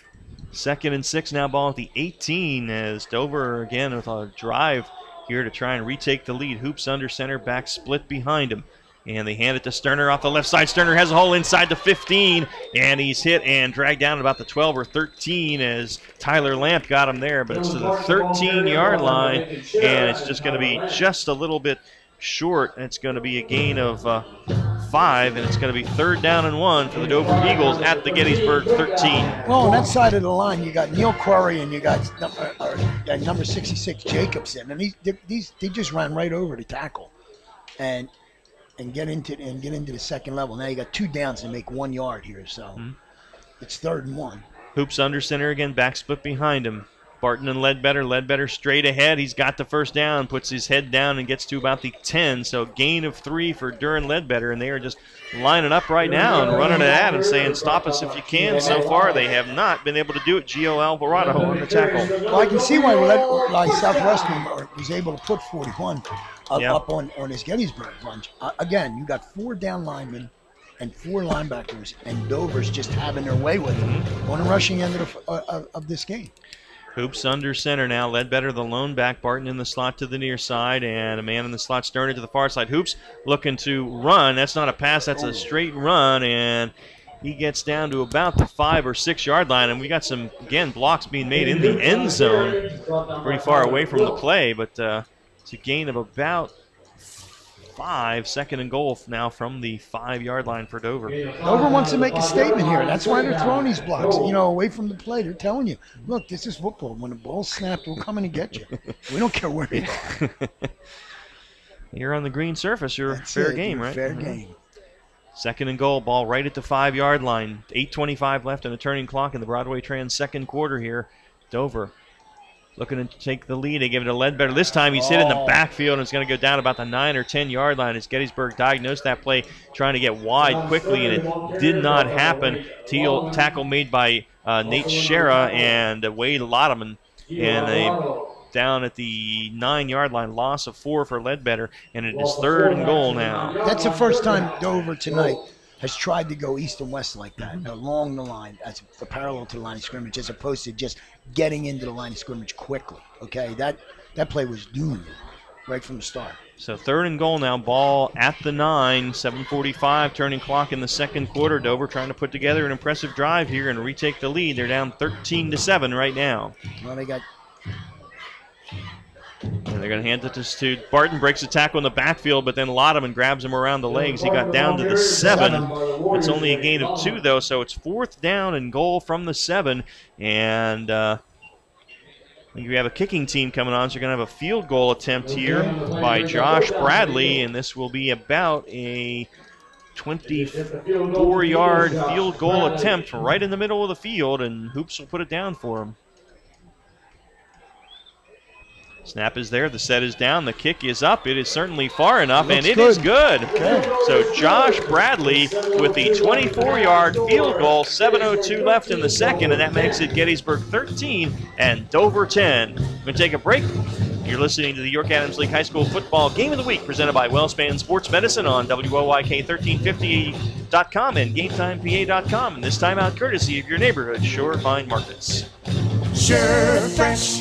2nd and 6 now, ball at the 18 as Dover again with a drive here to try and retake the lead. Hoops under center, back split behind him. And they hand it to Sterner off the left side. Sterner has a hole inside the 15, and he's hit and dragged down at about the 12 or 13 as Tyler Lamp got him there, but it's to the 13-yard line, and it's just going to be just a little bit short, and it's going to be a gain of 5, and it's going to be 3rd down and 1 for the Dover Eagles at the Gettysburg 13. Well, on that side of the line, you got Neil Quarry and you got number 66 Jacobson, and they just ran right over the tackle, and get into the second level. Now you got 2 downs and make 1 yard here, so it's 3rd and 1. Hoops under center again, back split behind him. Barton and Ledbetter straight ahead. He's got the first down, puts his head down and gets to about the 10. So gain of 3 for Duran Ledbetter, and they are just lining up right now and running it at him, saying, stop us if you can. So far, they have not been able to do it. Gio Alvarado on the tackle. Well, I can see why Southwestern was able to put 41 up on his Gettysburg bunch. Again, you got 4 down linemen and 4 linebackers, and Dover's just having their way with them on the rushing end of this game. Hoops under center now. Ledbetter, the lone back. Barton in the slot to the near side, and a man in the slot, Sterner to the far side. Hoops looking to run. That's not a pass. That's a straight run, and he gets down to about the 5 or 6 yard line, and we got some, again, blocks being made in the end zone pretty far away from the play, but it's a gain of about 5, 2nd and goal now from the 5 yard line for Dover. Dover wants to make a statement here. That's why they're throwing these blocks, away from the play. They're telling you, look, this is football. When the ball's snapped, we'll come in and get you. We don't care where you are. You're on the green surface. You're fair game, right? Fair game. 2nd and goal, ball right at the 5 yard line. 8:25 left on the turning clock in the Broadway Trans second quarter here. Dover looking to take the lead. They give it to Ledbetter. This time he's hit in the backfield, and it's going to go down about the 9 or 10 yard line as Gettysburg diagnosed that play, trying to get wide quickly, and it did not happen. Tackle made by Nate Shera and Wade Lotteman, and they down at the 9-yard line, loss of 4 for Ledbetter, and it is 3rd and goal now. That's the first time Dover tonight has tried to go east and west like that, along the line, as the parallel to the line of scrimmage, as opposed to just getting into the line of scrimmage quickly. Okay, that play was doomed right from the start. So 3rd and goal now, ball at the 9, 7:45, turning clock in the second quarter. Dover trying to put together an impressive drive here and retake the lead. They're down 13-7 right now. Well, they got... And they're going to hand it to Barton, breaks a tackle in the backfield, but then Lodeman grabs him around the legs. He got down to the 7. It's only a gain of 2, though, so it's 4th down and goal from the 7. And you have a kicking team coming on, so you're going to have a field goal attempt here by Josh Bradley, and this will be about a 24-yard field goal attempt right in the middle of the field, and Hoops will put it down for him. Snap is there, the set is down, the kick is up. It is certainly far enough, and it is good. Okay. So Josh Bradley with the 24-yard field goal, 7:02 left in the second, and that makes it Gettysburg 13 and Dover 10. We're going to take a break. You're listening to the York Adams League High School Football Game of the Week presented by WellSpan Sports Medicine on WOYK1350.com and GameTimePA.com. And this time out courtesy of your neighborhood Sure Fine Markets. Sure fresh,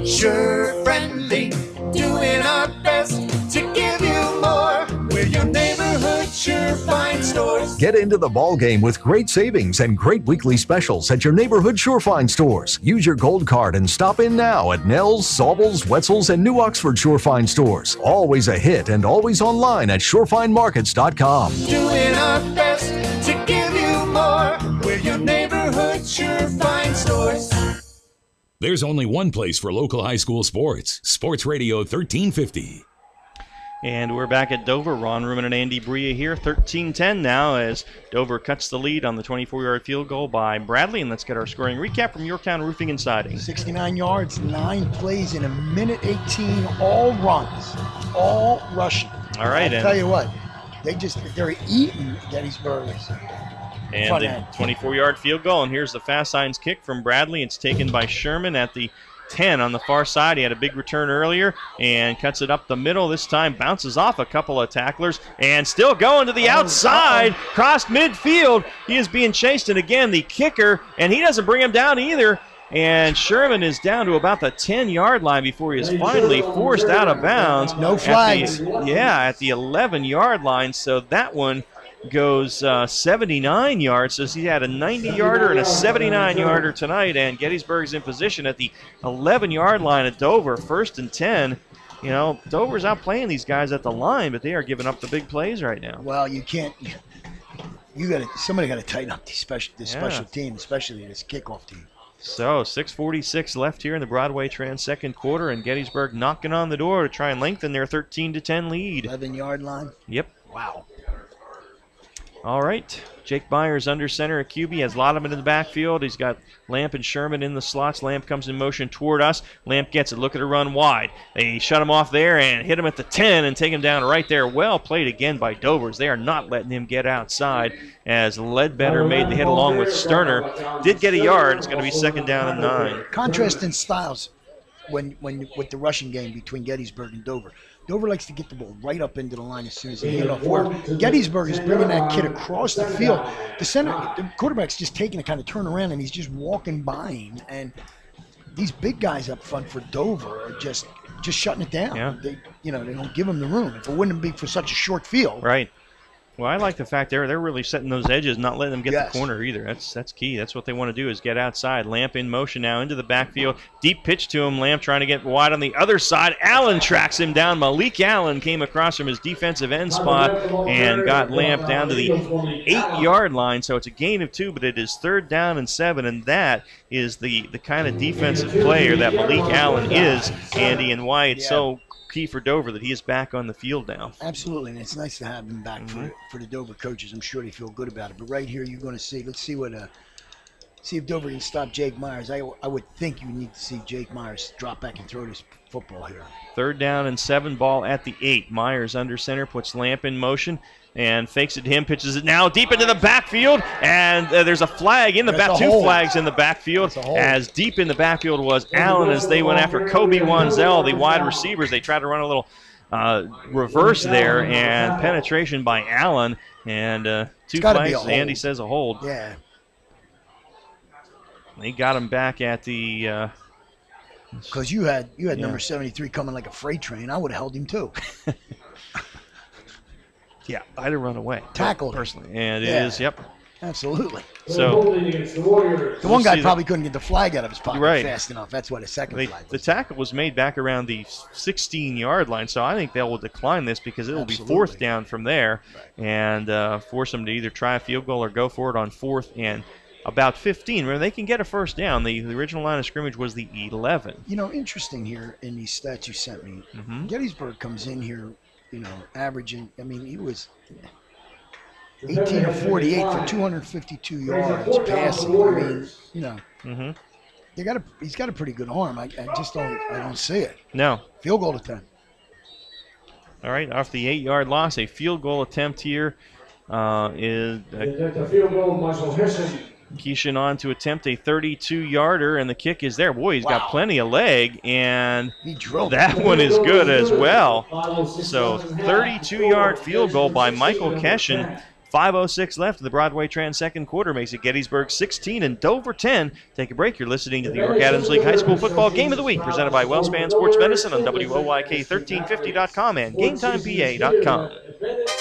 sure friendly, doing our best to give you more. We're your neighborhood Sure Fine stores. Get into the ball game with great savings and great weekly specials at your neighborhood Sure Fine stores. Use your gold card and stop in now at Nell's, Saubel's, Wetzel's, and New Oxford Sure Fine stores. Always a hit and always online at surefinemarkets.com. Doing our best to give you more. We're your neighborhood Sure Fine stores. There's only one place for local high school sports. Sports Radio 1350. And we're back at Dover. Ron Ruman and Andy Bria here. 13-10 now as Dover cuts the lead on the 24-yard field goal by Bradley. And let's get our scoring recap from Yorktown Roofing and Siding. 69 yards, 9 plays in a minute 18, all runs, all rushing. All right. I'll tell you what, they're eating Gettysburg's. And the 24-yard field goal. And here's the Fast Signs kick from Bradley. It's taken by Sherman at the 10 on the far side. He had a big return earlier and cuts it up the middle. This time bounces off a couple of tacklers and still going to the outside. Crossed midfield. He is being chased. And again, the kicker, and he doesn't bring him down either. And Sherman is down to about the 10-yard line before he is finally forced out of bounds. No flags. At the 11-yard line. So that one goes 79 yards. So he had a 90-yarder and a 79-yarder tonight, and Gettysburg's in position at the 11-yard line at Dover, 1st and 10. You know, Dover's outplaying these guys at the line, but they are giving up the big plays right now. Well, you can't. Somebody got to tighten up this special team, especially this kickoff team. So 6:46 left here in the Broadway Trans second quarter, and Gettysburg knocking on the door to try and lengthen their 13-10 lead. 11-yard line. Yep. Wow. All right, Jake Myers under center at QB, has Lodeman in the backfield. He's got Lamp and Sherman in the slots. Lamp comes in motion toward us. Lamp gets it, look at a run wide. They shut him off there and hit him at the 10 and take him down right there. Well played again by Dovers. They are not letting him get outside as Ledbetter made the hit along with Sterner. Did get a yard. It's going to be 2nd down and 9. Contrast in styles when with the rushing game between Gettysburg and Dover. Dover likes to get the ball right up into the line as soon as they get off. Where Gettysburg is bringing that kid across the field. The quarterback's just taking it, kind of turn around, and he's just walking by him. And these big guys up front for Dover are just shutting it down. Yeah. They don't give him the room. If it wouldn't be for such a short field. Right. Well, I like the fact they're really setting those edges, not letting them get the corner either. That's key. That's what they want to do is get outside. Lamp in motion now into the backfield. Deep pitch to him. Lamp trying to get wide on the other side. Allen tracks him down. Malik Allen came across from his defensive end spot and got Lamp down to the 8-yard line. So it's a gain of 2, but it is 3rd down and 7, and that is the kind of defensive player that Malik Allen is, Andy, and why it's so key for Dover that he is back on the field now. Absolutely, and it's nice to have him back for the Dover coaches. I'm sure they feel good about it. But right here, you're going to see. Let's see see if Dover can stop Jake Myers. I would think you need to see Jake Myers drop back and throw this football here. 3rd down and 7, ball at the 8. Myers under center, puts Lamp in motion. and fakes it to him, pitches it now deep into the backfield, and there's a flag in the back, two flags in the backfield, as deep in the backfield was Allen as they went after Kobe Wanzel, the wide receivers. They tried to run a little reverse there, and penetration by Allen, and two flags. Andy says a hold. Yeah. They got him back at the... Because you had number 73 coming like a freight train. I would have held him too. Yeah, I'd have run away. Tackled personally. And it is, yep. Absolutely. So the one guy probably couldn't get the flag out of his pocket fast enough. That's why the second flag was. The tackle was made back around the 16-yard line, so I think they will decline this because it will be fourth down from there and force them to either try a field goal or go for it on fourth and about 15. Remember, they can get a first down. The original line of scrimmage was the 11. You know, interesting here in these stats you sent me, Gettysburg comes in here, you know, averaging, I mean, he was 18 of 48 for 252 yards passing. I mean, you know, he's got a pretty good arm. I just don't see it. No. Field goal attempt. All right, off the 8-yard loss, a field goal attempt here is Keishan on to attempt a 32-yarder, and the kick is there. Boy, he's got plenty of leg, and that one is good as well. So 32-yard field goal by Michael Keshin. 5:06 left in the Broadway Trans second quarter makes it Gettysburg 16 and Dover 10. Take a break. You're listening to the York Adams League High School Football Game of the Week presented by WellSpan Sports Medicine on WOYK1350.com and GameTimePA.com.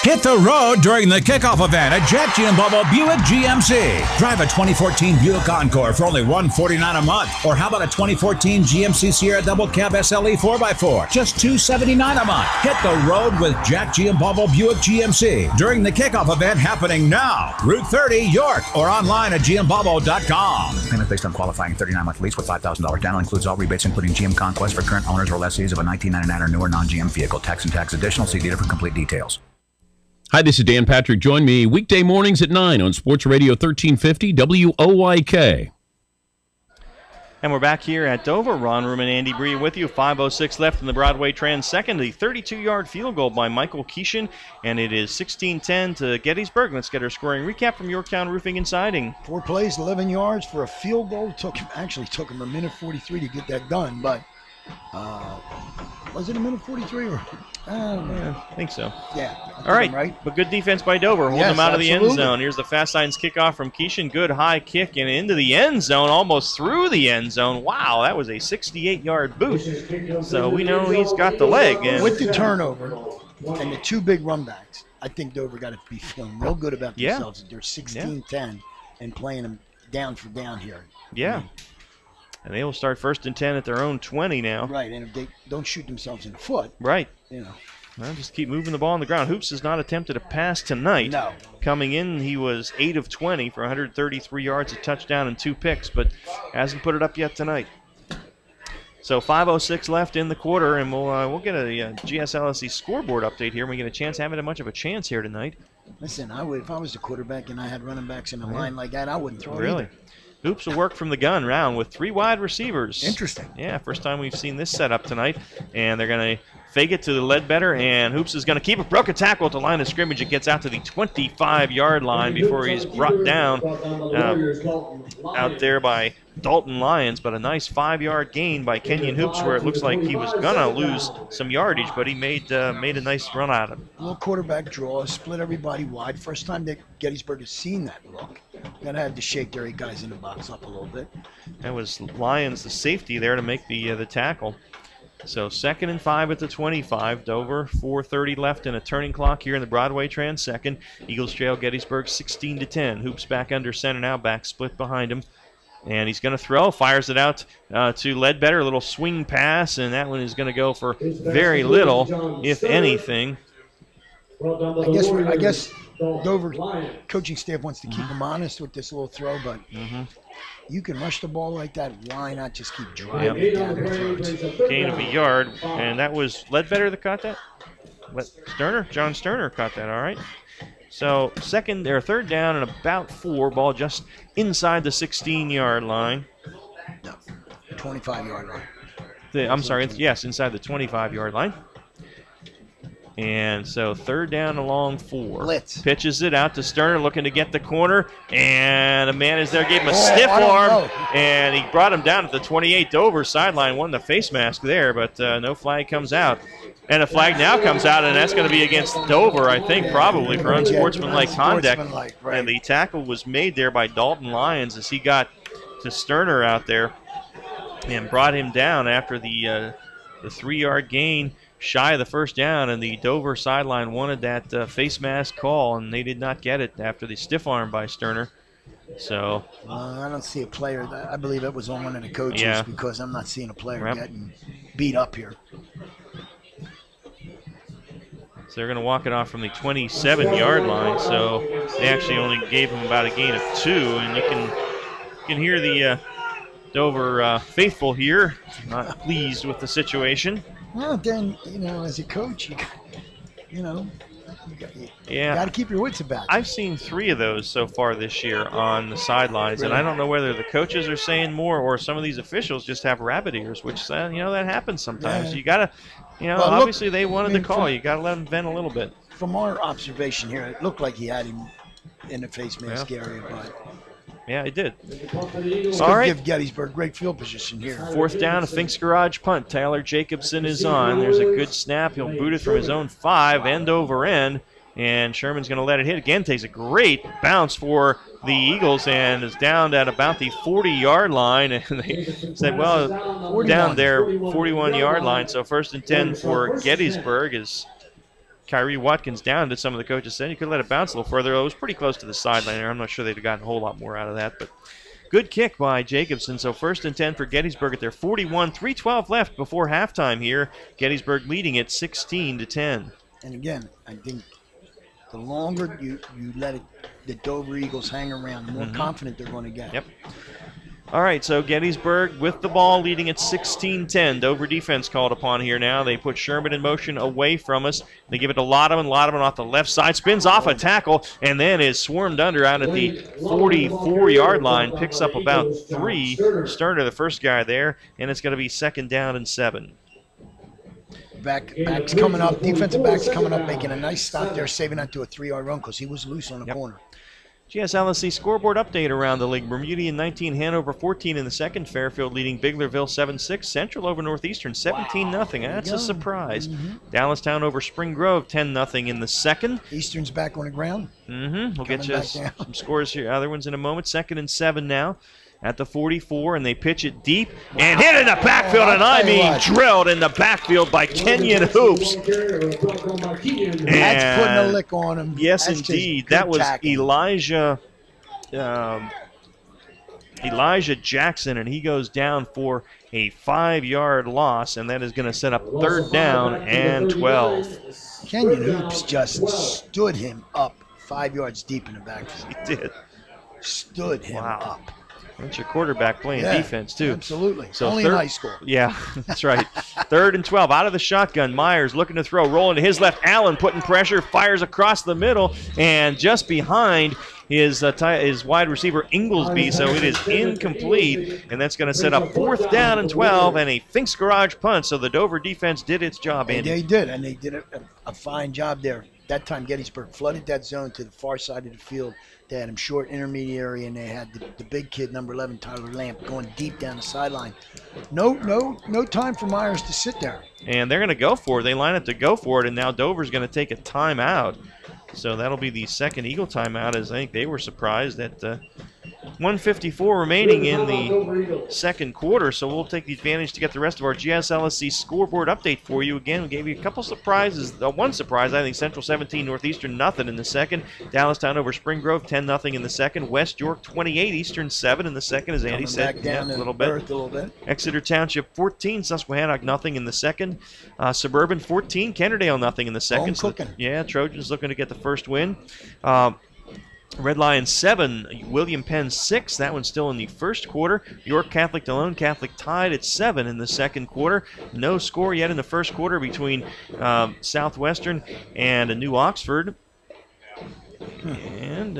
Hit the road during the kickoff event at Jack Giambalvo Buick GMC. Drive a 2014 Buick Encore for only $149 a month. Or how about a 2014 GMC Sierra Double Cab SLE 4x4? Just $279 a month. Hit the road with Jack Giambalvo Buick GMC during the kickoff event happening now. Route 30, York, or online at giambalvo.com. Payment based on qualifying 39-month lease with $5,000 down includes all rebates, including GM Conquest for current owners or lessees of a 1999 or newer non-GM vehicle. Tax and tax additional. See dealer for complete details. Hi, this is Dan Patrick. Join me weekday mornings at 9 on Sports Radio 1350 WOYK. And we're back here at Dover. Ron Room and Andy Bree with you. 5:06 left in the Broadway Trans second. The 32-yard field goal by Michael Keishan, and it is 16-10 to Gettysburg. Let's get our scoring recap from Yorktown Roofing and Siding. 4 plays, 11 yards for a field goal. Took him a minute 43 to get that done, but was it a minute 43 or? I think so. Yeah. All right. But good defense by Dover, holding them out of the end zone. Here's the Fast Signs kickoff from Keishan. Good high kick and into the end zone, almost through the end zone. Wow, that was a 68-yard boot. So we know he's got the leg. And with the turnover and the 2 big run backs, I think Dover got to be feeling real good about themselves. They're 16-10 and playing them down for down here. Yeah. And they will start 1st and 10 at their own 20 now. Right, and if they don't shoot themselves in the foot. Right. You know. Well, just keep moving the ball on the ground. Hoops has not attempted a pass tonight. No. Coming in, he was 8 of 20 for 133 yards, a touchdown, and 2 picks, but hasn't put it up yet tonight. So 5:06 left in the quarter, and we'll get a GSLSE scoreboard update here. We get a chance. Haven't had much of a chance here tonight. Listen, if I was the quarterback and I had running backs in a line like that, I wouldn't throw it Really? either. Hoops will work from the gun round with 3 wide receivers. Interesting. Yeah, first time we've seen this setup tonight. And they're going to fake it to the Ledbetter, and Hoops is going to keep it. Broke a tackle at the line of scrimmage. It gets out to the 25-yard line before he's brought down out there by Dalton Lyons. But a nice 5-yard gain by Kenyon Hoops, where it looks like he was going to lose some yardage, but he made a nice run out of it. A little quarterback draw, split everybody wide. First time that Gettysburg has seen that look. Gotta have to shake their 8 guys in the box up a little bit. That was Lyons, the safety, there to make the tackle. So 2nd and 5 at the 25. Dover, 4:30 left and a turning clock here in the Broadway Trans second. Eagles trail Gettysburg 16-10. Hoops back under center now, back split behind him. And he's going to throw, fires it out to Ledbetter, a little swing pass, and that one is going to go for very little, if anything. I guess Dover coaching staff wants to keep him honest with this little throw, but you can rush the ball like that. Why not just keep driving it down their throats? Gain of a yard, and that was Ledbetter that caught that? John Sterner caught that, all right. So 3rd down and about 4, ball just inside the 16-yard line. No, 25-yard line. I'm sorry, yes, inside the 25-yard line. And so 3rd down along 4. Blitz. Pitches it out to Sterner, looking to get the corner. And a man is there, gave him a stiff arm. And he brought him down at the 28 Dover sideline. Won the face mask there, but no flag comes out. And a flag now comes out, and that's going to be against Dover, I think, probably for unsportsmanlike conduct. And the tackle was made there by Dalton Lyons as he got to Sterner out there and brought him down after the 3-yard gain shy of the 1st down. And the Dover sideline wanted that face mask call, and they did not get it after the stiff arm by Sterner. So I don't see a player. I believe it was on one of the coaches because I'm not seeing a player getting beat up here. So they're going to walk it off from the 27-yard line. So they actually only gave him about a gain of 2. And you can hear the Dover faithful here, not pleased with the situation. Well, then, as a coach, you got to keep your wits about it. I've seen 3 of those so far this year on the sidelines, and I don't know whether the coaches are saying more or some of these officials just have rabbit ears, which, that happens sometimes. Yeah. You got to, obviously they wanted the call. You got to let them vent a little bit. From our observation here, it looked like he had him in the face mask area, but... Yeah, it did. All right. Give Gettysburg great field position here. 4th down, a Fink's Garage punt. Tyler Jacobson is on. There's a good snap. He'll boot it from his own 5, end over end. And Sherman's going to let it hit again. Takes a great bounce for the Eagles and is down at about the 40-yard line. And they said, well, down there, 41-yard line. So 1st and 10 for Gettysburg is Kyrie Watkins down. Did some of the coaches said you could let it bounce a little further. It was pretty close to the sideline there. I'm not sure they'd have gotten a whole lot more out of that. But good kick by Jacobson. So 1st and 10 for Gettysburg at their 41. 3:12 left before halftime here. Gettysburg leading it 16-10. And again, I think the longer you let the Dover Eagles hang around, the more confident they're going to get. Yep. All right, so Gettysburg with the ball leading at 16-10. Dover defense called upon here now. They put Sherman in motion away from us. They give it to Lodeman. Lodeman off the left side. Spins off a tackle and then is swarmed under out at the 44-yard line. Picks up about 3. Sterner, the first guy there, and it's going to be 2nd down and 7. Back's coming up. Defensive back's coming up, making a nice stop there, saving that to a 3-yard run because he was loose on the corner. GSLSC scoreboard update around the league. Bermudian 19, Hanover 14 in the second. Fairfield leading Biglerville 7-6. Central over Northeastern 17-0. That's a surprise. Dallastown over Spring Grove 10-0 in the second. Eastern's back on the ground. We'll get you some scores here. Other ones in a moment. 2nd and 7 now. At the 44, and they pitch it deep and hit in the backfield, and I mean drilled in the backfield by Kenyon Hoops. That's putting a lick on him. Yes, That's indeed. That was Elijah Jackson, and he goes down for a 5-yard loss, and that is going to set up 3rd down and 12. Kenyon Hoops just stood him up 5 yards deep in the backfield. He did. Stood him up. That's your quarterback playing defense, too. Absolutely. So only in high school. Yeah, that's right. 3rd and 12. Out of the shotgun. Myers looking to throw. Rolling to his left. Allen putting pressure. Fires across the middle. And just behind is wide receiver Inglesby. So it is incomplete. And that's going to set up 4th down and 12 and a Fink's Garage punt. So the Dover defense did its job, Andy. They did. And they did a fine job there. That time Gettysburg flooded that zone to the far side of the field. They had him short intermediary, and they had the big kid, number 11, Tyler Lamp, going deep down the sideline. No time for Myers to sit there. And they're going to go for it. They line up to go for it, and now Dover's going to take a timeout. So that'll be the second Eagle timeout, as I think they were surprised at 1:54 remaining in the second quarter. So we'll take the advantage to get the rest of our GSLSC scoreboard update for you. Again, we gave you a couple surprises. One surprise, I think, Central 17, Northeastern nothing in the second. Dallastown over Spring Grove 10-0 in the second. West York 28, Eastern 7 in the second, as Andy said. Back down a little bit. Exeter Township 14, Susquehannock nothing in the second. Suburban 14, Kennerdale nothing in the second. Home cooking. Trojans looking to get the first win. Red Lions 7, William Penn 6. That one's still in the first quarter. York Catholic to Lone Catholic tied at 7 in the second quarter. No score yet in the first quarter between Southwestern and New Oxford. And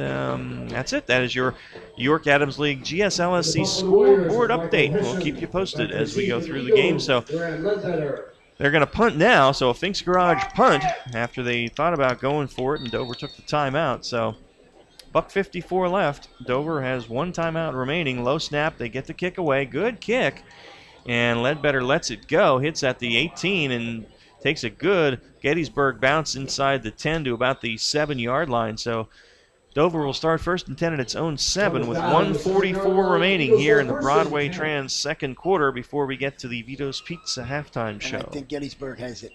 that's it. That is your York Adams League GSLSC scoreboard update. We'll keep you posted as we go through the game. So They're going to punt now, so a Fink's Garage punt after they thought about going for it, and Dover took the timeout. So $1:54 left. Dover has one timeout remaining. Low snap. They get the kick away. Good kick. And Ledbetter lets it go. Hits at the 18 and takes a good Gettysburg bounce inside the 10 to about the 7-yard line. So Dover will start 1st and 10 at its own 7 with 1:44 remaining here in the Broadway Trans second quarter before we get to the Vito's Pizza halftime show. And I think Gettysburg has, 2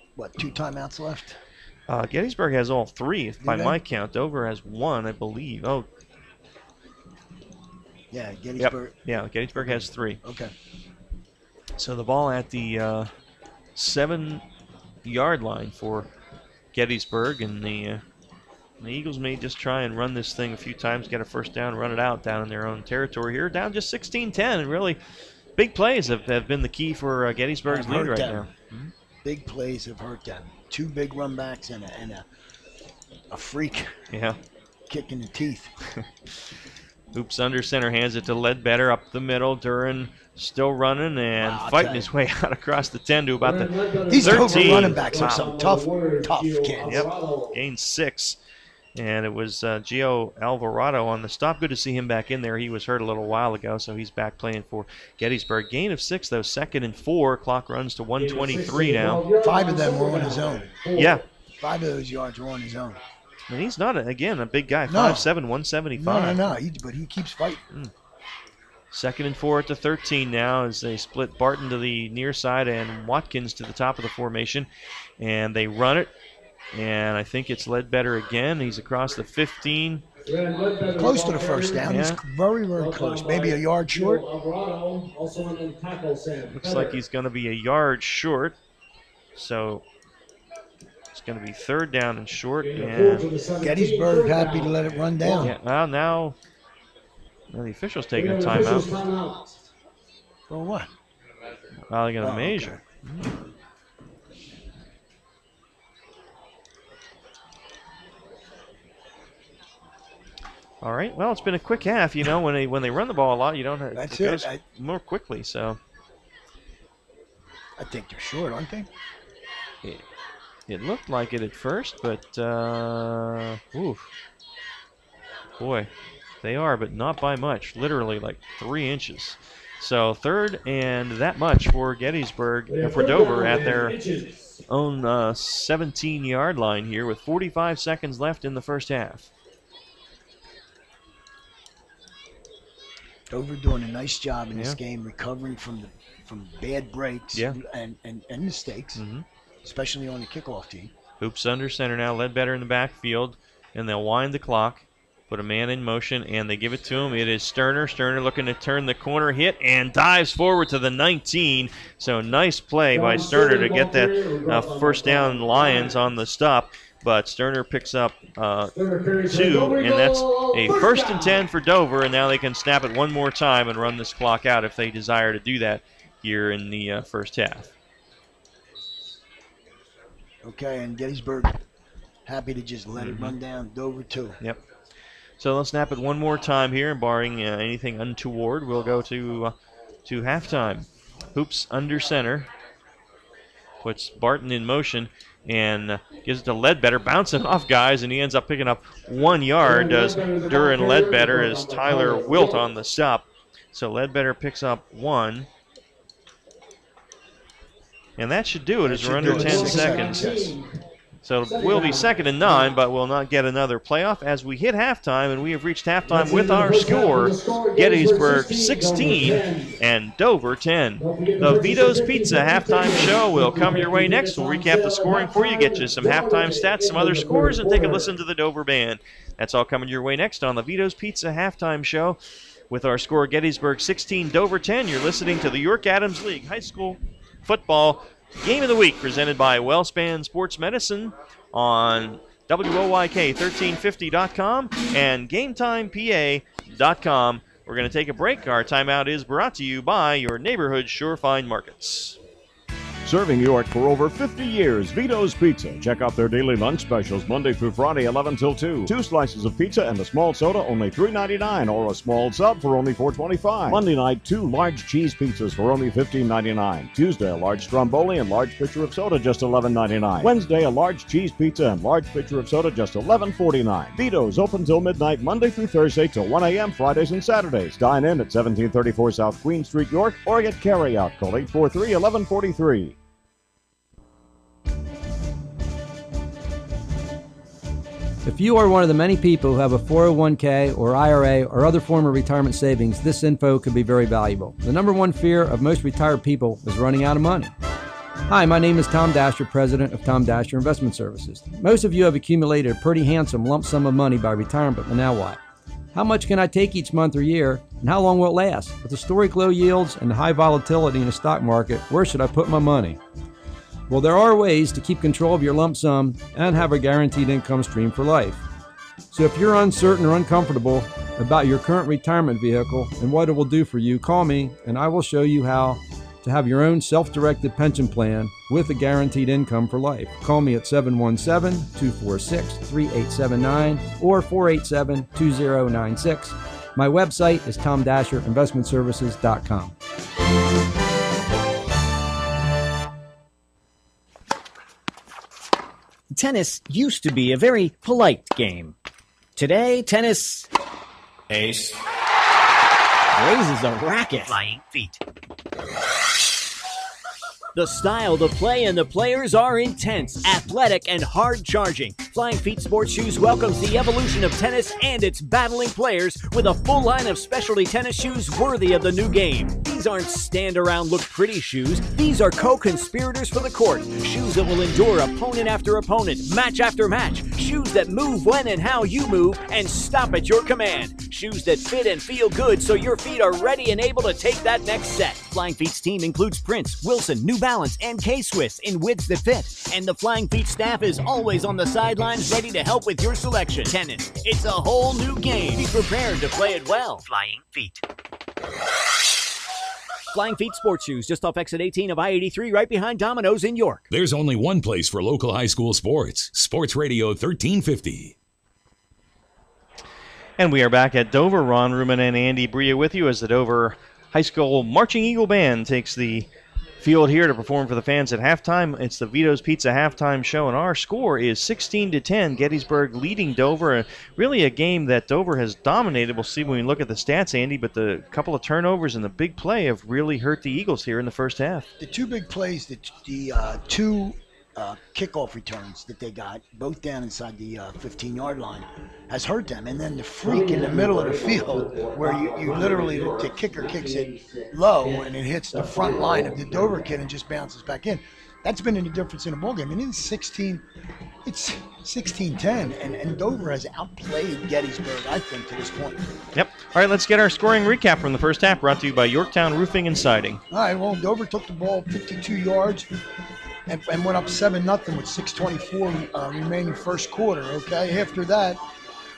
timeouts left? Gettysburg has all 3, by my count. Dover has 1, I believe. Oh. Yeah, Gettysburg. Yep. Yeah, Gettysburg has 3. Okay. So the ball at the 7-yard line for Gettysburg, and the Eagles may just try and run this thing a few times, get a first down, run it out down in their own territory here. Down just 16-10, and really big plays have been the key for Gettysburg's lead right now. Mm-hmm. Big plays have hurt them. 2 big run backs and a freak kick in the teeth. Hoops under center, hands it to Ledbetter up the middle. Duran still running and fighting his way out across the 10 to about the These 13. Dover running backs are some tough kids. Yep, gained 6. And it was Gio Alvarado on the stop. Good to see him back in there. He was hurt a little while ago, so he's back playing for Gettysburg. Gain of 6, though, 2nd and 4. Clock runs to 1:23 now. 5 of them were on his own. Yeah. 5 of those yards were on his own. And he's not, again, a big guy. 5'7", 175. No. But he keeps fighting. 2nd and 4 at the 13 now as they split Barton to the near side and Watkins to the top of the formation. And they run it. And I think it's Ledbetter again. He's across the 15. Close to the first down. He's very, very close. Maybe a yard short. Looks like he's going to be a yard short. So it's going to be 3rd down and short. And Gettysburg happy to let it run down. Yeah, well, now the official's taking a timeout. For what? Well, they're going to measure. Okay. All right. Well, it's been a quick half. You know, when they run the ball a lot, you don't have That's it goes it. more quickly. So I think they're short, aren't they? It looked like it at first, but boy, they are, but not by much. Literally like 3 inches. So 3rd and that much for Gettysburg, for Dover at their own 17-yard line here with 45 seconds left in the first half. Dover doing a nice job in this game, recovering from bad breaks and mistakes, especially on the kickoff team. Hoops under center now, Ledbetter in the backfield, and they'll wind the clock, put a man in motion, and they give it to him. It is Sterner. Sterner looking to turn the corner, hit, and dives forward to the 19. So nice play by Sterner to get that first down Lions on the stop. But Sterner picks up 2, and that's a 1st and 10 for Dover, and now they can snap it one more time and run this clock out if they desire to do that here in the first half. Okay, and Gettysburg happy to just let it run down. Dover, too. Yep. So they'll snap it one more time here, and barring anything untoward, we'll go to halftime. Hoops under center. Puts Barton in motion. And gives it to Ledbetter, bouncing off guys, and he ends up picking up 1 yard. Does Duran Ledbetter as Tyler Wilt on the stop. So Ledbetter picks up 1. And that should do it as we're under 10 seconds. So we'll be 2nd and 9, but we'll not get another playoff as we hit halftime, and we have reached halftime with our score, Gettysburg 16 and Dover 10. The Vito's Pizza halftime show will come your way next. We'll recap the scoring for you, get you some halftime stats, some other scores, and take a listen to the Dover Band. That's all coming your way next on the Vito's Pizza halftime show. With our score, Gettysburg 16, Dover 10, you're listening to the York Adams League High School Football Game of the Week, presented by WellSpan Sports Medicine on WOYK1350.com and GameTimePA.com. We're going to take a break. Our timeout is brought to you by your neighborhood Surefine Markets. Serving York for over 50 years, Vito's Pizza. Check out their daily lunch specials Monday through Friday, 11 till 2. 2 slices of pizza and a small soda, only $3.99, or a small sub for only $4.25. Monday night, 2 large cheese pizzas for only $15.99. Tuesday, a large stromboli and large pitcher of soda, just $11.99. Wednesday, a large cheese pizza and large pitcher of soda, just $11.49. Vito's open till midnight, Monday through Thursday till 1 a.m. Fridays and Saturdays. Dine in at 1734 South Queen Street, York, or get carry-out. Call 843-1143. If you are one of the many people who have a 401k or IRA or other form of retirement savings, this info could be very valuable. The number one fear of most retired people is running out of money. Hi, my name is Tom Dasher, president of Tom Dasher Investment Services. Most of you have accumulated a pretty handsome lump sum of money by retirement, but now what? How much can I take each month or year, and how long will it last? With historic low yields and high volatility in the stock market, where should I put my money? Well, there are ways to keep control of your lump sum and have a guaranteed income stream for life. So if you're uncertain or uncomfortable about your current retirement vehicle and what it will do for you, call me and I will show you how to have your own self-directed pension plan with a guaranteed income for life. Call me at 717-246-3879 or 487-2096. My website is tomdasherinvestmentservices.com. Tennis used to be a very polite game. Today, tennis... Ace. Raises a racket. Flying feet. The style, the play, and the players are intense, athletic, and hard-charging. Flying Feet Sports Shoes welcomes the evolution of tennis and its battling players with a full line of specialty tennis shoes worthy of the new game. These aren't stand-around, look-pretty shoes. These are co-conspirators for the court. Shoes that will endure opponent after opponent, match after match. Shoes that move when and how you move and stop at your command. Shoes that fit and feel good so your feet are ready and able to take that next set. Flying Feet's team includes Prince, Wilson, New Balance, and K-Swiss in widths that fit. And the Flying Feet staff is always on the sidelines ready to help with your selection. Tennis, it's a whole new game. Be prepared to play it well. Flying Feet. Flying Feet Sports Shoes, just off exit 18 of I-83, right behind Domino's in York. There's only one place for local high school sports. Sports Radio 1350. And we are back at Dover. Ron Ruman and Andy Bria with you as the Dover High School Marching Eagle Band takes the field here to perform for the fans at halftime. It's the Vito's Pizza halftime show, and our score is 16-10. Gettysburg leading Dover. Really a game that Dover has dominated. We'll see when we look at the stats, Andy, but the couple of turnovers and the big play have really hurt the Eagles here in the first half. The two big plays, the two kickoff returns that they got, both down inside the 15-yard line, has hurt them. And then the freak in the middle of the field where you literally, the kicker kicks it low and it hits the front line of the Dover kid and just bounces back in. That's been the difference in the ballgame. And it's 16-10, and Dover has outplayed Gettysburg, I think, to this point. Yep. All right, let's get our scoring recap from the first half, brought to you by Yorktown Roofing and Siding. All right, well, Dover took the ball 52 yards. And went up 7-0 with 6:24 remaining first quarter, okay? After that,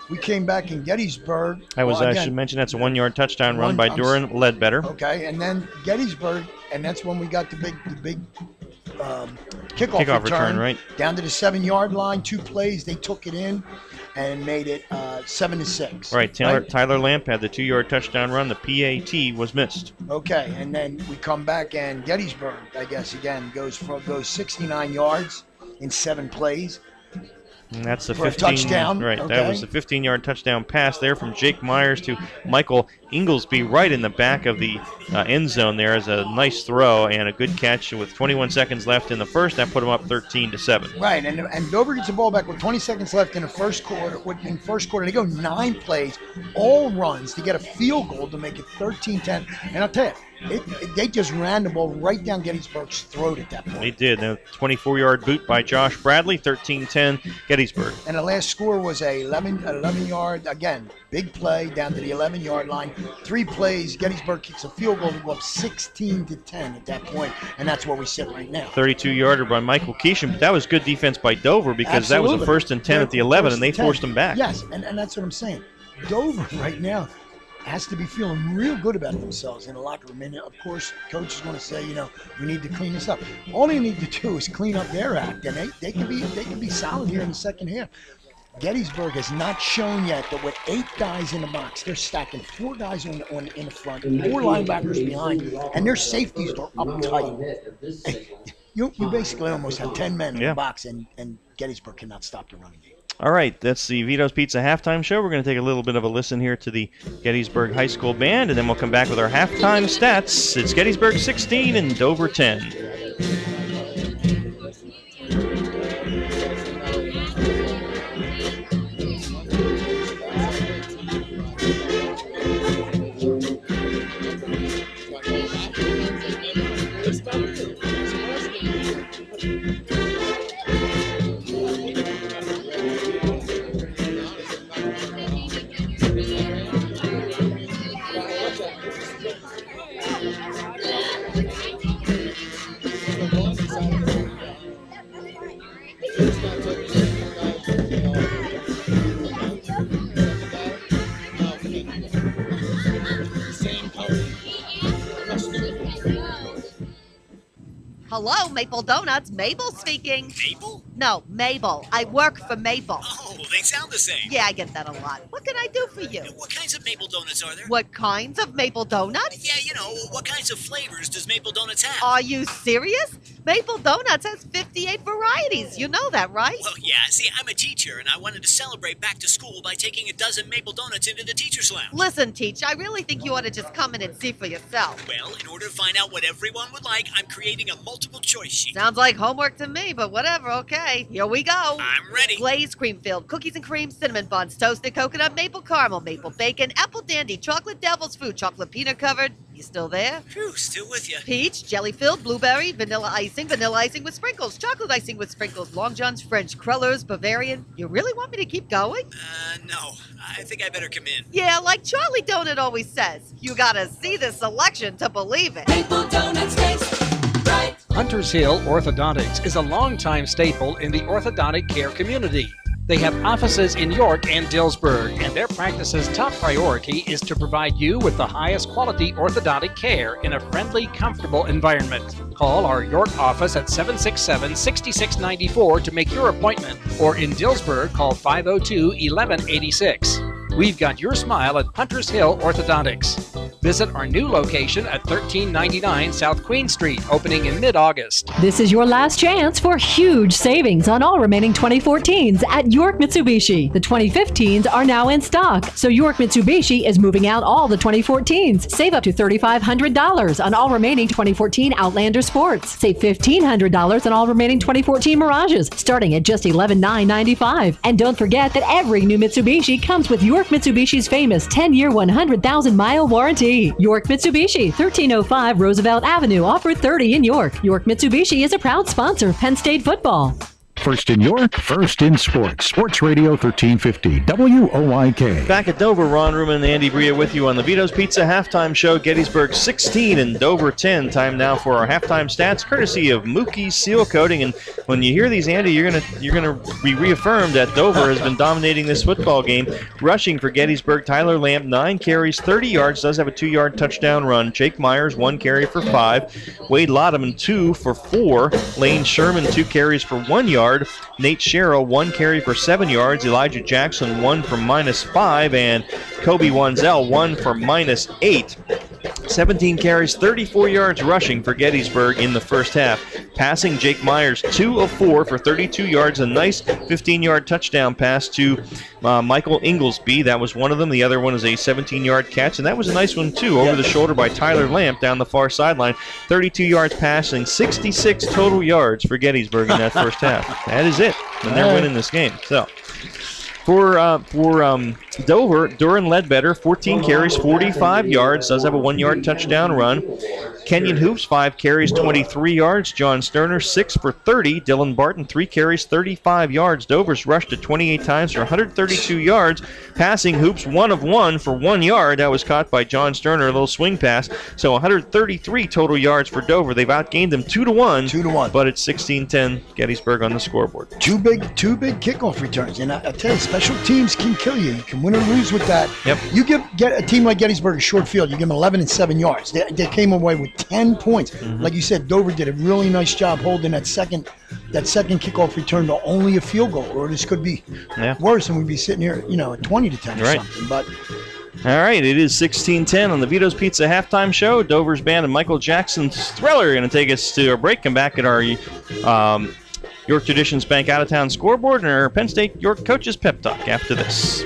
we came back in Gettysburg. I should mention that's a 1-yard touchdown run by Duran Ledbetter. Okay, and then Gettysburg, and that's when we got the big kickoff return, right? Down to the 7-yard line, 2 plays, they took it in and made it 7-6. Right, Tyler Lamp had the 2-yard touchdown run. The PAT was missed. Okay, and then we come back and Gettysburg, I guess, again, goes 69 yards in 7 plays. And that's the for 15 a touchdown. Right, okay. That was the 15-yard touchdown pass there from Jake Myers to Michael Inglesby right in the back of the end zone there as a nice throw and a good catch with 21 seconds left in the first. That put them up 13-7. Right, and Dover gets the ball back with 20 seconds left in the first quarter. In first quarter, they go 9 plays, all runs to get a field goal to make it 13-10. And I'll tell you, they just ran the ball right down Gettysburg's throat at that point. They did. A 24-yard boot by Josh Bradley, 13-10 Gettysburg. And the last score was a 11-yard, again, big play down to the 11-yard line. 3 plays, Gettysburg kicks a field goal to go up 16-10 at that point, and that's where we sit right now. 32-yarder by Michael Keesham, but that was good defense by Dover because that was a 1st and 10 at the 11, and they forced them back. Yes, and that's what I'm saying. Dover right now, has to be feeling real good about themselves in the locker room. And of course, coach is going to say, we need to clean this up. All they need to do is clean up their act, and they can be solid here in the second half. Gettysburg has not shown yet that with 8 guys in the box, they're stacking 4 guys in the front, 4 linebackers behind, and their safeties are up tight. You basically almost have 10 men in the box, and Gettysburg cannot stop the running game. All right, that's the Vito's Pizza halftime show. We're going to take a little bit of a listen here to the Gettysburg High School Band, and then we'll come back with our halftime stats. It's Gettysburg 16 and Dover 10. Hello, Maple Donuts. Mabel speaking. Maple? No, Mabel. I work for Maple. Oh, they sound the same. Yeah, I get that a lot. What can I do for you? What kinds of Maple Donuts are there? What kinds of Maple Donuts? Yeah, what kinds of flavors does Maple Donuts have? Are you serious? Maple Donuts has 58 varieties. You know that, right? Well, yeah. See, I'm a teacher, and I wanted to celebrate back to school by taking a dozen Maple Donuts into the teacher's lounge. Listen, Teach, I really think you ought to just come in and see for yourself. Well, in order to find out what everyone would like, I'm creating a multiple choice sheet. Sounds like homework to me, but whatever, okay. Here we go. I'm ready. Glazed cream filled, cookies and cream, cinnamon buns, toasted coconut, maple caramel, maple bacon, apple dandy, chocolate devil's food, chocolate peanut covered. You still there? Phew, still with you. Peach, jelly filled, blueberry, vanilla icing with sprinkles, chocolate icing with sprinkles, Long John's French, Crullers, Bavarian. You really want me to keep going? No. I think I better come in. Yeah, like Charlie Donut always says, you gotta see the selection to believe it. Maple Donuts taste right. Hunters Hill Orthodontics is a longtime staple in the orthodontic care community. They have offices in York and Dillsburg, and their practice's top priority is to provide you with the highest quality orthodontic care in a friendly, comfortable environment. Call our York office at 767-6694 to make your appointment, or in Dillsburg, call 502-1186. We've got your smile at Hunters Hill Orthodontics. Visit our new location at 1399 South Queen Street, opening in mid-August. This is your last chance for huge savings on all remaining 2014s at York Mitsubishi. The 2015s are now in stock, so York Mitsubishi is moving out all the 2014s. Save up to $3,500 on all remaining 2014 Outlander Sports. Save $1,500 on all remaining 2014 Mirages, starting at just $11,995. And don't forget that every new Mitsubishi comes with York Mitsubishi's famous 10-year, 100,000-mile warranty. York Mitsubishi, 1305 Roosevelt Avenue, off Route 30 in York. York Mitsubishi is a proud sponsor of Penn State football. First in York, first in sports. Sports Radio 1350, WOYK. Back at Dover, Ron Ruman and Andy Bria with you on the Vito's Pizza halftime show. Gettysburg 16 and Dover 10. Time now for our halftime stats, courtesy of Mookie's Seal Coating. And when you hear these, Andy, you're gonna be reaffirmed that Dover has been dominating this football game. Rushing for Gettysburg, Tyler Lamp, 9 carries, 30 yards, does have a 2-yard touchdown run. Jake Myers, 1 carry for 5. Wade Lodeman, 2 for 4. Lane Sherman, 2 carries for 1 yard. Nate Sherrill, 1 carry for 7 yards. Elijah Jackson, 1 for -5. And Kobe Wanzel, 1 for -8. 17 carries, 34 yards rushing for Gettysburg in the first half. Passing, Jake Myers, 2 of 4 for 32 yards. A nice 15-yard touchdown pass to Michael Inglesby. That was one of them. The other one is a 17-yard catch, and that was a nice one, too, over the shoulder by Tyler Lamp down the far sideline. 32 yards passing, 66 total yards for Gettysburg in that first half. That is it, and they're winning this game. So, for Dover, Duran Ledbetter, 14 carries, 45 yards, does have a 1-yard touchdown run. Kenyon Hoops, 5 carries, 23 yards. John Sterner, 6 for 30. Dylan Barton, 3 carries, 35 yards. Dover's rushed it 28 times for 132 yards. Passing, Hoops, 1 of 1 for 1 yard. That was caught by John Sterner, a little swing pass. So 133 total yards for Dover. They've outgained them 2-1. 2-1. But it's 16-10 Gettysburg on the scoreboard. Two big kickoff returns. And I tell you, special teams can kill you. You can Win or lose with that. Yep. You get a team like Gettysburg a short field. You give them 11 and 7 yards. They came away with 10 points. Like you said, Dover did a really nice job holding that second kickoff return to only a field goal, or this could be worse, and we'd be sitting here, at 20-10 or something. But all right, it is 16:10 on the Vito's Pizza halftime show. Dover's band and Michael Jackson's Thriller are going to take us to a break. Come back at our York Traditions Bank out-of-town scoreboard and our Penn State York coaches pep talk after this.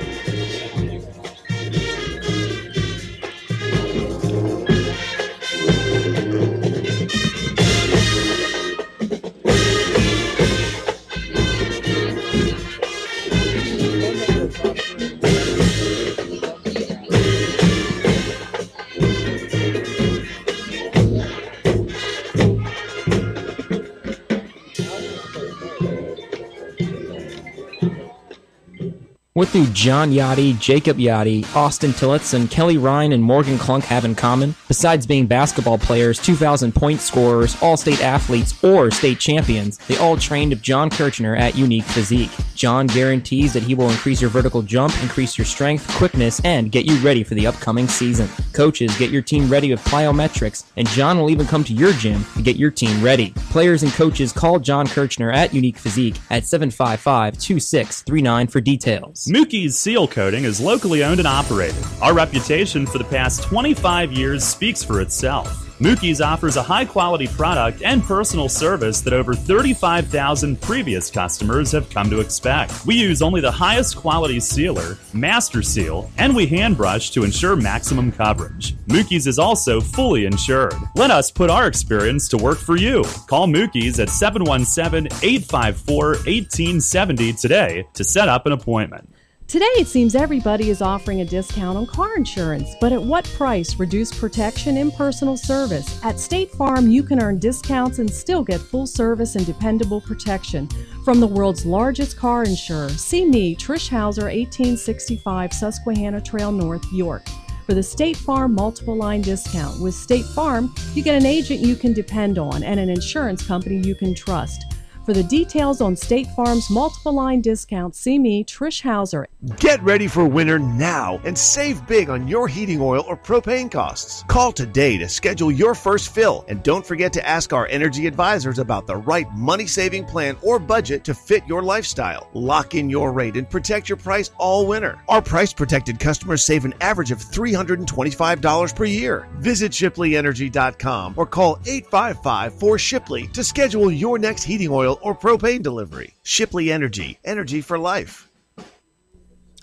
What do John Yachty, Jacob Yachty, Austin Tillotz, and Kelly Ryan and Morgan Klunk have in common? Besides being basketball players, 2,000-point scorers, all-state athletes, or state champions, they all trained of John Kirchner at Unique Physique. John guarantees that he will increase your vertical jump, increase your strength, quickness, and get you ready for the upcoming season. Coaches, get your team ready with plyometrics, and John will even come to your gym to get your team ready. Players and coaches, call John Kirchner at Unique Physique at 755-2639 for details. Mookie's Seal Coating is locally owned and operated. Our reputation for the past 25 years speaks for itself. Mookie's offers a high-quality product and personal service that over 35,000 previous customers have come to expect. We use only the highest quality sealer, Master Seal, and we hand brush to ensure maximum coverage. Mookie's is also fully insured. Let us put our experience to work for you. Call Mookie's at 717-854-1870 today to set up an appointment. Today, it seems everybody is offering a discount on car insurance, but at what price? Reduced protection, impersonal service. At State Farm, you can earn discounts and still get full service and dependable protection. From the world's largest car insurer, see me, Trish Hauser, 1865 Susquehanna Trail North, York, for the State Farm multiple line discount. With State Farm, you get an agent you can depend on and an insurance company you can trust. For the details on State Farm's multiple line discount, see me, Trish Hauser. Get ready for winter now and save big on your heating oil or propane costs. Call today to schedule your first fill, and don't forget to ask our energy advisors about the right money-saving plan or budget to fit your lifestyle. Lock in your rate and protect your price all winter. Our price-protected customers save an average of $325 per year. Visit ShipleyEnergy.com or call 855-4SHIPLEY to schedule your next heating oil or propane delivery. Shipley Energy, energy for life.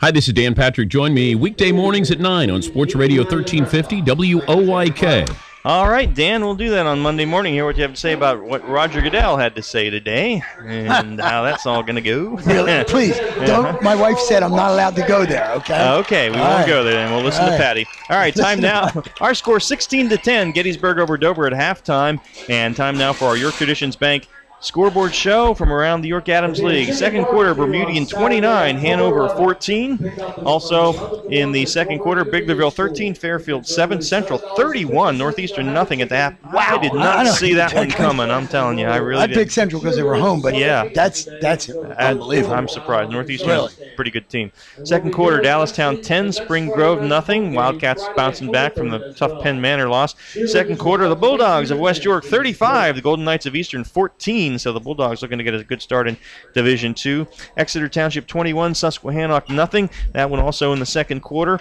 Hi, this is Dan Patrick. Join me weekday mornings at 9 on Sports Radio 1350 WOYK. All right, Dan, we'll do that on Monday morning. Hear what you have to say about what Roger Goodell had to say today and how that's all going to go. Really? Please, don't. My wife said I'm not allowed to go there, okay? Okay, we won't go there, and we'll listen to Patty. All right, time now. Our score 16-10, Gettysburg over Dover at halftime, and time now for our York Traditions Bank scoreboard show from around the York Adams League. Second quarter, Bermudian 29, Hanover 14. Also in the second quarter, Biglerville 13, Fairfield 7, Central 31, Northeastern nothing at the half. Wow, I did not see that one coming. I'm telling you, I really did. I picked Central because they were home, but yeah, that's unbelievable. I'm surprised. Northeastern is a pretty good team. Second quarter, Dallastown 10, Spring Grove nothing. Wildcats bouncing back from the tough Penn Manor loss. Second quarter, the Bulldogs of West York 35, the Golden Knights of Eastern 14. So the Bulldogs looking to get a good start in Division II. Exeter Township 21, Susquehannock nothing. That one also in the second quarter.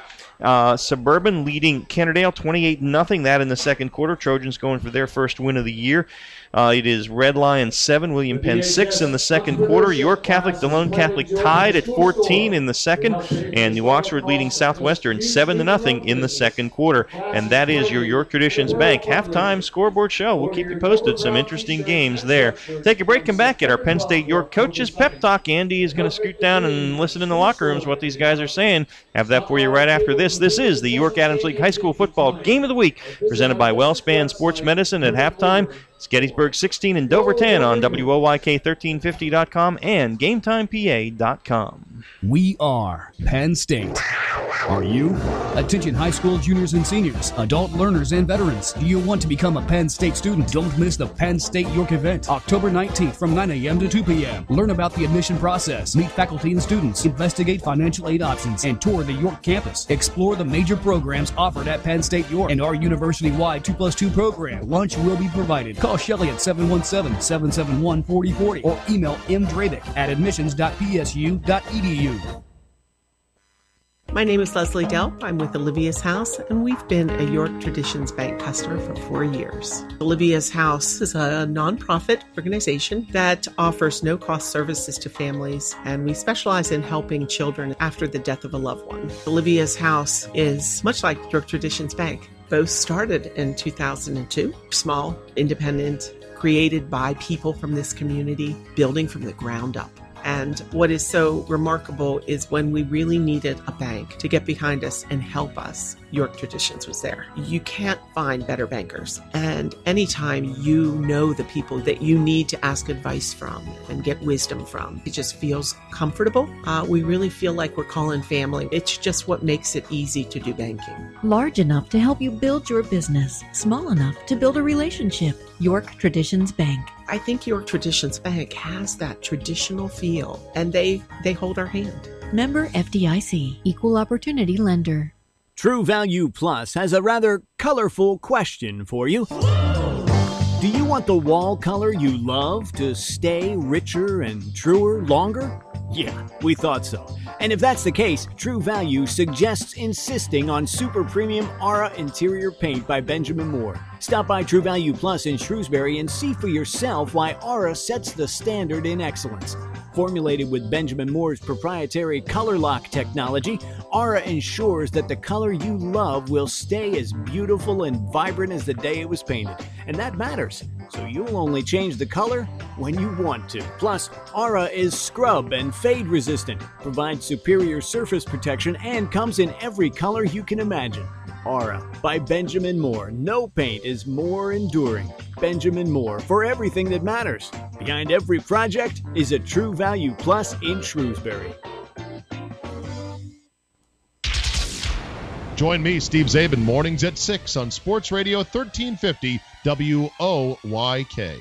Suburban leading Kennerdale 28-0. That in the second quarter. Trojans going for their first win of the year. It is Red Lion 7, William Penn 6 in the second quarter. York Catholic, DeLone Catholic tied at 14 in the second. And New Oxford leading Southwestern 7-0 in the second quarter. And that is your York Traditions Bank halftime scoreboard show. We'll keep you posted. Some interesting games there. Take a break, come back at our Penn State York coaches pep talk. Andy is going to scoot down and listen in the locker rooms what these guys are saying. Have that for you right after this. This is the York Adams League High School Football Game of the Week, presented by WellSpan Sports Medicine at halftime. It's Gettysburg 16 and Dover 10 on WOYK1350.com and GameTimePA.com. We are Penn State. Are you? Attention high school juniors and seniors, adult learners and veterans. Do you want to become a Penn State student? Don't miss the Penn State York event, October 19th from 9 a.m. to 2 p.m. Learn about the admission process, meet faculty and students, investigate financial aid options, and tour the York campus. Explore the major programs offered at Penn State York and our university-wide 2+2 program. Lunch will be provided. Call Shelley at 717-771-4040 or email mdradick@admissions.psu.edu. My name is Leslie Delp. I'm with Olivia's House, and we've been a York Traditions Bank customer for 4 years. Olivia's House is a nonprofit organization that offers no-cost services to families, and we specialize in helping children after the death of a loved one. Olivia's House is much like York Traditions Bank. Both started in 2002, small, independent, created by people from this community, building from the ground up. And what is so remarkable is when we really needed a bank to get behind us and help us, York Traditions was there. You can't find better bankers. And anytime you know the people that you need to ask advice from and get wisdom from, it just feels comfortable. We really feel like we're calling family. It's just what makes it easy to do banking. Large enough to help you build your business, small enough to build a relationship. York Traditions Bank. I think York Traditions Bank has that traditional feel, and they hold our hand. Member FDIC, Equal Opportunity Lender. True Value Plus has a rather colorful question for you. Do you want the wall color you love to stay richer and truer longer? Yeah, we thought so. And if that's the case, True Value suggests insisting on super premium Aura interior paint by Benjamin Moore. Stop by True Value Plus in Shrewsbury and see for yourself why Aura sets the standard in excellence. Formulated with Benjamin Moore's proprietary color lock technology, Aura ensures that the color you love will stay as beautiful and vibrant as the day it was painted. And that matters, so you'll only change the color when you want to. Plus, Aura is scrub and fade resistant, provides superior surface protection, and comes in every color you can imagine. Aura by Benjamin Moore. No paint is more enduring. Benjamin Moore, for everything that matters. Behind every project is a True Value Plus in Shrewsbury. Join me, Steve Zabin, mornings at 6 on Sports Radio 1350 WOYK.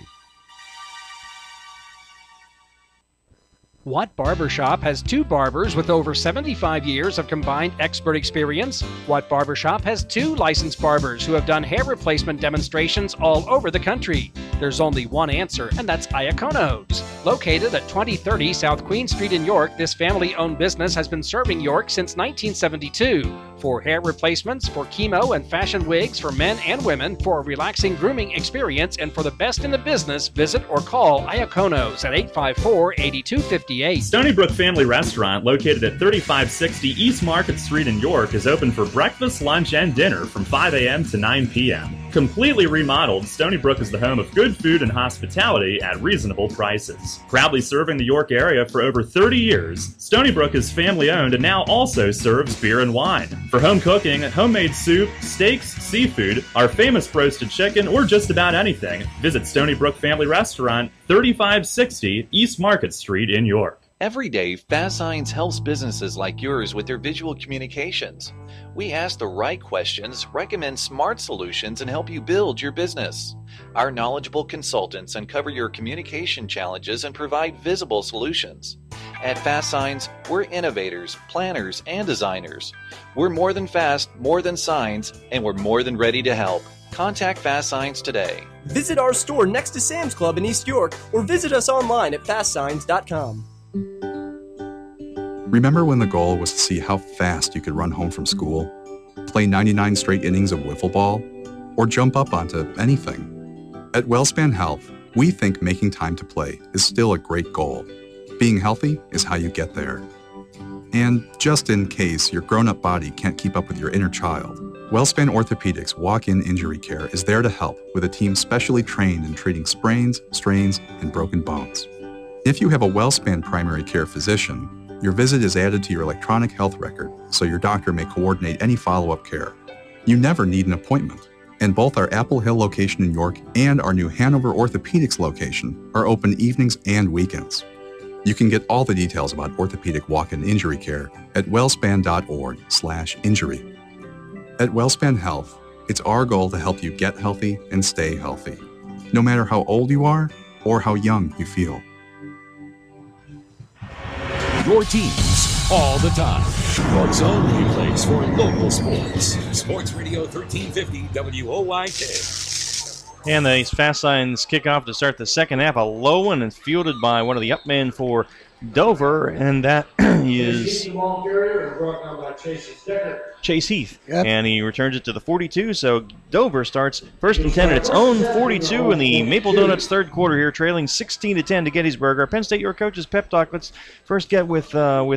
Watt Barbershop has 2 barbers with over 75 years of combined expert experience. Watt Barbershop has 2 licensed barbers who have done hair replacement demonstrations all over the country. There's only one answer, and that's Iacono's. Located at 2030 South Queen Street in York, this family-owned business has been serving York since 1972. For hair replacements, for chemo and fashion wigs for men and women, for a relaxing grooming experience, and for the best in the business, visit or call Iacono's at 854-8258. Stony Brook Family Restaurant, located at 3560 East Market Street in York, is open for breakfast, lunch, and dinner from 5 a.m. to 9 p.m. Completely remodeled, Stony Brook is the home of good food and hospitality at reasonable prices. Proudly serving the York area for over 30 years, Stony Brook is family-owned and now also serves beer and wine. For home cooking, homemade soup, steaks, seafood, our famous roasted chicken, or just about anything, visit Stony Brook Family Restaurant, 3560 East Market Street in York. Every day, Fast Signs helps businesses like yours with their visual communications. We ask the right questions, recommend smart solutions, and help you build your business. Our knowledgeable consultants uncover your communication challenges and provide visible solutions. At Fast Signs, we're innovators, planners, and designers. We're more than fast, more than signs, and we're more than ready to help. Contact Fast Signs today. Visit our store next to Sam's Club in East York or visit us online at fastsigns.com. Remember when the goal was to see how fast you could run home from school, play 99 straight innings of wiffle ball, or jump up onto anything? At WellSpan Health, we think making time to play is still a great goal. Being healthy is how you get there. And just in case your grown-up body can't keep up with your inner child, WellSpan Orthopedics Walk-In Injury Care is there to help with a team specially trained in treating sprains, strains, and broken bones. If you have a WellSpan primary care physician, your visit is added to your electronic health record so your doctor may coordinate any follow-up care. You never need an appointment. And both our Apple Hill location in York and our new Hanover Orthopedics location are open evenings and weekends. You can get all the details about orthopedic walk-in injury care at wellspan.org/injury. At WellSpan Health, it's our goal to help you get healthy and stay healthy, no matter how old you are or how young you feel. Your teams all the time. York's only place for local sports. Sports Radio 1350 WOYK. And these fast signs kick off to start the second half. A low one and fielded by one of the up men for Dover, and that is Chase Heath. Yep. And he returns it to the 42, so Dover starts first and 10 at its own 42 in the Maple Donuts third quarter here, trailing 16-10 to Gettysburg. Our Penn State Your Coaches pep talk. Let's first get with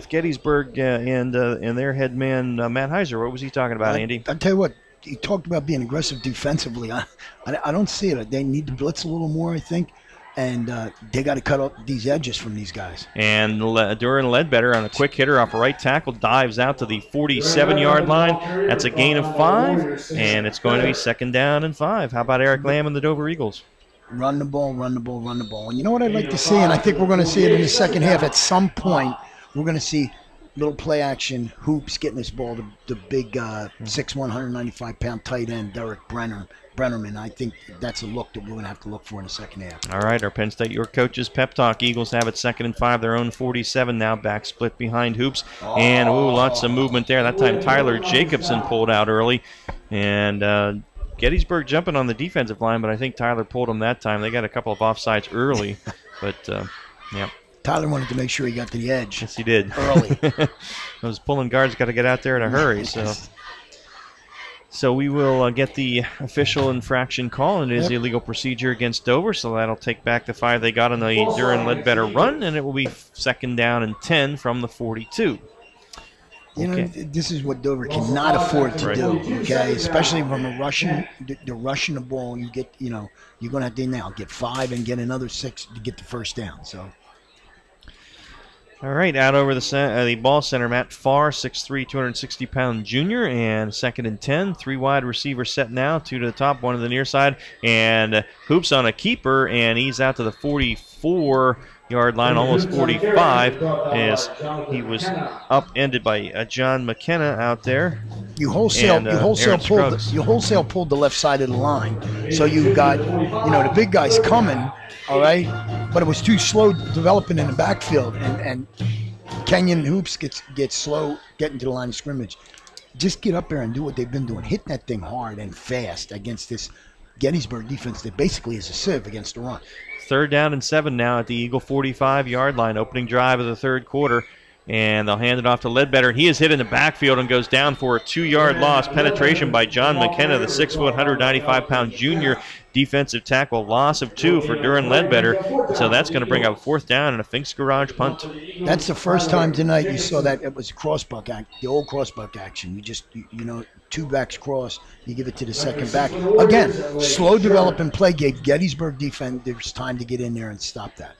Gettysburg and their head man, Matt Heiser. What was he talking about, Andy? I'll tell you what, he talked about being aggressive defensively. I don't see it. They need to blitz a little more, I think. And they got to cut up these edges from these guys. And Duran Ledbetter on a quick hitter off a right tackle dives out to the 47-yard line. That's a gain of 5, and it's going to be second down and 5. How about Eric Lamb and the Dover Eagles? Run the ball, run the ball, run the ball. And you know what I'd like to see, and I think we're going to see it in the second half at some point, we're going to see little play action, Hoops getting this ball to the big 6'1", 195-pound tight end, Derek Brennerman. I think that's a look that we're going to have to look for in the second half. All right, our Penn State Your Coaches pep talk. Eagles have it second and 5, their own 47 now, back split behind Hoops. And, lots of movement there. That time Tyler Jacobson pulled out early. And Gettysburg jumping on the defensive line, but I think Tyler pulled him that time. They got a couple of offsides early, but, yeah. Tyler wanted to make sure he got to the edge. Yes, he did. Early. Those pulling guards got to get out there in a hurry. So we will get the official infraction call, and it is illegal procedure against Dover, so that'll take back the 5 they got on the Duran Ledbetter run, and it will be second down and 10 from the 42. You know, this is what Dover cannot afford to do, okay? Especially from the rushing the ball, you get, you're going to have to now get 5 and get another 6 to get the first down, so. All right, out over the ball center, Matt Farr, 6'3", 260-pound junior, and second and 10. 3 wide receivers set now, 2 to the top, 1 to the near side, and Hoops on a keeper, and he's out to the 44-yard line, almost 45, as he was upended by John McKenna out there. You wholesale pulled the left side of the line, so you got the big guys coming. All right, but it was too slow developing in the backfield, and Kenyon Hoops gets slow getting to the line of scrimmage. Just get up there and do what they've been doing. Hit that thing hard and fast against this Gettysburg defense that basically is a sieve against the run. Third down and 7 now at the Eagle 45-yard line, opening drive of the third quarter. And they'll hand it off to Ledbetter. He is hit in the backfield and goes down for a 2-yard loss. Penetration by John McKenna, the 6', 195-pound junior defensive tackle. Loss of 2 for Duran Ledbetter. So that's going to bring up 4th down and a Finks Garage punt. That's the first time tonight you saw that. It was crossbuck act, the old crossbuck action. You just, 2 backs cross, you give it to the second back. Again, slow developing play gave Gettysburg defenders time to get in there and stop that.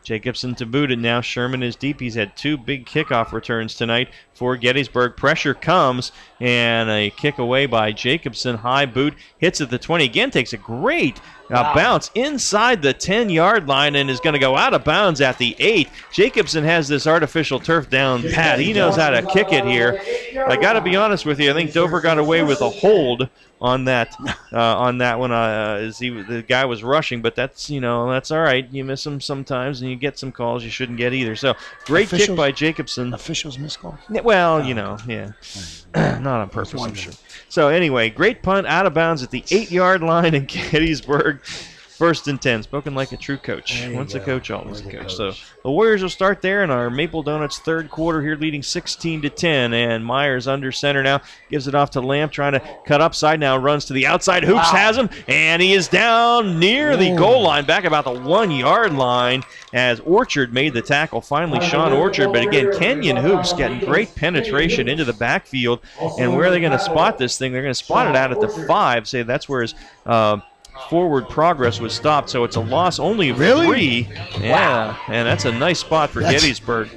Jacobson to boot it now. Sherman is deep. He's had 2 big kickoff returns tonight for Gettysburg. Pressure comes, and a kick away by Jacobson. High boot, hits at the 20. Again, takes a great bounce inside the 10-yard line and is going to go out of bounds at the 8. Jacobson has this artificial turf down pat. He knows how to kick it here. I got to be honest with you. I think Dover got away with a hold on that one as the guy was rushing, but that's that's all right. You miss them sometimes, and you get some calls you shouldn't get either. So great kick by Jacobson. Officials miss calls? Well, yeah, not on purpose, I'm sure. So anyway, great punt out of bounds at the 8-yard line in Gettysburg. First and 10, spoken like a true coach. Once a coach, always a coach. So the Warriors will start there in our Maple Donuts third quarter here, leading 16-10. And Myers under center now, gives it off to Lamb, trying to cut upside now, runs to the outside. Hoops has him, and he is down near the goal line, back about the 1-yard line, as Orchard made the tackle. Finally, Sean Orchard, but again, Kenyon Hoops getting great penetration into the backfield. And where are they going to spot this thing? They're going to spot it out at the 5. Say that's where his forward progress was stopped, so it's a loss only of 3. Yeah, and that's a nice spot for Gettysburg,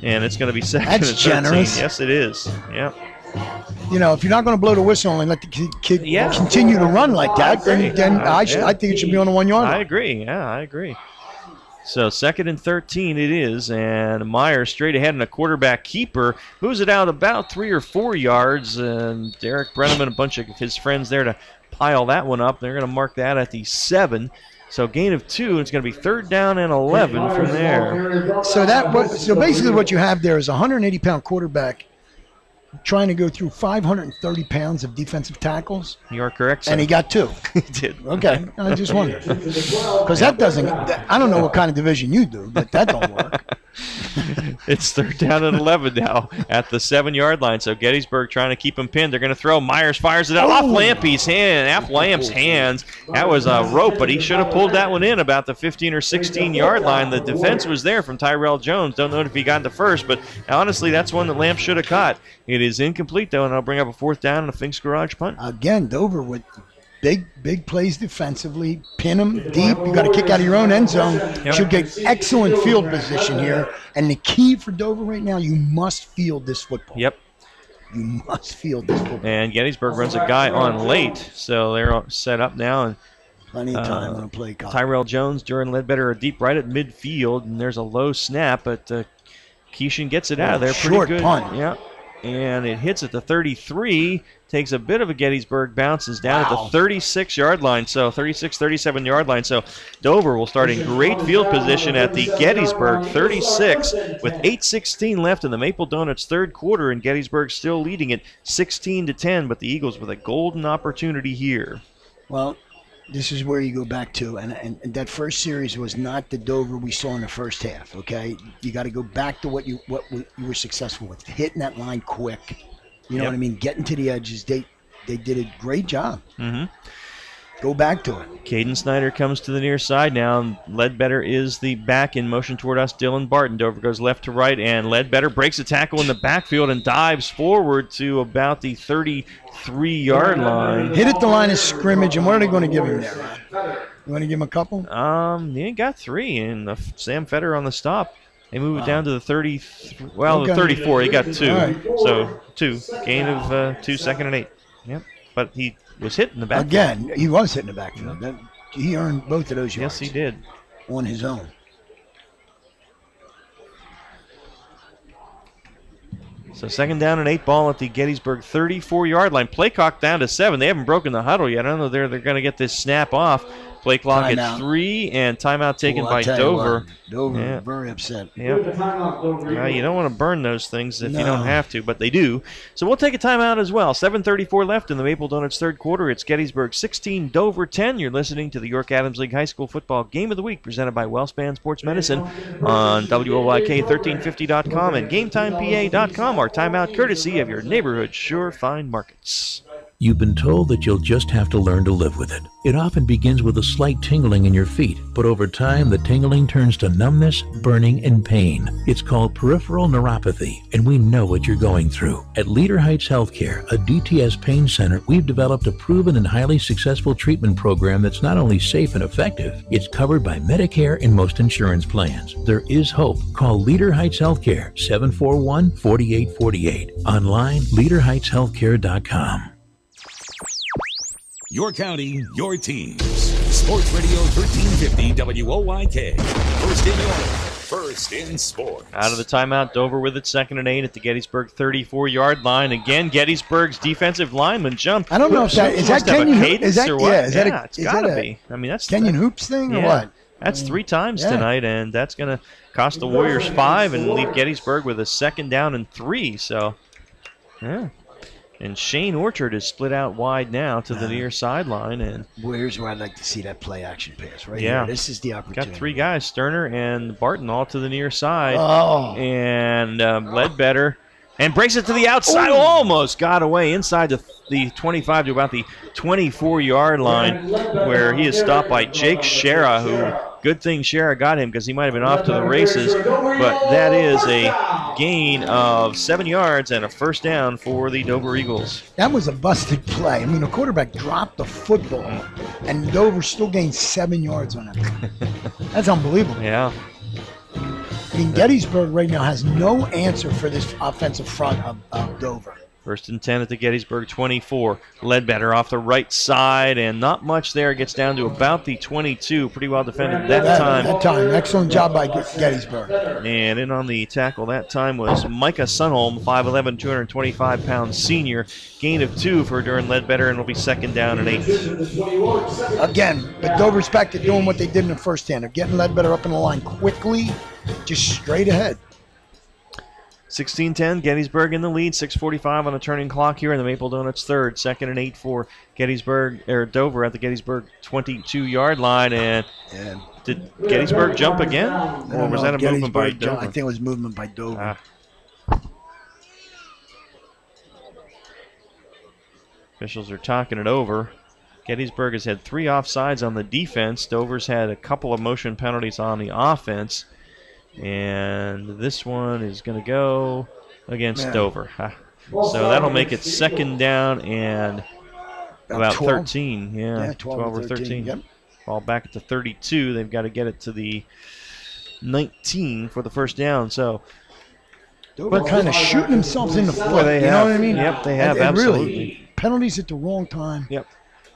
and it's going to be second and 13. Generous. Yes, it is. Yeah. you know, if you're not going to blow the whistle and let the kid continue to run like that, then I think it should be on the 1 yard line. I agree. Yeah, I agree. So 2nd and 13 it is, and Myers straight ahead and a quarterback keeper moves it out about 3 or 4 yards, and Derek Brenneman, a bunch of his friends there to pile that one up. They're going to mark that at the 7. So gain of 2, and it's going to be 3rd down and 11 from there. So basically what you have there is a 180-pound quarterback trying to go through 530 pounds of defensive tackles. You are correct, sir. And he got 2. He did. Okay, I just wondered. Because that doesn't, I don't know what kind of division you do, but that don't work. It's 3rd down and 11 now at the 7-yard line. So Gettysburg trying to keep him pinned. They're going to throw. Myers fires it out off Lamp's hands. That was a rope, but he should have pulled that one in about the 15 or 16-yard line. The defense was there from Tyrell Jones. Don't know if he got to first, but honestly, that's one that Lamp should have caught. It is incomplete, though, and I'll bring up a 4th down and a Finks Garage punt. Again, Dover with big plays defensively. Pin them deep. You got to kick out of your own end zone. Yep. Should get excellent field position here. And the key for Dover right now, you must field this football. Yep. You must field this football. And Gettysburg runs a guy on late, so they're all set up now. And plenty of time on a play clock. Tyrell Jones, Duran Ledbetter are deep right at midfield, and there's a low snap, but Keishan gets it out of there pretty short good. Punt. Yeah. And it hits at the 33, takes a bit of a Gettysburg, bounces down at the 36-yard line, so 36, 37-yard line. So Dover will start in great field position at the Gettysburg 36 with 8:16 left in the Maple Donuts third quarter, and Gettysburg still leading it 16-10, but the Eagles with a golden opportunity here. Well, this is where you go back to, and that first series was not the Dover we saw in the first half, okay? You got to go back to what you were successful with, hitting that line quick. You know what I mean? Getting to the edges. They did a great job. Mm-hmm. Go back to it. Caden Snyder comes to the near side now. Ledbetter is the back in motion toward us. Dylan Barton. Dover goes left to right, and Ledbetter breaks a tackle in the backfield and dives forward to about the 33-yard line. Hit at the line of scrimmage, and what are they going to give him there? You want to give him a couple? He got 3, and Sam Fetter on the stop. They move it down to the 33. Well, the 34. He got 2. Right. So 2. Gain of 2, 2nd and 8. Yep. But he was hit in the backfield. Again, he was hitting the backfield. He earned both of those yards. Yes, he did. On his own. So 2nd down and 8 ball at the Gettysburg 34-yard line. Play clock down to 7. They haven't broken the huddle yet. I don't know they're going to get this snap off. Play clock at 3, and timeout taken by Dover. Dover, very upset. Yep. You don't want to burn those things if you don't have to, but they do. So we'll take a timeout as well. 7:34 left in the Maple Donuts third quarter. It's Gettysburg 16, Dover 10. You're listening to the York Adams League High School Football Game of the Week presented by WellSpan Sports Medicine on WOYK1350.com and GameTimePA.com. Our timeout courtesy of your neighborhood Sure Fine Markets. You've been told that you'll just have to learn to live with it. It often begins with a slight tingling in your feet, but over time the tingling turns to numbness, burning, and pain. It's called peripheral neuropathy, and we know what you're going through. At Leader Heights Healthcare, a DTS pain center, we've developed a proven and highly successful treatment program that's not only safe and effective, it's covered by Medicare and most insurance plans. There is hope. Call Leader Heights Healthcare, 741-4848. Online, leaderheightshealthcare.com. Your county, your teams. Sports Radio 1350 WOYK. First in York, first in sports. Out of the timeout, Dover with it 2nd and 8 at the Gettysburg 34-yard line. Again, Gettysburg's defensive lineman jump. I don't know if that is that Kenyon Hoops. Is that or what? Is that it's got to be. I mean, that's Kenyon Hoops thing or what? That's 3 times tonight, and that's going to cost the Warriors 5 and leave Gettysburg with a 2nd down and 3. So, yeah. And Shane Orchard is split out wide now to the near sideline. And well, here's where I'd like to see that play action pass right here. This is the opportunity. Got 3 guys, Sterner and Barton, all to the near side. Oh. And Ledbetter. And breaks it to the outside. Oh. Almost got away inside the 25 to about the 24-yard line, where he is stopped by Jake Shera, who, good thing Shera got him because he might have been off to the races. But that is a gain of 7 yards and a 1st down for the Dover Eagles. That was a busted play. I mean, the quarterback dropped the football, and Dover still gained 7 yards on it. That's unbelievable. Yeah. I mean, Gettysburg right now has no answer for this offensive front of Dover. First and 10 at the Gettysburg 24. Ledbetter off the right side, and not much there. Gets down to about the 22. Pretty well defended that time. Excellent job by Gettysburg. And in on the tackle that time was Micah Sunholm, 5'11", 225-pound senior. Gain of 2 for Durham Ledbetter, and it'll be second down and 8. Again, but Dover's back to doing what they did in the first hand. They're getting Ledbetter up in the line quickly, just straight ahead. 16-10, Gettysburg in the lead. 6:45 on the turning clock here in the Maple Donuts third. Second and 8 for Dover at the Gettysburg 22-yard line. And did Gettysburg jump again? Or was that a movement by Dover? I think it was movement by Dover. Officials are talking it over. Gettysburg has had 3 offsides on the defense. Dover's had a couple of motion penalties on the offense. And this one is going to go against Dover. So that'll make it second down and about 12. 13. Yeah, 12 or 13. Yep. Ball back at the 32. They've got to get it to the 19 for the first down. So Dover kind of shooting themselves in the foot. Well, you know what I mean? Yep, they have, absolutely. Really, penalties at the wrong time. Yep.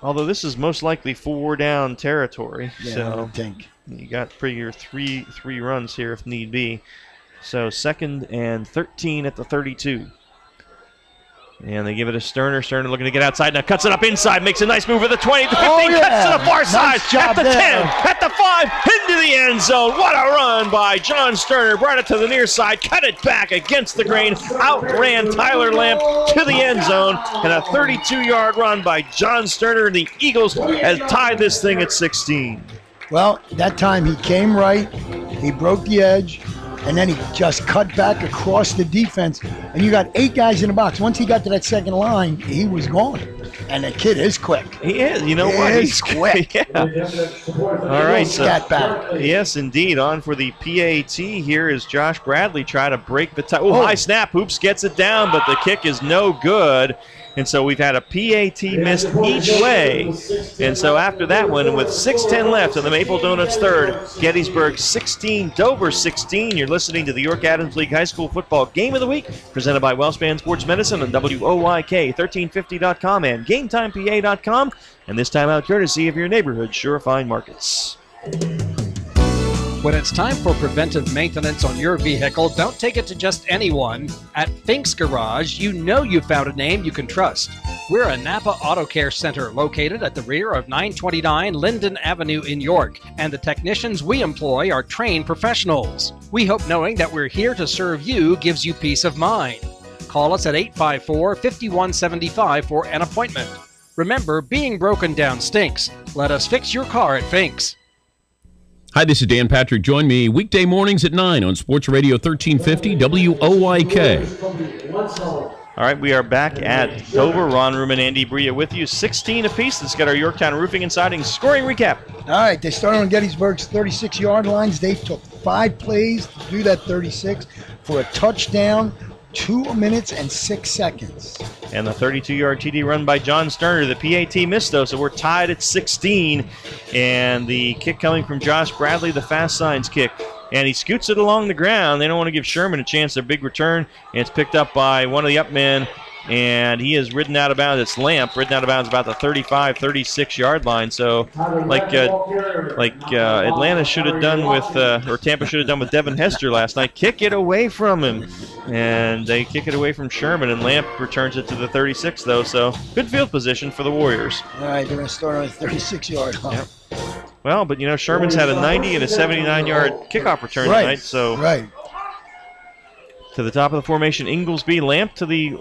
Although this is most likely 4 down territory. Yeah, so I think. You got your three runs here if need be. So second and 13 at the 32. And they give it to Sterner. Sterner looking to get outside. Now cuts it up inside. Makes a nice move at the 20, the 15. Cuts to the far side. At the 10. At the 5. Into the end zone. What a run by John Sterner. Brought it to the near side. Cut it back against the grain. Outran Tyler Lamp to the end zone. And a 32-yard run by John Sterner. And the Eagles has tied this thing at 16. Well, that time he came right. He broke the edge. And then he just cut back across the defense. And you got 8 guys in the box. Once he got to that second line, he was gone. And the kid is quick. He is. You know what? He's quick. Yeah. All right. Scat back. Yes, indeed. On for the PAT here is Josh Bradley trying to break the tie. Oh, high snap. Hoops gets it down, but the kick is no good. And so we've had a PAT missed each way. And so after that one, with 6:10 left in the Maple Donuts third, Gettysburg 16, Dover 16. You're listening to the York Adams League High School Football Game of the Week, presented by Wellspan Sports Medicine on WOYK 1350.com and GameTimePA.com. And this time out courtesy of your neighborhood Surefine Markets. When it's time for preventive maintenance on your vehicle, don't take it to just anyone. At Fink's Garage, you know you found a name you can trust. We're a Napa Auto Care Center located at the rear of 929 Linden Avenue in York, and the technicians we employ are trained professionals. We hope knowing that we're here to serve you gives you peace of mind. Call us at 854-5175 for an appointment. Remember, being broken down stinks. Let us fix your car at Fink's. Hi, this is Dan Patrick. Join me weekday mornings at 9 on Sports Radio 1350 WOYK. All right, we are back at Dover. Ron Room and Andy Bria with you. 16 apiece. Let's get our Yorktown Roofing and Siding scoring recap. All right, they started on Gettysburg's 36-yard lines. They took 5 plays to do that 36 for a touchdown, 2 minutes and 6 seconds. And the 32-yard TD run by John Sterner. The PAT missed, though, so we're tied at 16. And the kick coming from Josh Bradley, the fast signs kick. And he scoots it along the ground. They don't want to give Sherman a chance. Their big return. And it's picked up by one of the up men. And he is ridden out of bounds. It's Lamp, ridden out of bounds about the 35, 36-yard line. So, like Atlanta should have done with, or Tampa should have done with Devin Hester last night, kick it away from him. And they kick it away from Sherman, and Lamp returns it to the 36, though. So, good field position for the Warriors. All right, they're going to start on a 36-yard line. Yep. Well, but, you know, Sherman's had a 90 and a 79-yard kickoff return tonight. So, to the top of the formation, Inglesby, Lamp to the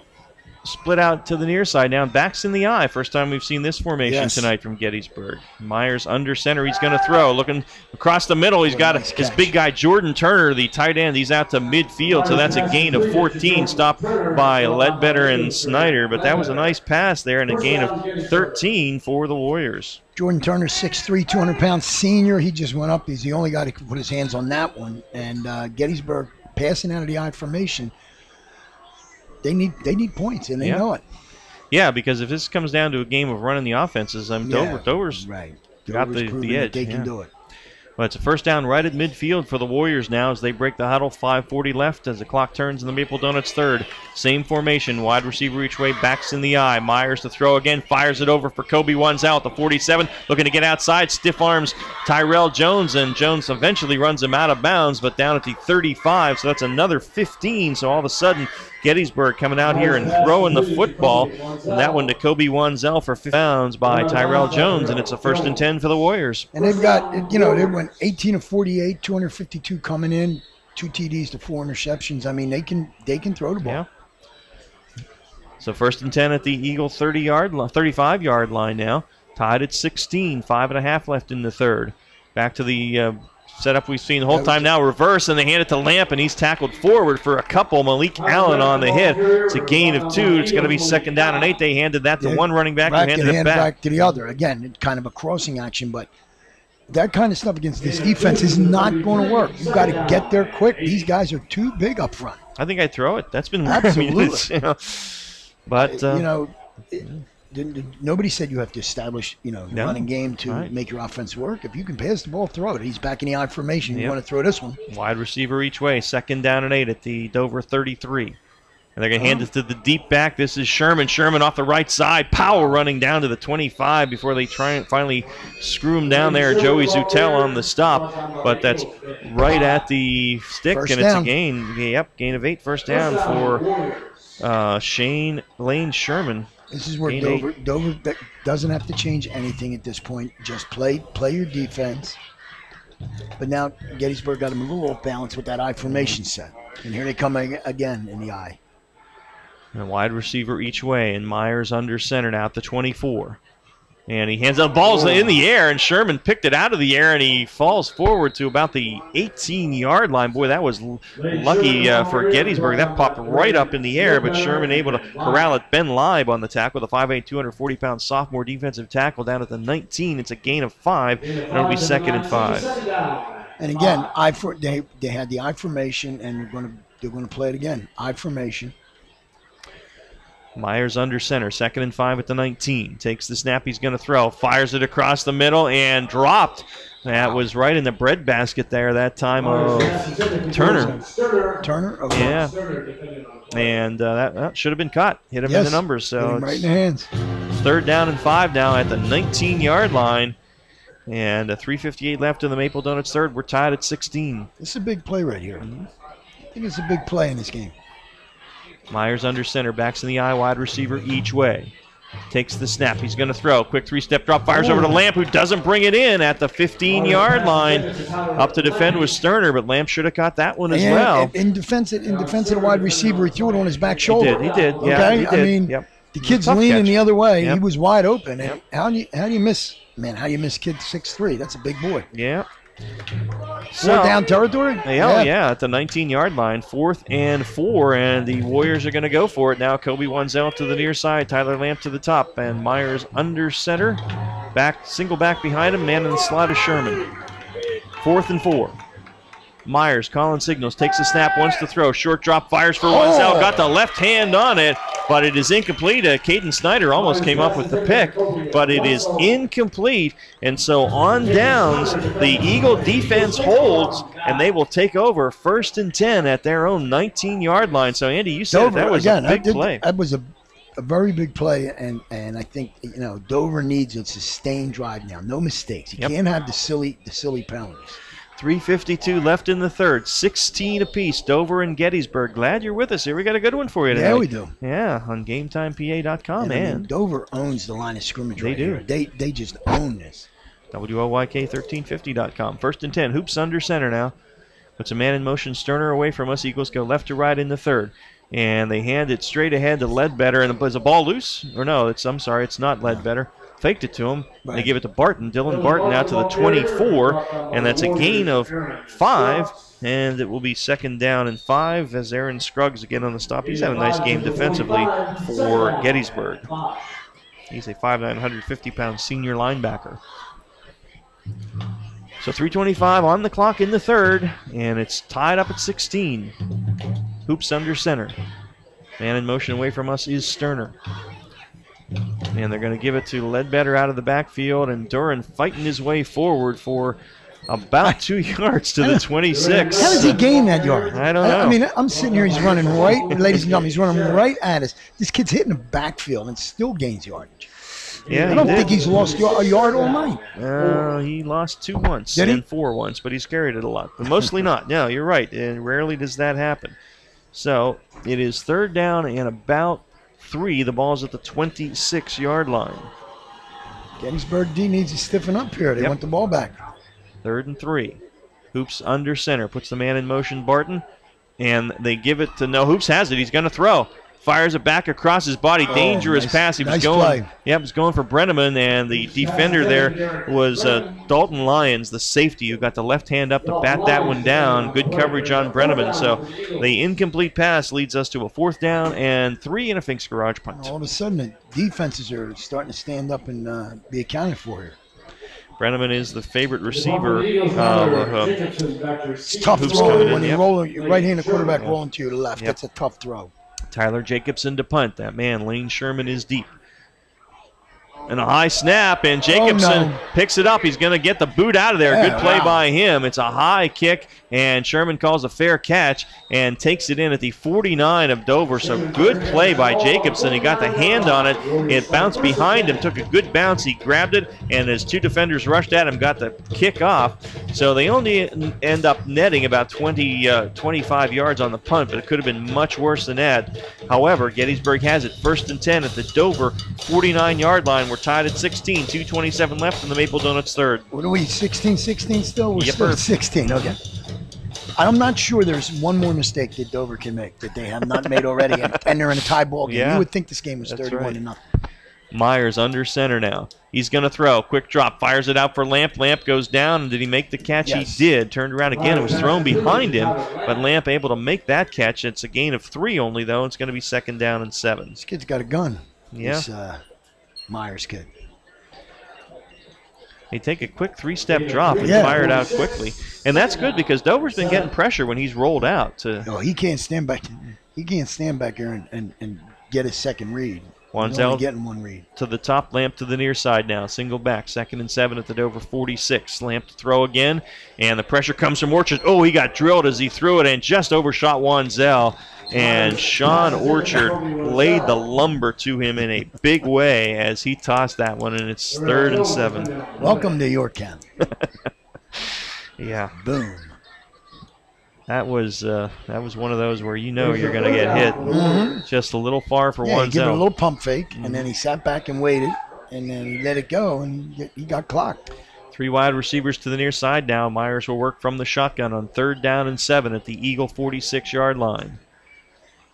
split out to the near side now. Backs in the eye. First time we've seen this formation tonight from Gettysburg. Myers under center. He's going to throw. Looking across the middle. He's got his big guy, Jordan Turner, the tight end. He's out to midfield, so that's a gain of 14. Stopped by Ledbetter and Snyder, but that was a nice pass there and a gain of 13 for the Warriors. Jordan Turner, 6'3", 200-pound senior. He just went up. He's the only guy that could put his hands on that one. And Gettysburg passing out of the I formation. They need points, and they know it. Yeah, because if this comes down to a game of running the offenses, Dover's got the edge. They can do it. But it's a first down right at midfield for the Warriors now as they break the huddle. 5:40 left as the clock turns in the Maple Donuts third. Same formation, wide receiver each way, backs in the eye. Myers to throw again, fires it over for Kobe Wanzel at the 47, looking to get outside, stiff arms Tyrell Jones, and Jones eventually runs him out of bounds, but down at the 35, so that's another 15. So all of a sudden, Gettysburg coming out here and throwing the football, and that one to Kobe Wanzel for 50 pounds by Tyrell Jones, and it's a 1st and 10 for the Warriors. And they've got, they went 18 of 48, 252 coming in, 2 TDs to 4 interceptions. I mean, they can throw the ball. Yeah. So 1st and 10 at the Eagle 35-yard line now, tied at 16, 5.5 left in the third. Back to the setup we've seen the whole time now, reverse, and they hand it to Lamp, and he's tackled forward for a couple. Malik Allen on the hit. It's a gain of 2. It's going to be 2nd down and 8. They handed that to one running back, who handed it back to the other. Again, kind of a crossing action, but that kind of stuff against this defense is not going to work. You've got to get there quick. These guys are too big up front. I think I'd throw it. That's been absolutely. But nobody said you have to establish, the running game to make your offense work. If you can pass the ball, throw it. He's back in the I formation. You want to throw this one. Wide receiver each way. 2nd down and 8 at the Dover 33. And they're going to hand it to the deep back. This is Sherman. Sherman off the right side. Powell running down to the 25 before they try and finally screw him down there. Joey Zutel on the stop. But that's right at the stick, First and down. it's a gain. Yep, gain of 8. First down for Shane Lane Sherman. This is where Dover doesn't have to change anything at this point. Just play your defense. But now Gettysburg got him a little off balance with that I formation set. And here they come again in the I. And a wide receiver each way, and Myers under center now at the 24. And he hands out balls in the air, and Sherman picked it out of the air, and he falls forward to about the 18-yard line. Boy, that was lucky for Gettysburg. That popped right up in the air, but Sherman able to corral it. Ben Leib on the tackle, the 5'8", 240-pound sophomore defensive tackle down at the 19. It's a gain of 5, and it'll be 2nd and 5. And again, they had the I formation, and they're going to play it again. I formation. Myers under center, 2nd and 5 at the 19. Takes the snap, he's going to throw. Fires it across the middle and dropped. That was right in the breadbasket there that time of Turner. Turner? Okay. Yeah. And that should have been caught. Hit him in the numbers. So hit him right in the hands. 3rd down and 5 now at the 19-yard line. And 3:58 left in the Maple Donuts third. We're tied at 16. This is a big play right here. I think it's a big play in this game. Myers under center, backs in the I, wide receiver each way. Takes the snap. He's going to throw. Quick 3-step drop. Fires over to Lamp, who doesn't bring it in at the 15-yard line. Up to defend was Sterner, but Lamp should have caught that one as well. In defense of the wide receiver, he threw it on his back shoulder. He did. Okay? Yeah, he did. I mean, the kid's leaning the other way. He was wide open. And how do you miss? Man, how do you miss kid 6'3"? That's a big boy. Yeah. So, down territory? Yeah, at the 19-yard line, 4th and 4, and the Warriors are going to go for it now. Kobe Wanzel to the near side, Tyler Lamp to the top, and Myers under center. Single back behind him, man in the slot is Sherman. 4th and 4. Myers calling signals, takes the snap, wants to throw. Short drop, fires for Wanzel, got the left hand on it, but it is incomplete. Caden Snyder almost came up with the pick, but it is incomplete. And so on downs, the Eagle defense holds, and they will take over 1st and 10 at their own 19-yard line. So, Andy, you said Dover, that was again, a big play. That was a very big play, and I think Dover needs a sustained drive now. No mistakes. You can't have the silly penalties. 3:52 left in the third, 16 apiece. Dover and Gettysburg. Glad you're with us here. We got a good one for you today. Yeah, we do. Yeah, on GameTimePA.com. And Dover owns the line of scrimmage. They do. Here. They just own this. WOYK1350.com. 1st and 10. Hoops under center now. Puts a man in motion. Sterner away from us. Eagles go left to right in the third. And they hand it straight ahead to Ledbetter. And is the ball loose? Or no, it's not Ledbetter. Faked it to him. Right. They give it to Barton. Dylan Barton out to the 24, and that's a gain of 5, and it will be 2nd down and 5 as Aaron Scruggs again on the stop. He's had a nice game defensively for Gettysburg. He's a 5'9", 150-pound senior linebacker. So 3:25 on the clock in the third, and it's tied up at 16. Hoops under center. Man in motion away from us is Sterner. And they're going to give it to Ledbetter out of the backfield, and Duran fighting his way forward for about 2 yards to the 26. How does he gain that yard? I don't know. I mean, I'm sitting here. He's running right, ladies and gentlemen. He's running right at us. This kid's hitting the backfield and still gains yardage. Yeah, I don't think he's lost a yard all night. He lost 2 once Did he? and 4 once, but he's carried it a lot. But mostly not. No, you're right. And rarely does that happen. So it is 3rd down and about 3. The ball's at the 26-yard line. Gettysburg D needs to stiffen up here. They want the ball back. 3rd and 3. Hoops under center. Puts the man in motion, Barton. And they give it to Hoops has it. He's going to throw. Fires it back across his body. Dangerous pass. He was going. Play. Yep, was going for Brenneman, and the defender there was Dalton Lyons, the safety, who got the left hand up to bat that one down. Good coverage on Brenneman. So the incomplete pass leads us to a 4th down and 3 and a Finks Garage punt. All of a sudden, the defenses are starting to stand up and be accounted for here. Brenneman is the favorite receiver. It's tough throw when you roll your right-handed quarterback rolling to your left. That's a tough throw. Tyler Jacobson to punt. That man, Lane Sherman, is deep. And a high snap, and Jacobson picks it up. He's going to get the boot out of there. Good play by him. It's a high kick, and Sherman calls a fair catch and takes it in at the 49 of Dover. So good play by Jacobson. He got the hand on it. It bounced behind him, took a good bounce. He grabbed it, and as 2 defenders rushed at him, got the kick off. So they only end up netting about 25 yards on the punt, but it could have been much worse than that. However, Gettysburg has it 1st and 10 at the Dover 49-yard line. We're tied at 16, 2:27 left in the Maple Donuts 3rd. What are we, 16-16 still? We're Yep. still at 16, okay. I'm not sure there's one more mistake that Dover can make that they have not made already, and they're in a tie ball game. Yeah. You would think this game was That's 31-0. Myers under center now. He's going to throw. Quick drop. Fires it out for Lamp. Lamp goes down. And did he make the catch? Yes. He did. Turned around again. It was thrown behind him, but Lamp able to make that catch. It's a gain of 3 only, though. It's going to be 2nd down and 7. This kid's got a gun. Yeah. This Myers kid. They take a quick 3-step drop and fire it out quickly. And that's good because Dover's been getting pressure when he's rolled out. No, he can't stand back. He can't stand back here and get his second read. He's only getting one read. To the top, Lamp to the near side now. Single back, 2nd and 7 at the Dover 46. Lamp to throw again, and the pressure comes from Orchard. Oh, he got drilled as he threw it and just overshot Wanzel. And Sean Orchard laid the lumber to him in a big way as he tossed that one, and it's 3rd and 7. Welcome to Yorktown. Yeah. Boom. That was one of those where you know you're going to get hit. Mm-hmm. Just a little far for He gave it a Wanzel. little pump fake, and then he sat back and waited, and then he let it go, and he got clocked. 3 wide receivers to the near side now. Myers will work from the shotgun on 3rd down and 7 at the Eagle 46-yard line.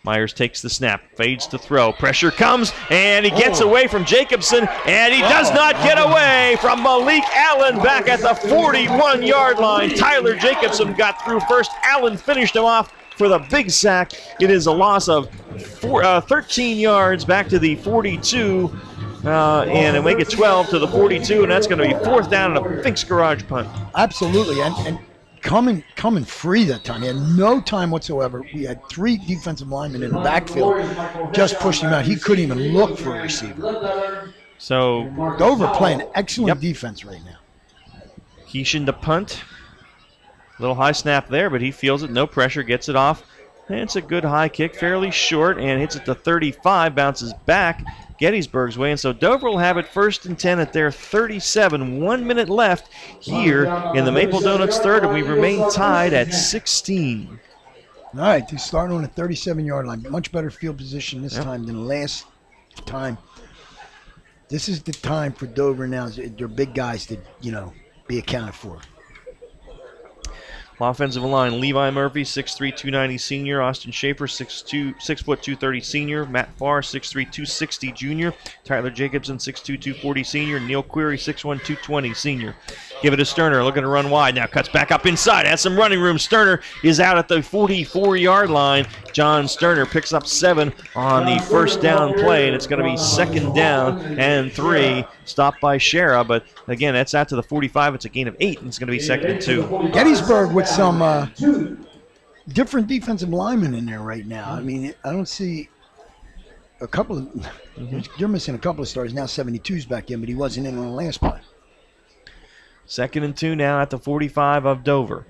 Myers takes the snap, fades to throw. Pressure comes, and he gets away from Jacobson, and he does not get away from Malik Allen back at the 41-yard line. Tyler Jacobson got through first. Allen finished him off for the big sack. It is a loss of 13 yards back to the 42, and it'll make it 12 to the 42, and that's going to be 4th down and a Finks Garage punt. Absolutely, and coming free that time. He had no time whatsoever. We had 3 defensive linemen in the backfield just pushing him out. He couldn't even look for a receiver. So Dover playing excellent defense right now. Keeshan to punt. Little high snap there, but he feels it. No pressure, gets it off. And it's a good high kick, fairly short, and hits it to 35, bounces back Gettysburg's way. And so Dover will have it 1st and 10 at their 37. 1 minute left here in the Maple Donuts 3rd, and we remain tied at 16. All right, they're starting on the 37-yard line. Much better field position this time than last time. This is the time for Dover now. Their big guys to, be accounted for. Offensive line, Levi Murphy, 6'3", 290 senior. Austin Schaefer, 6'4", 230 senior. Matt Farr, 6'3", 260 junior. Tyler Jacobson, 6'2", 240 senior. Neil Query, 6'1", 220 senior. Give it to Sterner, looking to run wide. Now cuts back up inside, has some running room. Sterner is out at the 44-yard line. John Sterner picks up 7 on the 1st down play, and it's going to be 2nd down and 3. Stopped by Shera, but again, that's out to the 45. It's a gain of 8, and it's going to be 2nd and 2. Gettysburg with some different defensive linemen in there right now. I mean, I don't see a couple of – You're missing a couple of stars. Now 72's back in, but he wasn't in on the last play. 2nd and 2 now at the 45 of Dover.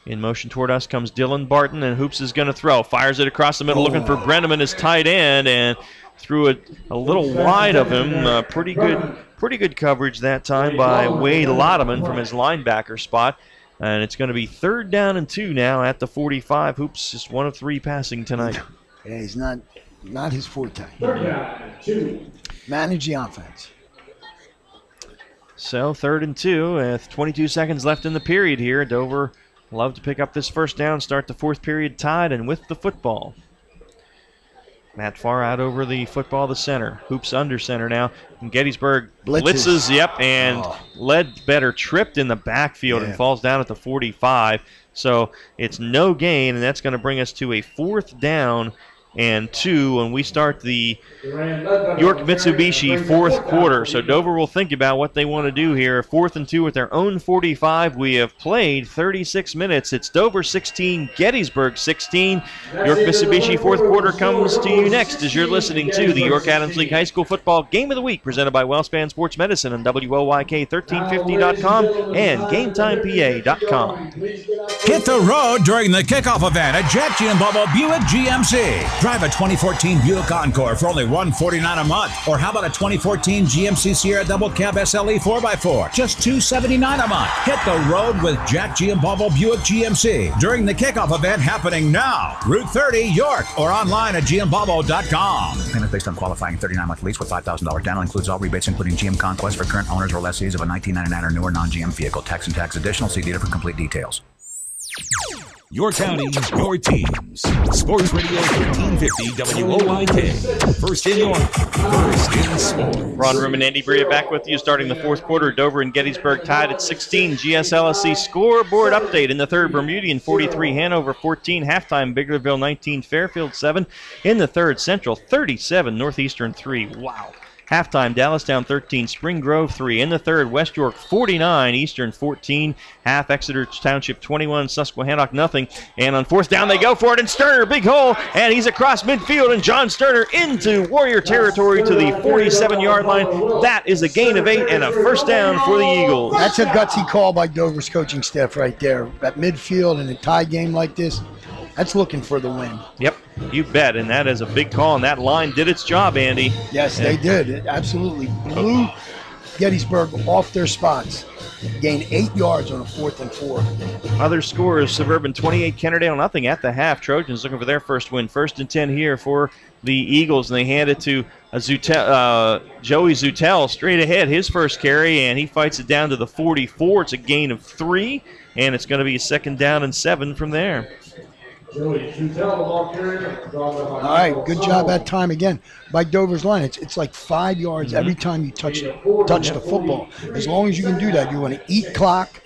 In motion toward us comes Dylan Barton, and Hoops is going to throw. Fires it across the middle, looking for Brenneman, his tight end, and threw it a little wide of him. Pretty good coverage that time by Wade Lodeman from his linebacker spot. And it's going to be 3rd down and 2 now at the 45. Hoops is 1 of 3 passing tonight. Yeah, he's not his forte. Manage the offense. So 3rd and 2 with 22 seconds left in the period here. Dover love to pick up this first down, start the 4th period tied and with the football. Matt Farr out over the football, the center. Hoops under center now. And Gettysburg blitzes, and Ledbetter tripped in the backfield and falls down at the 45. So it's no gain, and that's going to bring us to a 4th down and 2 when we start the York Mitsubishi 4th quarter. So Dover will think about what they want to do here. 4th and 2 at their own 45. We have played 36 minutes. It's Dover 16, Gettysburg 16. York Mitsubishi 4th quarter comes to you next as you're listening to the York Adams League High School Football Game of the Week presented by Wellspan Sports Medicine on WOYK1350.com and GameTimePA.com. Hit the road during the kickoff event at Jack Giambalvo Buick GMC. Drive a 2014 Buick Encore for only $149 a month. Or how about a 2014 GMC Sierra Double Cab SLE 4x4? Just $279 a month. Hit the road with Jack Giambalvo Buick GMC during the kickoff event happening now. Route 30, York, or online at giambalvo.com. Payment based on qualifying 39-month lease with $5,000 down includes all rebates, including GM Conquest for current owners or lessees of a 1999 or newer non-GM vehicle. Tax and tax additional. See dealer for complete details. Your county, your teams. Sports Radio 1350 WOYK. First in York, first in sport. Ron Room and Andy Bria back with you starting the 4th quarter. Dover and Gettysburg tied at 16. GSLSC scoreboard update in the 3rd. Bermudian 43, Hanover 14. Halftime, Biglerville 19, Fairfield 7. In the 3rd, Central 37, Northeastern 3. Wow. Halftime, Dallastown 13, Spring Grove 3. In the 3rd, West York 49, Eastern 14. Half, Exeter Township 21, Susquehannock nothing. And on 4th down, they go for it, and Sterner, big hole, and he's across midfield, and John Sterner into Warrior territory to the 47-yard line. That is a gain of 8 and a first down for the Eagles. That's a gutsy call by Dover's coaching staff right there. At midfield in a tie game like this, that's looking for the win. Yep, you bet, and that is a big call, and that line did its job, Andy. Yes, they did. It absolutely blew Gettysburg off their spots. Gained 8 yards on a 4th and 4. Other scores, Suburban 28, Kennerdale nothing at the half. Trojans looking for their first win. 1st and 10 here for the Eagles, and they hand it to Joey Zutel straight ahead, his first carry, and he fights it down to the 44. It's a gain of 3, and it's going to be a 2nd down and 7 from there. All right, good job that time again by Dover's line. It's like 5 yards every time you touch the football. As long as you can do that, you want to eat clock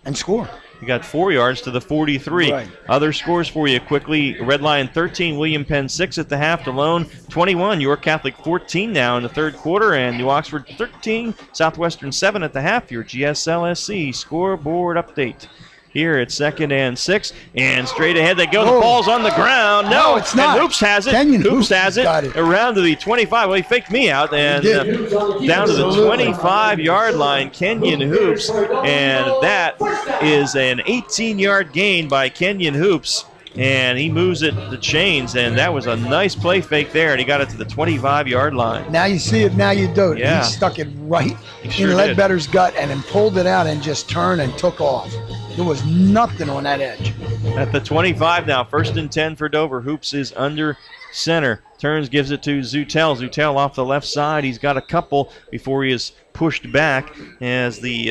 and score. You got 4 yards to the 43. Right. Other scores for you quickly. Red Lion 13, William Penn 6 at the half. DeLone 21, York Catholic 14 now in the 3rd quarter, and New Oxford 13, Southwestern 7 at the half. Your GSLSC scoreboard update. Here it's 2nd and 6, and straight ahead they go. The ball's on the ground. No, it's not. And Hoops has it. Hoops has it. Around to the 25. Well, he faked me out, and down to the 25-yard line, Kenyon Hoops, and that is an 18-yard gain by Kenyon Hoops. And he moves it the chains, and that was a nice play fake there, and he got it to the 25-yard line. Now you see it, now you don't. Yeah. He stuck it right sure in Ledbetter's gut and then pulled it out and just turned and took off. There was nothing on that edge. At the 25 now, 1st and 10 for Dover. Hoops is under center. Turns, gives it to Zutel. Zutel off the left side. He's got a couple before he is pushed back as the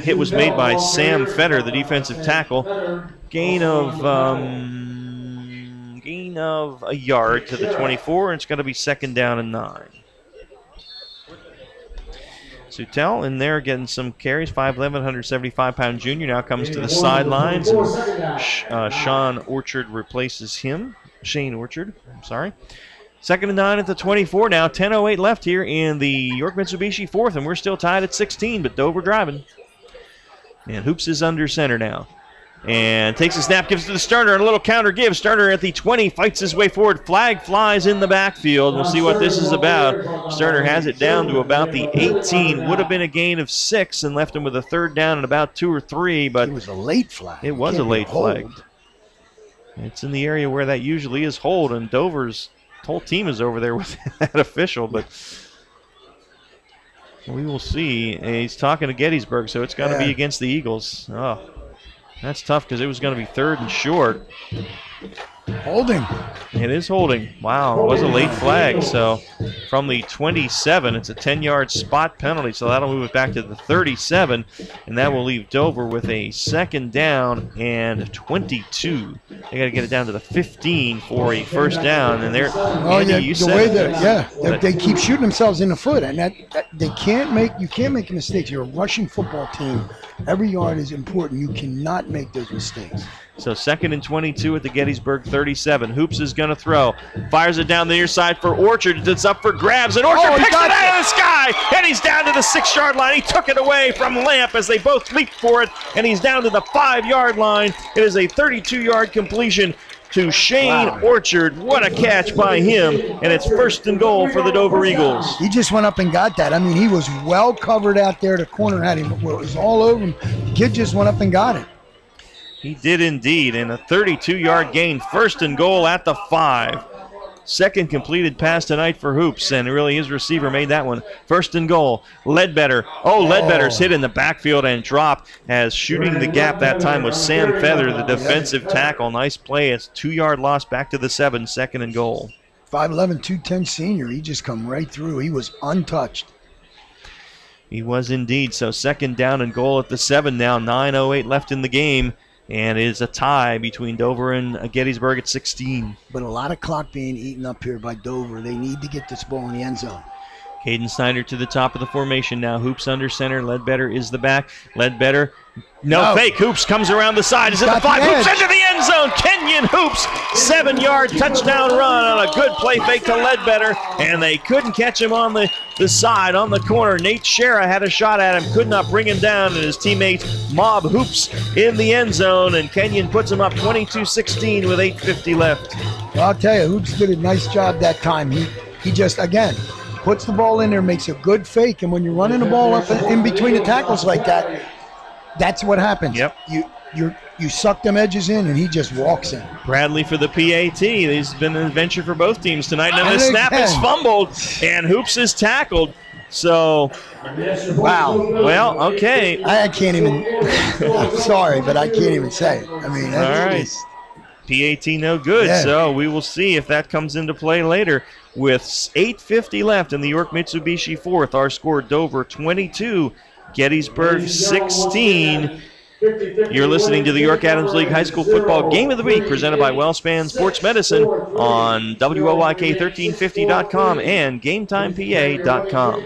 hit was made by Sam Fetter, the defensive tackle. Gain of a yard to the 24, and it's going to be 2nd down and 9. Zutel in there getting some carries. 5'11", 175-pound junior now comes to the sidelines. Shane Orchard replaces him. Shane Orchard, I'm sorry. 2nd and 9 at the 24 now. 10:08 left here in the York Mitsubishi 4th, and we're still tied at 16, but Dover driving. And Hoops is under center now. And takes a snap, gives it to Sterner, and a little counter give. Sterner at the 20, fights his way forward. Flag flies in the backfield. We'll see what this is about. Sterner has it down to about the 18. Would have been a gain of 6 and left him with a third down and about 2 or 3. But it was a late flag. It was a late flag. It's in the area where that usually is hold, and Dover's whole team is over there with that official. But we will see. He's talking to Gettysburg, so it's got to be against the Eagles. Oh. That's tough because it was going to be 3rd and short. Holding. It is holding. Wow, it was a late flag. So from the 27, it's a 10-yard spot penalty. So that'll move it back to the 37, and that will leave Dover with a 2nd down and 22. They got to get it down to the 15 for a first down. And they're they keep shooting themselves in the foot, and that you can't make mistakes. You're a rushing football team. Every yard is important. You cannot make those mistakes. So 2nd and 22 at the Gettysburg 37. Hoops is going to throw. Fires it down the near side for Orchard. It's up for grabs, and Orchard picks it out of the sky, and he's down to the 6-yard line. He took it away from Lamp as they both leaped for it, and he's down to the 5-yard line. It is a 32-yard completion to Shane Orchard. What a catch by him, and it's 1st and goal for the Dover Eagles. He just went up and got that. I mean, he was well covered out there. The corner had him. It was all over him. The kid just went up and got it. He did indeed, and a 32-yard gain, 1st and goal at the 5. 2nd completed pass tonight for Hoops, and really his receiver made that one. 1st and goal, Ledbetter. Ledbetter's hit in the backfield and dropped, as shooting the gap that time was Sam Feather, the defensive tackle. Nice play. It's 2-yard loss back to the 7, 2nd and goal. 5'11", 210 senior. He just come right through. He was untouched. He was indeed. So 2nd down and goal at the 7 now. 9:08 left in the game. And it is a tie between Dover and Gettysburg at 16. But a lot of clock being eaten up here by Dover. They need to get this ball in the end zone. Caden Snyder to the top of the formation now. Hoops under center. Ledbetter is the back. Ledbetter, no fake. Hoops comes around the side. Is it the 5? Hoops into the end zone. Kenyon Hoops, 7-yard touchdown run on a good play fake to Ledbetter. And they couldn't catch him on the side, on the corner. Nate Shera had a shot at him, could not bring him down. And his teammate Mob Hoops in the end zone. And Kenyon puts him up 22-16 with 8:50 left. Well, I'll tell you, Hoops did a nice job that time. He just, again, puts the ball in there, makes a good fake, and when you're running the ball up in between the tackles like that, that's what happens. Yep. You suck them edges in, and he just walks in. Bradley for the PAT. This has been an adventure for both teams tonight. Now the snap is fumbled, and Hoops is tackled. So, wow. Well, okay. I can't even. I'm sorry, but I can't even say it. I mean, that's all right. PAT no good. Yeah. So we will see if that comes into play later. With 8:50 left in the York Mitsubishi 4th, our score Dover 22, Gettysburg 16. You're listening to the York Adams League High School Football Game of the Week, presented by WellSpan Sports Medicine on WOYK1350.com and GameTimePA.com.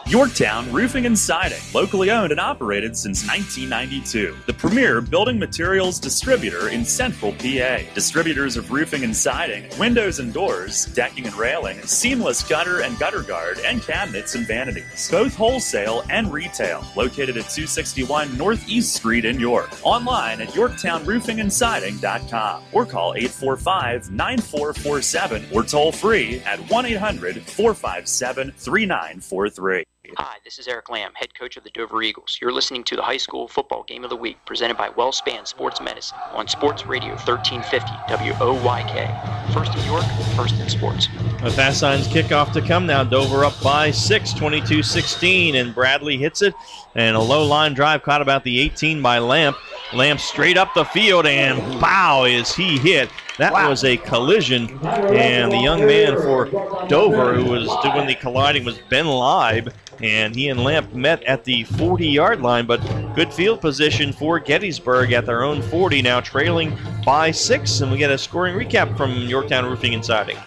Yorktown Roofing and Siding, locally owned and operated since 1992. The premier building materials distributor in Central PA. Distributors of roofing and siding, windows and doors, decking and railing, seamless gutter and gutter guard, and cabinets and vanities. Both wholesale and retail. Located at 261 Northeast Street in York. Online at YorktownRoofingandSiding.com or call 845-9447 or toll free at 1-800-457-3943. Hi, this is Eric Lamb, head coach of the Dover Eagles. You're listening to the High School Football Game of the Week, presented by WellSpan Sports Medicine on Sports Radio 1350 WOYK. First in York, first in sports. A Fast Signs kickoff to come now. Dover up by 6, 22-16, and Bradley hits it. And a low line drive caught about the 18 by Lamp. Lamp straight up the field, and pow, is he hit. That was a collision, and the young man for Dover who was doing the colliding was Ben Leib, and he and Lamp met at the 40-yard line, but good field position for Gettysburg at their own 40, now trailing by 6, and we get a scoring recap from Yorktown Roofing and Siding.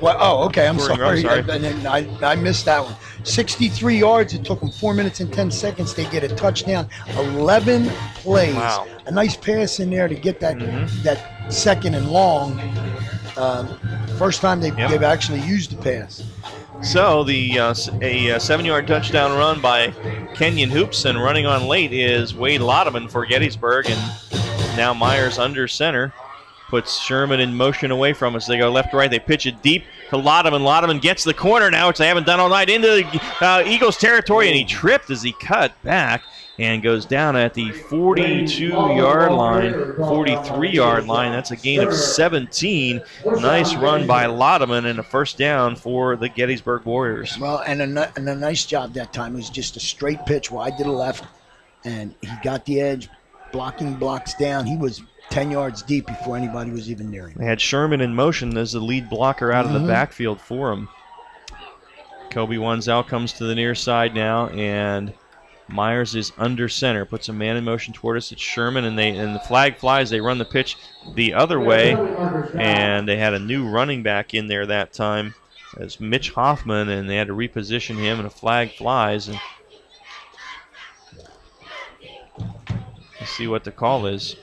Well, okay, I'm sorry. I missed that one. 63 yards. It took them 4 minutes and 10 seconds. They get a touchdown. 11 plays. Wow. A nice pass in there to get that that second and long. First time they've actually used the pass. So the a 7-yard touchdown run by Kenyon Hoops, and running on late is Wade Lodeman for Gettysburg, and now Myers under center puts Sherman in motion away from us. They go left to right. They pitch it deep to Lodeman. Lodeman gets the corner now, which they haven't done all night, into the Eagles territory, and he tripped as he cut back and goes down at the 42-yard line, 43-yard line. That's a gain of 17. Nice run by Lodeman and a first down for the Gettysburg Warriors. Well, and a nice job that time. It was just a straight pitch wide to the left, and he got the edge, blocking blocks down. He was 10 yards deep before anybody was even near him. They had Sherman in motion as the lead blocker out of the backfield for him. Kobe Wanzel comes to the near side now, and Myers is under center, puts a man in motion toward us. It's Sherman, and the flag flies. They run the pitch the other way, and they had a new running back in there that time as Mitch Hoffman, and they had to reposition him, and a flag flies. And let's see what the call is.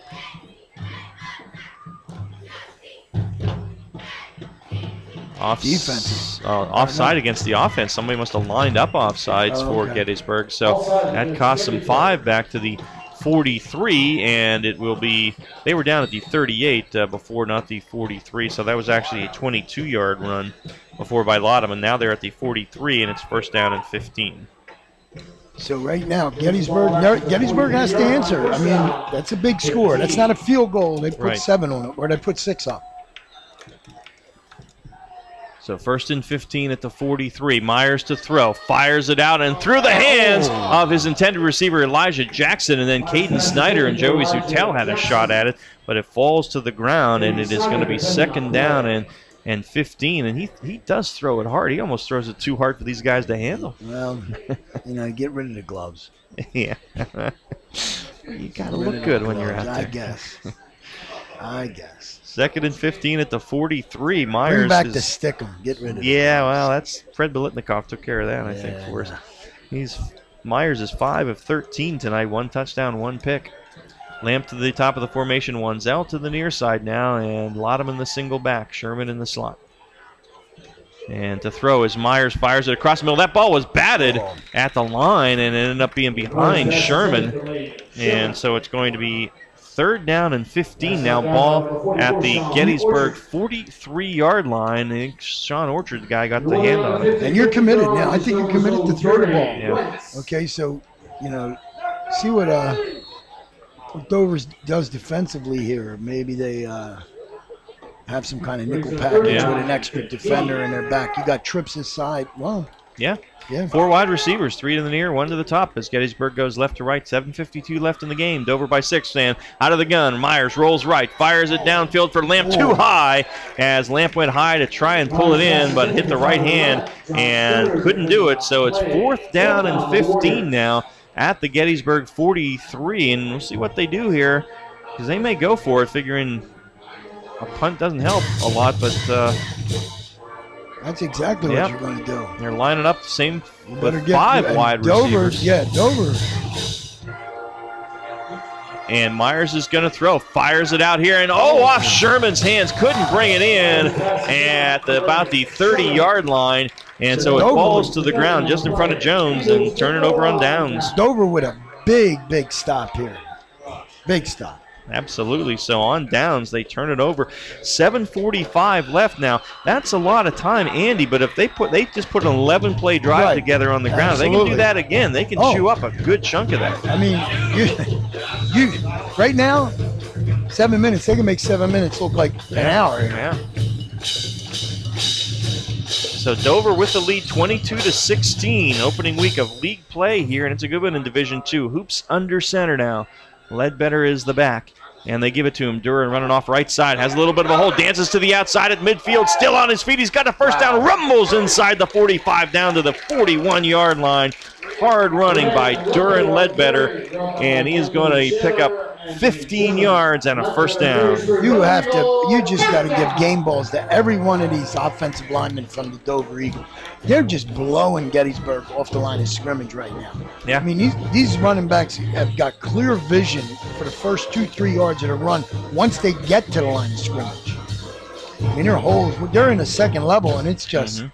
Offside against the offense. Somebody must have lined up offsides for Gettysburg. So that cost them 5 back to the 43, and it will be, they were down at the 38 before, not the 43. So that was actually a 22-yard run before by Lodeman. Now they're at the 43, and it's first down and 15. So right now, Gettysburg has to answer. I mean, that's a big score. That's not a field goal. They put 7 on it, or they put 6 up. So first and 15 at the 43. Myers to throw. Fires it out and through the hands of his intended receiver, Elijah Jackson. And then Caden Snyder and Joey Zutel had a shot at it, but it falls to the ground, and it is going to be second down and 15. And he does throw it hard. He almost throws it too hard for these guys to handle. Well, get rid of the gloves. Yeah. You got to look good when you're out there. I guess. Second and 15 at the 43. Myers bring back the stick 'em. Get rid of it. Yeah, well, that's Fred Bolitnikoff took care of that, I think, for us. Myers is 5 of 13 tonight. 1 touchdown, 1 pick. Lamp to the top of the formation. Wanzel to the near side now, and Lodeman the single back. Sherman in the slot. And to throw as Myers fires it across the middle. That ball was batted at the line, and it ended up being behind Sherman. And so it's going to be third down and 15 now. Ball at the Gettysburg 43-yard line. I think Sean Orchard, the guy, got the hand on it. And you're committed now. I think you're committed to throw the ball. Yeah. Okay, so, see what Dover does defensively here. Maybe they have some kind of nickel package with an extra defender in their back. You got trips inside. Well, yeah. 4 wide receivers, 3 to the near, 1 to the top as Gettysburg goes left to right. 7:52 left in the game. Dover by 6, and out of the gun. Myers rolls right, fires it downfield for Lamp, too high, as Lamp went high to try and pull it in, but hit the right hand and couldn't do it. So it's 4th down and 15 now at the Gettysburg 43, and we'll see what they do here, because they may go for it, figuring a punt doesn't help a lot, but that's exactly what you're going to do. They're lining up the same with 5 wide receivers. Dover. And Myers is going to throw. Fires it out here, and off Sherman's hands. Couldn't bring it in at about the 30-yard line. And so it falls to the ground just in front of Jones and turn it over on downs. Dover with a big stop here. Big stop. Absolutely. So on downs, they turn it over. 7:45 left now. That's a lot of time, Andy. But if they just put an 11-play drive together on the ground, they can do that again. They can chew up a good chunk of that. I mean, you right now, 7 minutes. They can make 7 minutes look like an hour. Yeah. So Dover with the lead, 22-16. Opening week of league play here, and it's a good one in Division II. Hoops under center now. Ledbetter is the back, and they give it to him. Duran running off right side, has a little bit of a hole, dances to the outside at midfield, still on his feet. He's got a first down, rumbles inside the 45 down to the 41-yard line. Hard running by Duran Ledbetter, and he is going to pick up 15 yards and a first down. You just got to give game balls to every one of these offensive linemen from the Dover Eagles. They're just blowing Gettysburg off the line of scrimmage right now. Yeah. I mean, these running backs have got clear vision for the first 2-3 yards of the run once they get to the line of scrimmage. I mean, they're in the second level, and it's just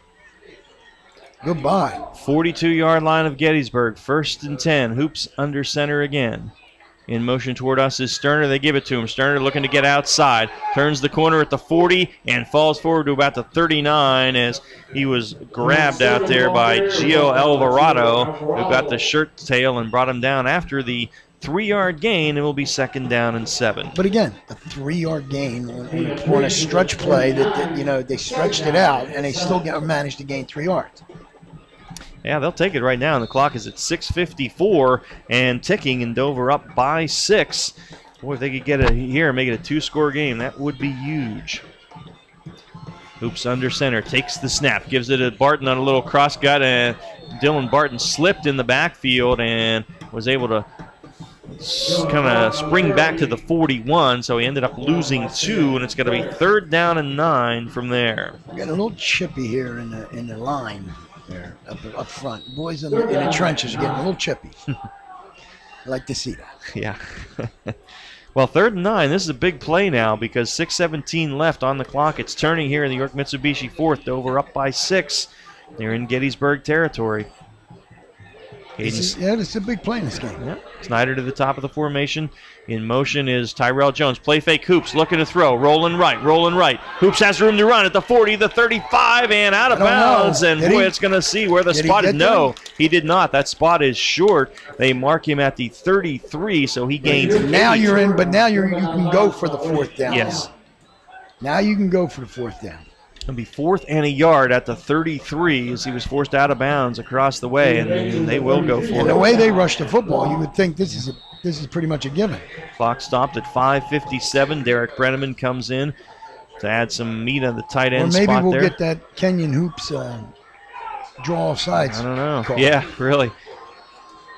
Goodbye. 42-yard line of Gettysburg. 1st and 10. Hoops under center again. In motion toward us is Sterner. They give it to him. Sterner looking to get outside. Turns the corner at the 40 and falls forward to about the 39 as he was grabbed out there by Gio Alvarado, who got the shirt tail and brought him down after the 3-yard gain. It will be 2nd down and 7. But again, a 3-yard gain on a stretch play that they stretched it out and they still managed to gain 3 yards. Yeah, they'll take it right now, and the clock is at 6:54 and ticking, and Dover up by 6. Boy, if they could get it here and make it a 2-score game, that would be huge. Hoops under center, takes the snap, gives it to Barton on a little cross gut, and Dylan Barton slipped in the backfield and was able to kind of spring back to the 41, so he ended up losing 2, and it's going to be 3rd down and 9 from there. We're getting a little chippy here in the line. There, up front. Boys in the trenches are getting a little chippy. I like to see that. Yeah. Well, 3rd and 9. This is a big play now because 6:17 left on the clock. It's turning here in the York Mitsubishi 4th. Dover up by 6. They're in Gettysburg territory. This is a big play in this game. Yeah. Snyder to the top of the formation. In motion is Tyrell Jones. Play fake. Hoops looking to throw. Rolling right. Hoops has room to run at the 40, the 35, and out of bounds. And boy, it's going to see where the spot is. No, he did not. That spot is short. They mark him at the 33, so he gains 8. Now you're in, but now you can go for the 4th down. Yes. Now you can go for the 4th down. It'll be 4th and a yard at the 33 as he was forced out of bounds across the way, and they will go for it. And the way they rush the football, you would think this is pretty much a given. Clock stopped at 5:57. Derek Brenneman comes in to add some meat on the tight end spot there. Or maybe we'll get that Kenyon Hoops draw off sides. I don't know. Call. Yeah, really.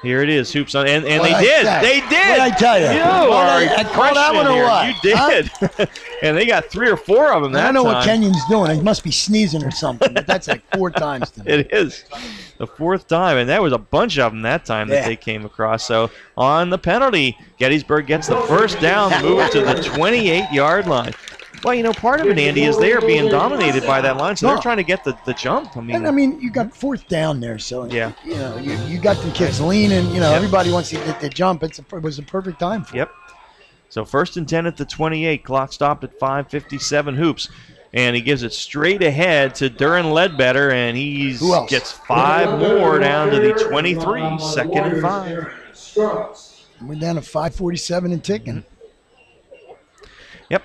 Here it is, Hoops on, and they I did. said? They did. What did I tell you? I called that one or what? You did. Huh? And they got 3 or 4 of them that time. I don't know what Kenyon's doing. He must be sneezing or something. But that's like 4 times to me. It is the 4th time, and that was a bunch of them that time that they came across. So on the penalty, Gettysburg gets the 1st down, move it to the 28-yard line. Well, part of it, Andy, is they are being dominated by that line, so they're trying to get the jump. I mean, you got 4th down there, so yeah, you got the kids leaning. Everybody wants to get the jump. It was a perfect time for. Yep. So 1st and 10 at the 28. Clock stopped at 5:57. Hoops, and he gives it straight ahead to Duran Ledbetter, and he gets 5 more down to the 23. 2nd and 5. We're down to 5:47 and ticking. Yep.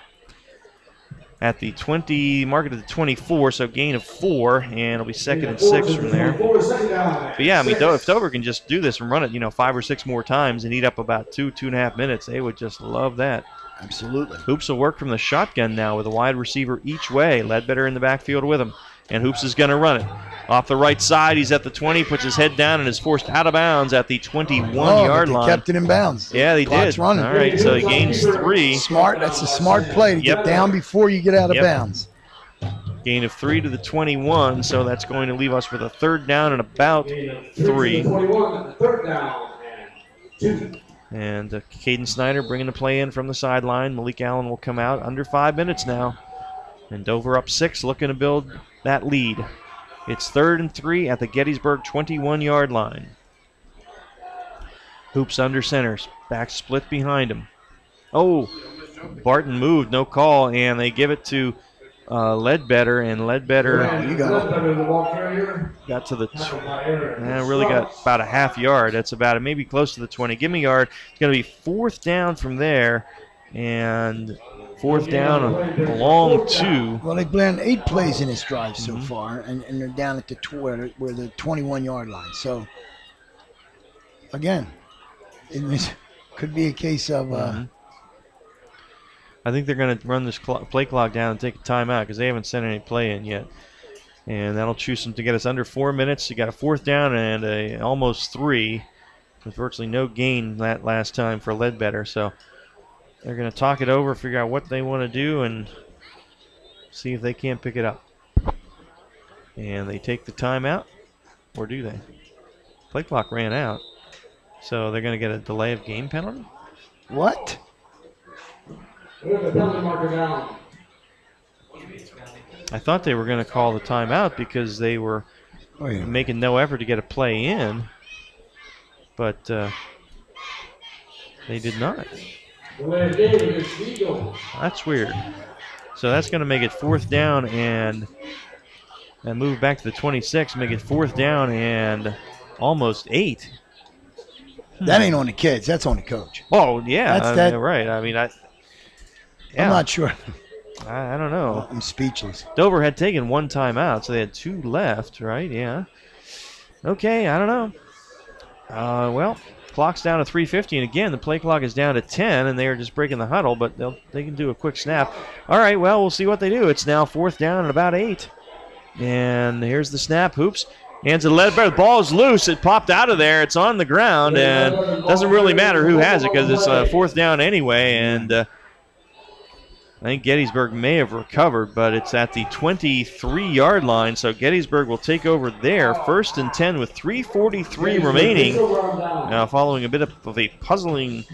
At the 20, mark it at the 24, so gain of 4, and it'll be 2nd and 6 from there. But yeah, if Dover can just do this and run it, 5 or 6 more times and eat up about 2.5 minutes, they would just love that. Absolutely. Hoops will work from the shotgun now with a wide receiver each way. Ledbetter in the backfield with him, and Hoops is going to run it. Off the right side, he's at the 20, puts his head down, and is forced out of bounds at the 21-yard line. Kept it in bounds. Yeah, they did. Running. All right, so he gains 3. Smart. That's a smart play to get down before you get out of bounds. Gain of 3 to the 21, so that's going to leave us with a 3rd down and about 3. And Caden Snyder bringing the play in from the sideline. Malik Allen will come out under 5 minutes now. And Dover up 6, looking to build that lead. It's 3rd and 3 at the Gettysburg 21-yard line. Hoops under centers. Back split behind him. Oh, Barton moved, no call, and they give it to Ledbetter, and Ledbetter got to the really got about a half yard. That's about it, maybe close to the 20. Give me a yard. It's going to be 4th down from there, and 4th down, a long 2. Well, they've done 8 plays in this drive so far, and they're down at the 21-yard line. So, again, it could be a case of I think they're going to run this play clock down and take a timeout because they haven't sent any play in yet. And that'll choose them to get us under 4 minutes. You got a 4th down and almost 3 with virtually no gain that last time for Ledbetter. So they're going to talk it over, figure out what they want to do, and see if they can't pick it up. And they take the timeout, or do they? Play clock ran out. So they're going to get a delay of game penalty? What? I thought they were going to call the timeout because they were making no effort to get a play in. But they did not. That's weird. So that's going to make it 4th down and move back to the 26, make it 4th down and almost 8. That ain't on the kids. That's on the coach. Oh, yeah. That's right. I mean, I'm not sure. I don't know. I'm speechless. Dover had taken 1 timeout, so they had 2 left, right? Yeah. Okay, I don't know. Well, clock's down to 3:50, and again, the play clock is down to 10, and they are just breaking the huddle, but they can do a quick snap. All right, well, we'll see what they do. It's now 4th down and about 8. And here's the snap. Hoops. Hands it to Ledbetter. The ball is loose. It popped out of there. It's on the ground, and it doesn't really matter who has it because it's 4th down anyway. And I think Gettysburg may have recovered, but it's at the 23-yard line, so Gettysburg will take over there. 1st and 10 with 3:43 remaining. Now following a bit of a puzzling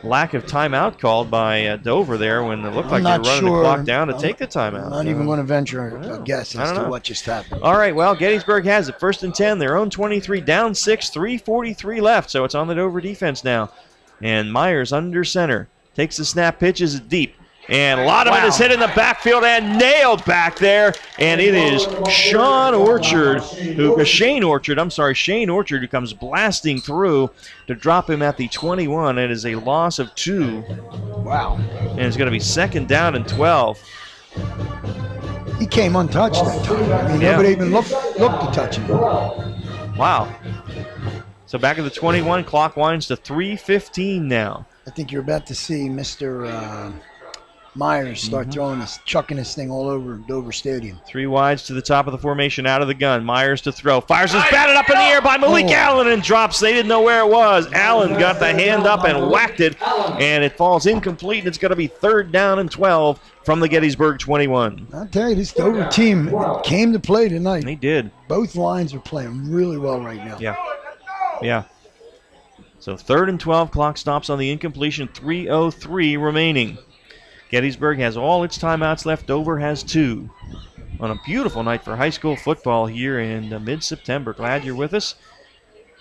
lack of timeout called by Dover there when it looked like they were running the clock down to take the timeout. I'm not even going to venture a guess as to what just happened. All right, well, Gettysburg has it. 1st and 10, their own 23, down 6, 3:43 left, so it's on the Dover defense now. And Myers under center. Takes the snap, pitches it deep. And a lot of it is hit in the backfield and nailed back there. And it is Shane Orchard, who comes blasting through to drop him at the 21. It is a loss of 2. Wow. And it's going to be 2nd down and 12. He came untouched that time. I mean, nobody even looked to touch him. Wow. So back at the 21, clock winds to 3:15 now. I think you're about to see Mr. Myers start chucking this thing all over Dover Stadium. 3 wides to the top of the formation, out of the gun. Myers to throw. Fires is batted up in the air by Malik Allen and drops. They didn't know where it was. Allen got the hand up and whacked it, and it falls incomplete, and it's going to be 3rd down and 12 from the Gettysburg 21. I'll tell you, this Dover team came to play tonight. They did. Both lines are playing really well right now. Yeah. So 3rd and 12, clock stops on the incompletion, 3:03 remaining. Gettysburg has all its timeouts left. Dover has 2. On a beautiful night for high school football here in mid-September. Glad you're with us.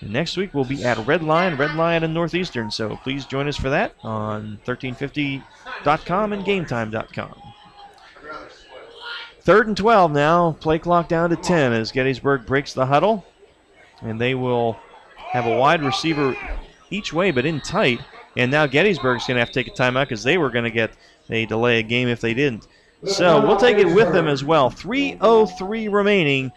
And next week we'll be at Red Lion and Northeastern. So please join us for that on 1350.com and gametime.com. 3rd and 12 now. Play clock down to 10 as Gettysburg breaks the huddle. And they will have a wide receiver each way but in tight. And now Gettysburg's going to have to take a timeout because they were going to get a delay a game if they didn't. So we'll take it with them as well. 3:03 remaining.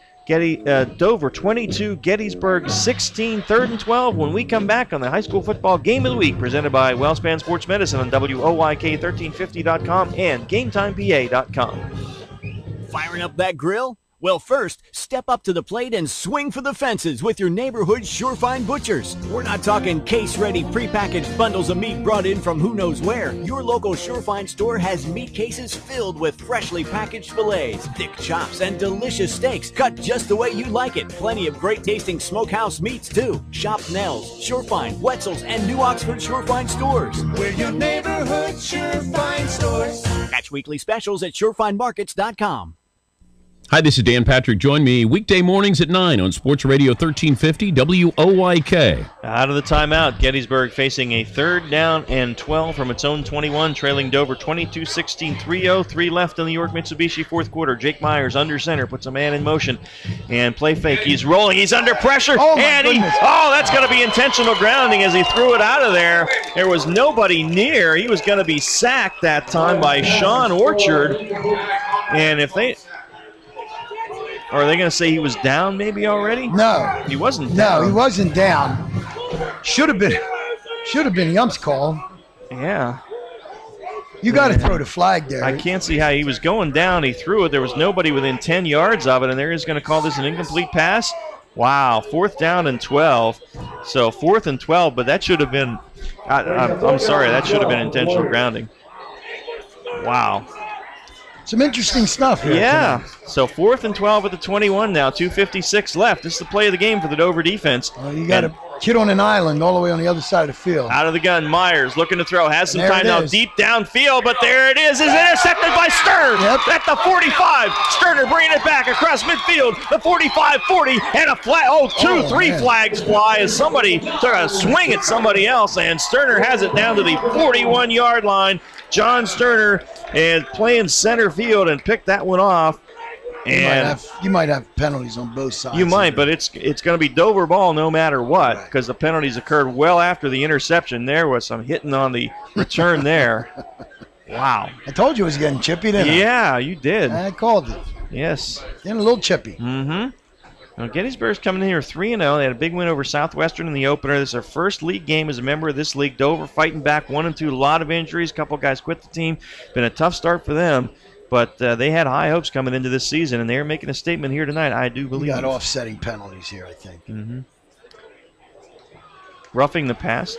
Dover 22, Gettysburg 16, 3rd and 12 when we come back on the high school football game of the week presented by Wellspan Sports Medicine on WOYK1350.com and GameTimePA.com. Firing up that grill? Well, first, step up to the plate and swing for the fences with your neighborhood Surefine Butchers. We're not talking case-ready prepackaged bundles of meat brought in from who knows where. Your local Surefine store has meat cases filled with freshly packaged fillets, thick chops, and delicious steaks cut just the way you like it. Plenty of great-tasting smokehouse meats, too. Shop Nell's, Surefine, Wetzel's, and New Oxford Surefine stores. We're your neighborhood Surefine stores. Catch weekly specials at surefinemarkets.com. Hi, this is Dan Patrick. Join me weekday mornings at 9 on Sports Radio 1350 WOYK. Out of the timeout, Gettysburg facing a 3rd down and 12 from its own 21, trailing Dover 22-16, 3:03 left in the York Mitsubishi 4th quarter. Jake Myers under center, puts a man in motion, and play fake. He's rolling, he's under pressure, and that's going to be intentional grounding as he threw it out of there. There was nobody near. He was going to be sacked that time by Shane Orchard, and if they... Or are they going to say he was down maybe already? No. He wasn't down. No, he wasn't down. Should have been Yump's call. Yeah. You got to throw the flag there. I can't see how he was going down. He threw it. There was nobody within 10 yards of it, and they're just going to call this an incomplete pass. Wow, 4th down and 12. So 4th and 12, but that should have been I'm sorry, that should have been intentional grounding. Wow. Some interesting stuff here. Yeah. So 4th and 12 at the 21 now. 2:56 left. This is the play of the game for the Dover defense. Well, you got Kid on an island all the way on the other side of the field. Out of the gun, Myers looking to throw. Has some And there time it now is. deep downfield, but there it is. Is intercepted by Stern at the 45. Sterner bringing it back across midfield. The 45-40 and a flag. Three flags fly as somebody took a swing at somebody else, and Sterner has it down to the 41-yard line. John Sterner is playing center field and picked that one off. And you might have penalties on both sides. you might, but it's going to be Dover ball no matter what, because the penalties occurred well after the interception. There was some hitting on the return there. Wow. I told you it was getting chippy, didn't I? Yeah, you did. I called it. Yes. Getting a little chippy. Mm-hmm. Now, Gettysburg's coming in here 3-0. They had a big win over Southwestern in the opener. This is their first league game as a member of this league. Dover fighting back 1-2. A lot of injuries. A couple guys quit the team. Been a tough start for them. But they had high hopes coming into this season, and they're making a statement here tonight, I do believe. You got offsetting penalties here, I think. Mm-hmm. Roughing the pass.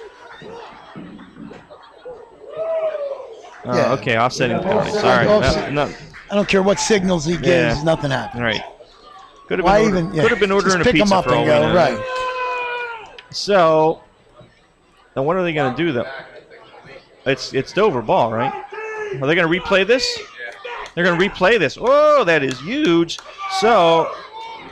Yeah. Okay, offsetting penalties. All right. No. I don't care what signals he gives, nothing happens. Right. Could have been ordering a pick pizza him up for all and we go, know. right. So, now what are they going to do, though? It's Dover ball, right? Are they going to replay this? They're going to replay this. Oh, that is huge. So,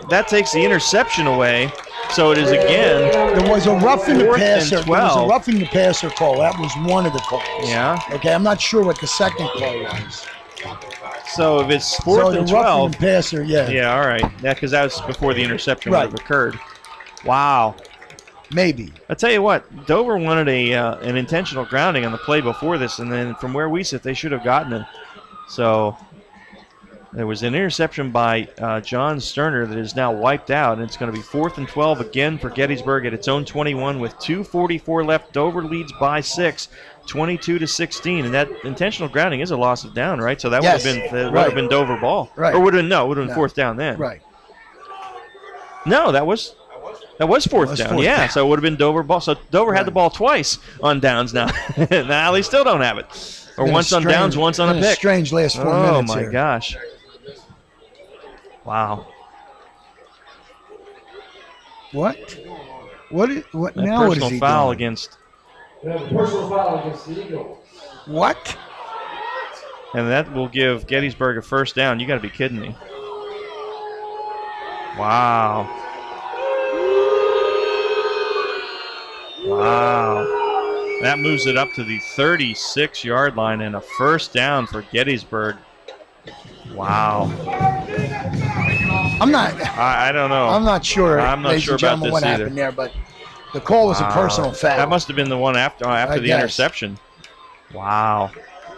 that takes the interception away. So, it is again. There was a roughing the 4th and passer. There 12. was a roughing the passer call. That was one of the calls. Yeah. Okay, I'm not sure what the second call was. So, if it's 4th and 12. Roughing the passer, yeah. Yeah, all right. Yeah, because that was before the interception would Right. have occurred. Wow. Maybe. I tell you what, Dover wanted an intentional grounding on the play before this, and then from where we sit, they should have gotten it. So there was an interception by John Sterner that is now wiped out, and it's going to be 4th and 12 again for Gettysburg at its own 21 with 2:44 left. Dover leads by 6, 22-16, and that intentional grounding is a loss of down, right? So that would have been Dover ball, right? Or would have been 4th down then, right? No, that was 4th down. Yeah, so it would have been Dover ball. So Dover had the ball twice on downs now. Now they still don't have it. Or once on downs, once on a pick. Strange last 4 minutes. Oh, my here. gosh. Wow. What? What That now? What is personal he foul doing? against. Personal foul against the Eagles. What? And that will give Gettysburg a first down. You got to be kidding me. Wow. Wow. That moves it up to the 36-yard line and a first down for Gettysburg. Wow. I'm not. I don't know. I'm not sure. I'm not ladies sure and about gentlemen, this what either. happened there, but the call was a personal foul. That must have been the one after the guess. interception. Wow.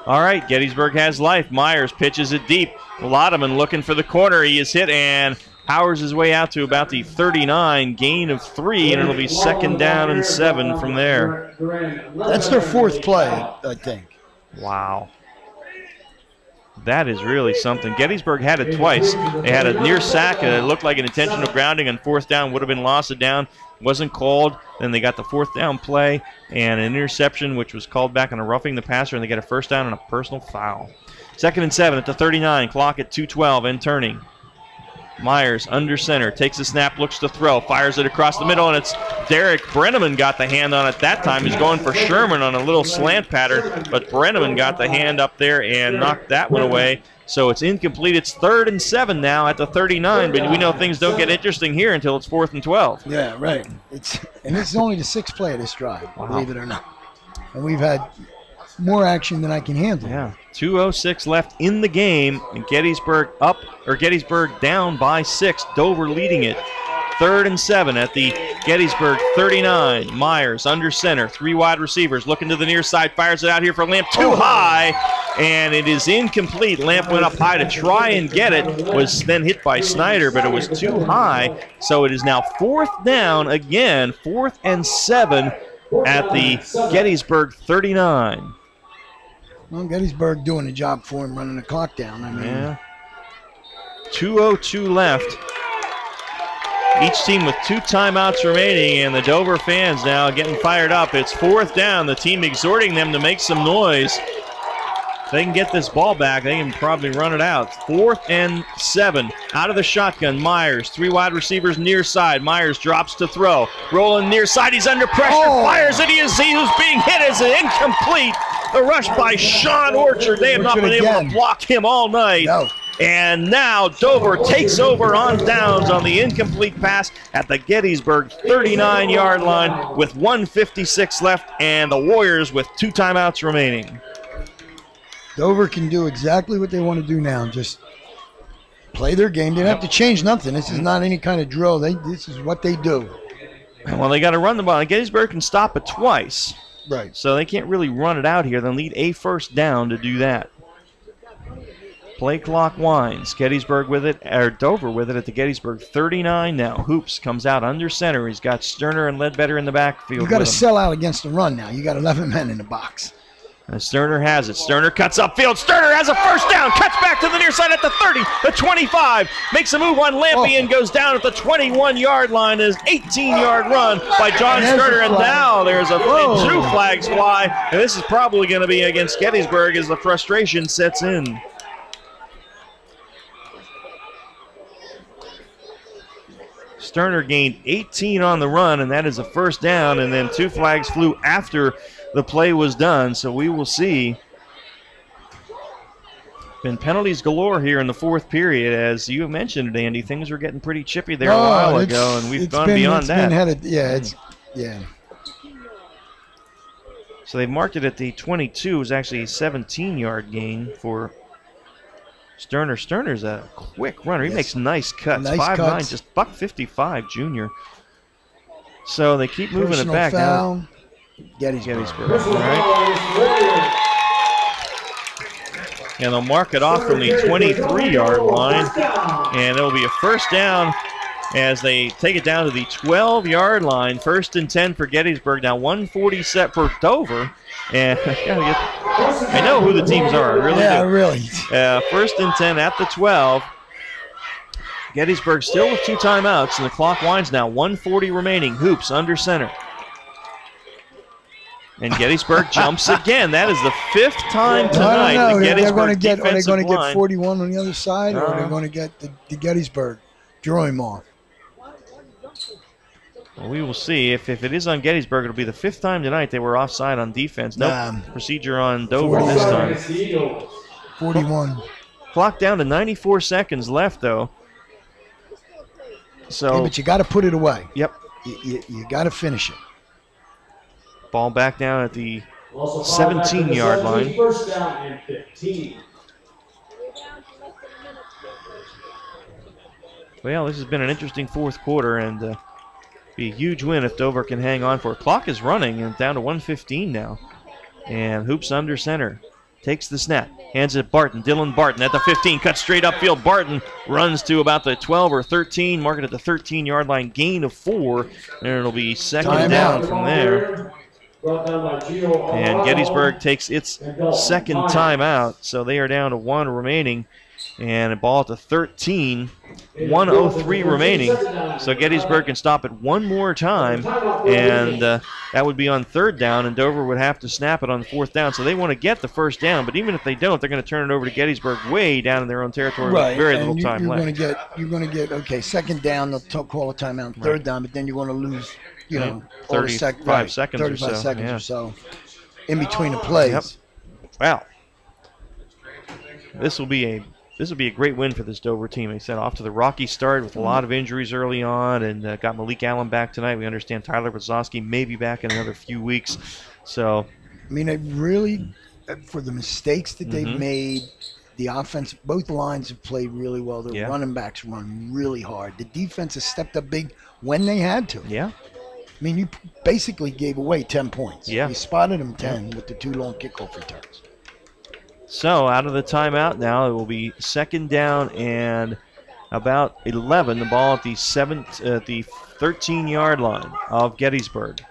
All right, Gettysburg has life. Myers pitches it deep. Lotteman looking for the corner. He is hit and powers his way out to about the 39, gain of 3, and it'll be 2nd down and 7 from there. That's their 4th play, I think. Wow. That is really something. Gettysburg had it twice. They had a near sack, and it looked like an intentional grounding on 4th down. Would have been loss of down. Wasn't called. Then they got the 4th down play and an interception, which was called back on a roughing the passer, and they get a first down and a personal foul. 2nd and 7 at the 39. Clock at 2:12 and turning. Myers under center, takes the snap, looks to throw, fires it across the middle, and it's Derek Brenneman got the hand on it that time. He's going for Sherman on a little slant pattern, but Brenneman got the hand up there and knocked that one away. So it's incomplete. It's 3rd and 7 now at the 39, but we know things don't get interesting here until it's 4th and 12. Yeah, right. This is only the 6th play of this drive, believe it or not. And we've had more action than I can handle. Yeah, 2:06 left in the game, and Gettysburg down by 6. Dover leading it. 3rd and 7 at the Gettysburg 39. Myers under center, 3 wide receivers looking to the near side, fires it out here for Lamp, too high, and it is incomplete. Lamp went up high to try and get it, was then hit by Snyder, but it was too high, so it is now 4th down again, 4th and 7 at the Gettysburg 39. Well, Gettysburg doing a job for him, running the clock down. I mean, Yeah. 2:02 left. Each team with 2 timeouts remaining, and the Dover fans now getting fired up. It's 4th down. The team exhorting them to make some noise. If they can get this ball back, they can probably run it out. 4th and 7. Out of the shotgun, Myers. 3 wide receivers near side. Myers drops to throw. Rolling near side. He's under pressure. Fires it. He see who's being hit. It's incomplete. The rush by Sean Orchard. They have not been able to block him all night. No. And now Dover takes over on downs on the incomplete pass at the Gettysburg 39-yard line with 1:56 left, and the Warriors with 2 timeouts remaining. Dover can do exactly what they want to do now. Just play their game. They don't have to change nothing. This is not any kind of drill. This is what they do. Well, they got to run the ball. Gettysburg can stop it twice. Right. So they can't really run it out here. They'll need a first down to do that. Play clock winds. Gettysburg with it, or Dover with it at the Gettysburg 39 now. Hoops comes out under center. He's got Sterner and Ledbetter in the backfield. You got to sell out against the run now. You got 11 men in the box. And Sterner has it. Sterner cuts upfield. Sterner has a first down. Cuts back to the near side at the 30, the 25. Makes a move on Lampy and goes down at the 21-yard line. Is 18-yard run by John Sterner. And now there's a 2 flags fly. And this is probably going to be against Gettysburg as the frustration sets in. Sterner gained 18 on the run, and that is a first down. And then 2 flags flew after the play was done, so we will see. Been penalties galore here in the 4th period. As you mentioned, Andy, things were getting pretty chippy there a while ago, and we've gone beyond that. So they marked it at the 22. It was actually a 17-yard gain for Sterner. Sterner's a quick runner. He makes nice cuts. Nice 5'9", cuts. just $155 junior. So they keep moving it back foul. now. Gettysburg. All right. And they'll mark it off from the 23-yard line. And it'll be a first down as they take it down to the 12-yard line. 1st and 10 for Gettysburg. Now 147 for Dover. And I know who the teams are. I really do. Really. 1st and 10 at the 12. Gettysburg still with 2 timeouts, and the clock winds now. 1:40 remaining. Hoops under center. And Gettysburg jumps again. That is the 5th time tonight. The Gettysburg are they going to get line. 41 on the other side, or are they going to get the Gettysburg? Draw him off. Well, we will see. If it is on Gettysburg, it'll be the 5th time tonight they were offside on defense. No procedure on Dover this time. 41. Clock down to 94 seconds left, though. So, yeah, but you got to put it away. Yep. You got to finish it. Ball back down at the 17-yard line. First down and 15. Well, this has been an interesting 4th quarter, and be a huge win if Dover can hang on for it. Clock is running and down to 1:15 now. And Hoops under center. Takes the snap. Hands it Barton. Dylan Barton at the 15. Cuts straight upfield. Barton runs to about the 12 or 13. Mark it at the 13-yard line. Gain of 4. And it'll be second down from there. And Gettysburg takes its 2nd timeout. So they are down to 1 remaining. And a ball at the 13. 1:03 remaining. So Gettysburg can stop it one more time. And that would be on 3rd down. And Dover would have to snap it on the 4th down. So they want to get the first down. But even if they don't, they're going to turn it over to Gettysburg way down in their own territory with very little time left. You're going to get, okay, 2nd down, they'll call a timeout. 3rd down, but then you're going to lose, 35 seconds 35 or so. seconds or so in between the plays. Yep. Wow. This will be a great win for this Dover team. They set off to the rocky start with a lot of injuries early on, and got Malik Allen back tonight. We understand Tyler Wazowski may be back in another few weeks. So, I mean, they really, for the mistakes that they've made, the offense, both lines have played really well. Their running backs run really hard. The defense has stepped up big when they had to. Yeah. I mean, you basically gave away 10 points. Yeah. You spotted them 10 with the 2 long kickoff returns. So out of the timeout now, it will be 2nd down and about 11. The ball at the 13-yard line of Gettysburg.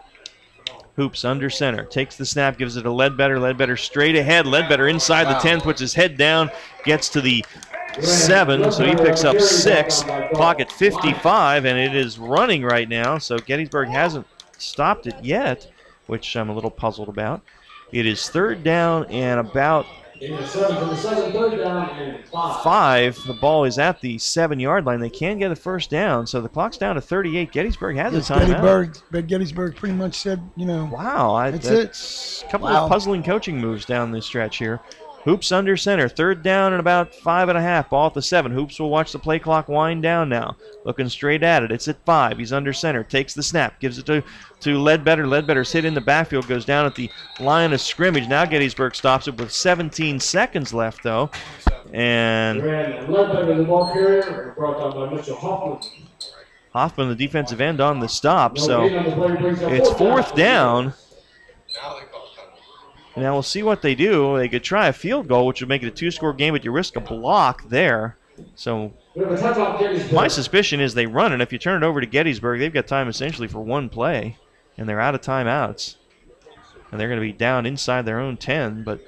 Hoops under center. Takes the snap, gives it to Ledbetter. Ledbetter straight ahead. Ledbetter inside the 10, puts his head down, gets to the 7, so he picks up 6. Clock at 55, and it is running right now, so Gettysburg hasn't stopped it yet, which I'm a little puzzled about. It is 3rd down and about Third down and 5. The ball is at the 7-yard line. They can get a first down, so the clock's down to 38. Gettysburg has a timeout. Gettysburg pretty much said, Wow, that's a couple of puzzling coaching moves down this stretch here. Hoops under center. Third down and about 5.5. Ball at the 7. Hoops will watch the play clock wind down now. Looking straight at it. It's at 5. He's under center. Takes the snap. Gives it to Ledbetter. Ledbetter's hit in the backfield. Goes down at the line of scrimmage. Now Gettysburg stops it with 17 seconds left, though. And Ledbetter, the ball carrier, brought down by Mr. Hoffman, the defensive end, on the stop. So it's fourth down. Now we'll see what they do. They could try a field goal, which would make it a 2-score game, but you risk a block there. So my suspicion is they run it. If you turn it over to Gettysburg, they've got time essentially for one play, and they're out of timeouts. And they're going to be down inside their own 10, but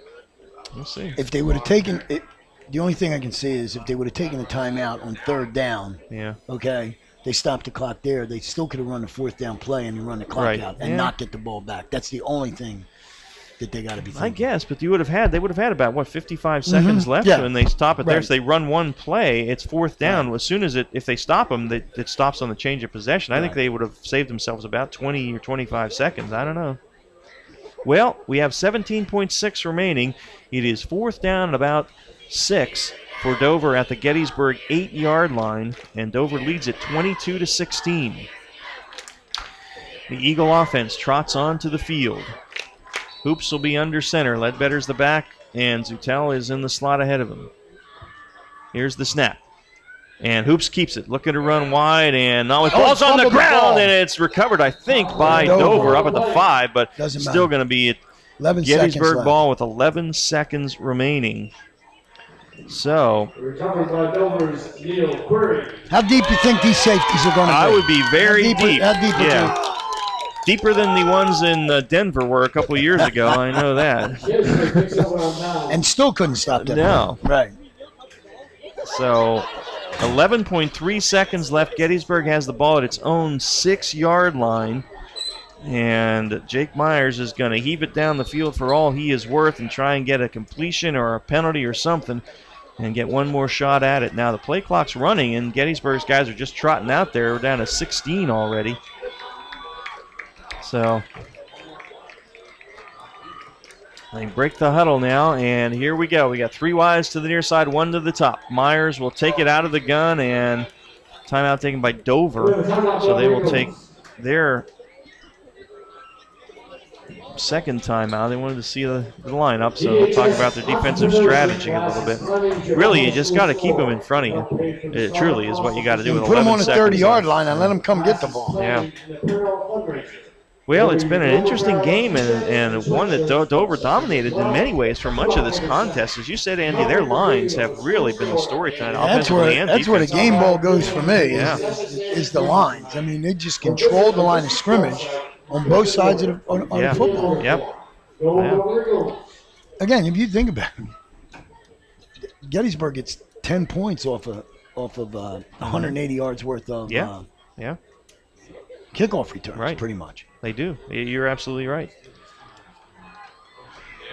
we'll see. If they would have taken it, the only thing I can see is if they would have taken the timeout on third down, okay, they stopped the clock there, they still could have run the fourth down play and run the clock out and not get the ball back. That's the only thing that they got to be thinking. I guess, but they would have had about 55 seconds left when they stop it there. So they run one play, it's fourth down. As soon as if they stop them, it stops on the change of possession. I think they would have saved themselves about 20 or 25 seconds. I don't know. Well, we have 17.6 remaining. It is fourth down and about 6 for Dover at the Gettysburg 8-yard line, and Dover leads it 22-16. The Eagle offense trots onto the field. Hoops will be under center. Ledbetter's the back, and Zutel is in the slot ahead of him. Here's the snap. And Hoops keeps it. Looking to run wide, and now it falls on the ground, and it's recovered, I think, by Dover up at the 5, but still going to be a Gettysburg ball with 11 seconds remaining. So, recovered by Dover's Neil Query. How deep you think these safeties are going to be? I would be very deep. How deep Deeper than the ones in Denver were a couple of years ago. I know that. And still couldn't stop that. No. Right. So 11.3 seconds left. Gettysburg has the ball at its own 6-yard line. And Jake Myers is going to heave it down the field for all he is worth and try and get a completion or a penalty or something and get one more shot at it. Now the play clock's running, and Gettysburg's guys are just trotting out there. We're down to 16 already. So they break the huddle now, and here we go. We got 3 wides to the near side, 1 to the top. Myers will take it out of the gun, and timeout taken by Dover. So they will take their second timeout. They wanted to see the lineup, so they'll talk about their defensive strategy a little bit. Really, you just got to keep them in front of you. It truly is what you got to do with 11 seconds. Put them on the 30-yard line and let them come get the ball. Yeah. Well, it's been an interesting game and one that Dover dominated in many ways for much of this contest. As you said, Andy, their lines have really been the story tonight, offensively and defensively. That's where the game ball goes for me, is the lines. I mean, they just control the line of scrimmage on both sides of the football. Yep. Again, if you think about it, Gettysburg gets 10 points off of 180 yards worth of kickoff returns, pretty much. They do. You're absolutely right.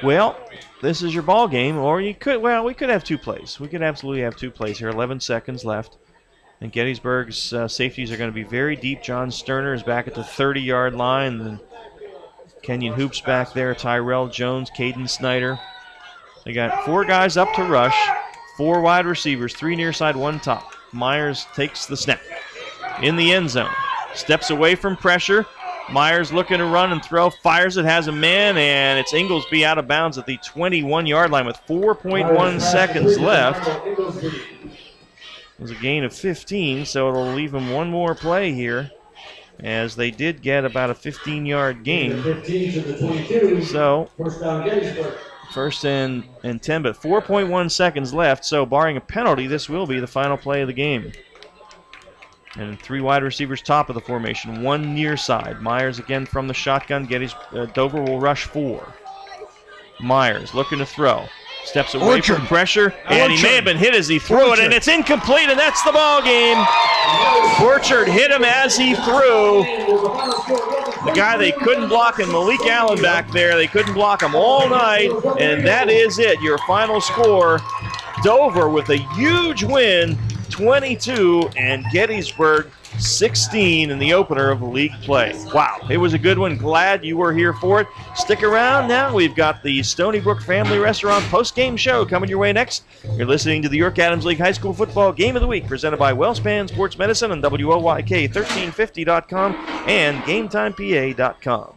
Well, this is your ball game, or we could have 2 plays. We could absolutely have 2 plays here. 11 seconds left. And Gettysburg's safeties are going to be very deep. John Sterner is back at the 30-yard line. And Kenyon Hoops back there. Tyrell Jones, Caden Snyder. They got 4 guys up to rush. 4 wide receivers, 3 near side, 1 top. Myers takes the snap. In the end zone. Steps away from pressure. Myers looking to run and throw. Fires it, has a man, and it's Inglesby out of bounds at the 21-yard line with 4.1 seconds left. It was a gain of 15, so it'll leave him one more play here, as they did get about a 15-yard gain. So, first and 10, but 4.1 seconds left, so barring a penalty, this will be the final play of the game. And 3 wide receivers top of the formation, 1 near side. Myers again from the shotgun. Dover will rush 4. Myers looking to throw. Steps away from pressure, and he may have been hit as he threw it, and it's incomplete, and that's the ball game. Orchard hit him as he threw. The guy they couldn't block, and Malik Allen back there, they couldn't block him all night, and that is it. Your final score, Dover with a huge win, 22, and Gettysburg 16 in the opener of the league play. Wow, it was a good one. Glad you were here for it. Stick around now. We've got the Stony Brook Family Restaurant post-game show coming your way next. You're listening to the York Adams League High School Football Game of the Week presented by WellSpan Sports Medicine on WOYK1350.com and GameTimePA.com.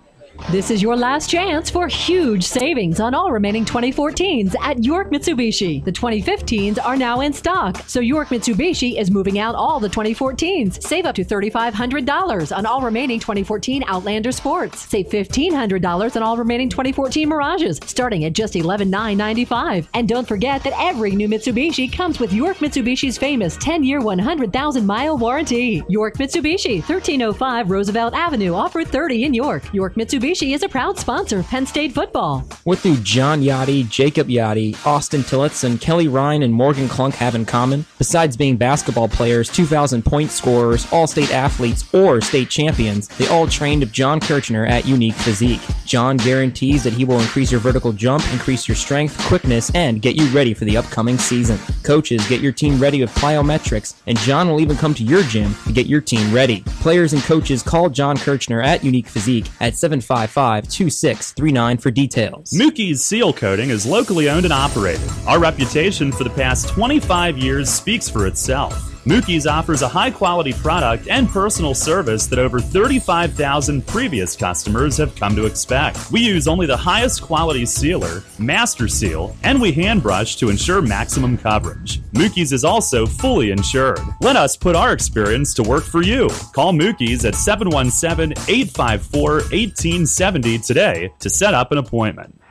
This is your last chance for huge savings on all remaining 2014s at York Mitsubishi. The 2015s are now in stock, so York Mitsubishi is moving out all the 2014s. Save up to $3,500 on all remaining 2014 Outlander Sports. Save $1,500 on all remaining 2014 Mirages, starting at just $11,995. And don't forget that every new Mitsubishi comes with York Mitsubishi's famous 10-year, 100,000-mile warranty. York Mitsubishi, 1305 Roosevelt Avenue, off Route 30 in York. York Mitsubishi is a proud sponsor of Penn State football. What do John Yachty, Jacob Yachty, Austin Tillotz, and Kelly Ryan and Morgan Klunk have in common? Besides being basketball players, 2,000-point scorers, all-state athletes, or state champions, they all trained of John Kirchner at Unique Physique. John guarantees that he will increase your vertical jump, increase your strength, quickness, and get you ready for the upcoming season. Coaches, get your team ready with plyometrics, and John will even come to your gym to get your team ready. Players and coaches, call John Kirchner at Unique Physique at 755-2639 for details. Mookie's Seal Coating is locally owned and operated. Our reputation for the past 25 years speaks for itself. Mookie's offers a high-quality product and personal service that over 35,000 previous customers have come to expect. We use only the highest quality sealer, Master Seal, and we hand brush to ensure maximum coverage. Mookie's is also fully insured. Let us put our experience to work for you. Call Mookie's at 717-854-1870 today to set up an appointment.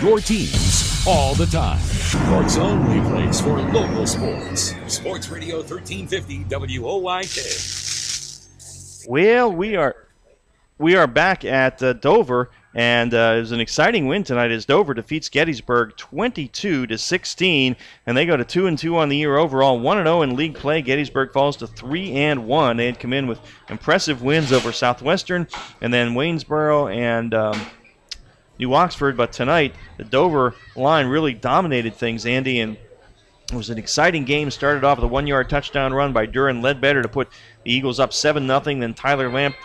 Your teams all the time. York's only place for local sports. Sports Radio 1350 WOYK. Well, we are back at Dover, and it was an exciting win tonight as Dover defeats Gettysburg 22-16, and they go to 2-2 on the year overall, 1-0 in league play. Gettysburg falls to 3-1. They had come in with impressive wins over Southwestern, and then Waynesboro and New Oxford, but tonight the Dover line really dominated things, Andy, and it was an exciting game. Started off with a 1-yard touchdown run by Duran Ledbetter to put the Eagles up 7-0. Then Tyler Lamp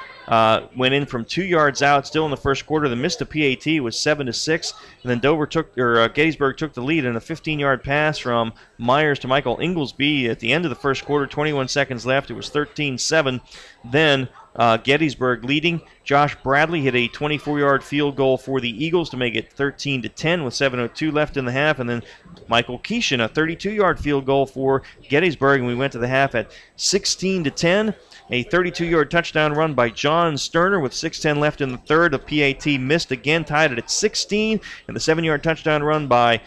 went in from 2 yards out, still in the first quarter. Then missed a PAT, was 7-6, and then Gettysburg took the lead in a 15-yard pass from Myers to Michael Inglesby at the end of the first quarter. 21 seconds left. It was 13-7. Then Gettysburg leading. Josh Bradley hit a 24-yard field goal for the Eagles to make it 13-10 with 7:02 left in the half, and then Michael Keeshan, a 32-yard field goal for Gettysburg, and we went to the half at 16-10. A 32-yard touchdown run by John Sterner with 6:10 left in the third. The PAT missed again, tied it at 16, and the 7-yard touchdown run by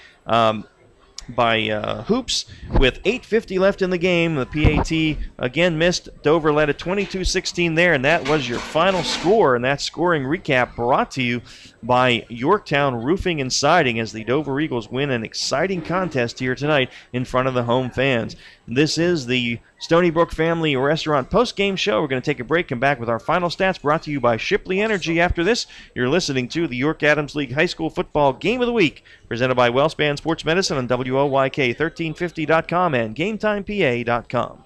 Hoops with 8:50 left in the game. The PAT again missed. Dover led at 22-16 there, and that was your final score. And that scoring recap brought to you by Yorktown Roofing and Siding as the Dover Eagles win an exciting contest here tonight in front of the home fans. This is the Stony Brook Family Restaurant post-game show. We're going to take a break, come back with our final stats brought to you by Shipley Energy. After this, you're listening to the York Adams League High School Football Game of the Week, presented by WellSpan Sports Medicine on WOYK1350.com and GameTimePA.com.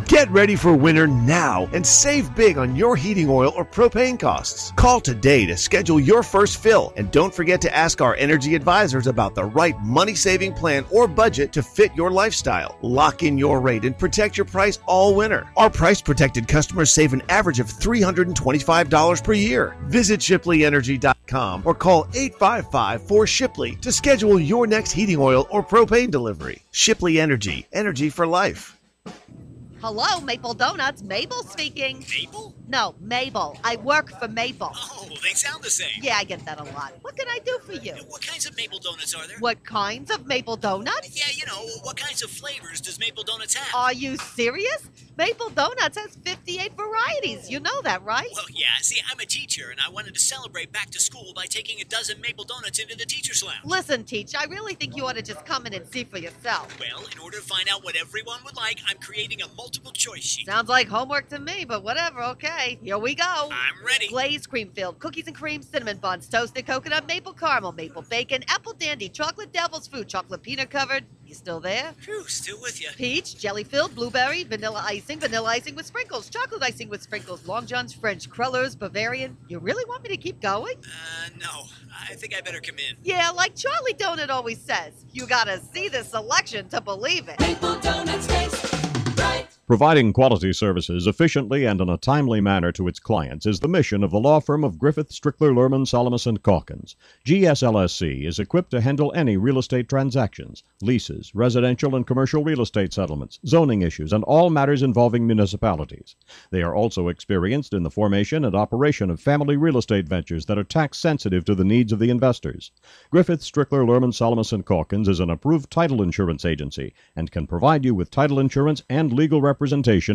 Get ready for winter now and save big on your heating oil or propane costs. Call today to schedule your first fill, and don't forget to ask our energy advisors about the right money-saving plan or budget to fit your lifestyle. Lock in your rate and protect your price all winter. Our price-protected customers save an average of $325 per year. Visit ShipleyEnergy.com or call 855-4SHIPLEY to schedule your next heating oil or propane delivery. Shipley Energy, energy for life. Hello, Maple Donuts. Mabel speaking. Maple? No, Mabel. I work for Maple. Oh, they sound the same. Yeah, I get that a lot. What can I do for you? What kinds of Maple Donuts are there? What kinds of Maple Donuts? Yeah, you know, what kinds of flavors does Maple Donuts have? Are you serious? Maple Donuts has 58 varieties. You know that, right? Well, yeah. See, I'm a teacher, and I wanted to celebrate back to school by taking a dozen Maple Donuts into the teacher's lounge. Listen, Teach, I really think you ought to just come in and see for yourself. Well, in order to find out what everyone would like, I'm creating a multiple choice sheet. Sounds like homework to me, but whatever, okay. Here we go. I'm ready. Glazed cream-filled, cookies and cream, cinnamon buns, toasted coconut, maple caramel, maple bacon, apple dandy, chocolate devil's food, chocolate peanut covered. You still there? Phew, still with you. Peach, jelly-filled, blueberry, vanilla icing with sprinkles, chocolate icing with sprinkles, Long John's French, crullers, Bavarian. You really want me to keep going? No. I think I better come in. Yeah, like Charlie Donut always says, you gotta see the selection to believe it. Maple Donuts taste right. Providing quality services efficiently and in a timely manner to its clients is the mission of the law firm of Griffith, Strickler, Lerman, Salamis & Calkins. GSLSC is equipped to handle any real estate transactions, leases, residential and commercial real estate settlements, zoning issues, and all matters involving municipalities. They are also experienced in the formation and operation of family real estate ventures that are tax sensitive to the needs of the investors. Griffith, Strickler, Lerman, Salamis & Calkins is an approved title insurance agency and can provide you with title insurance and legal representation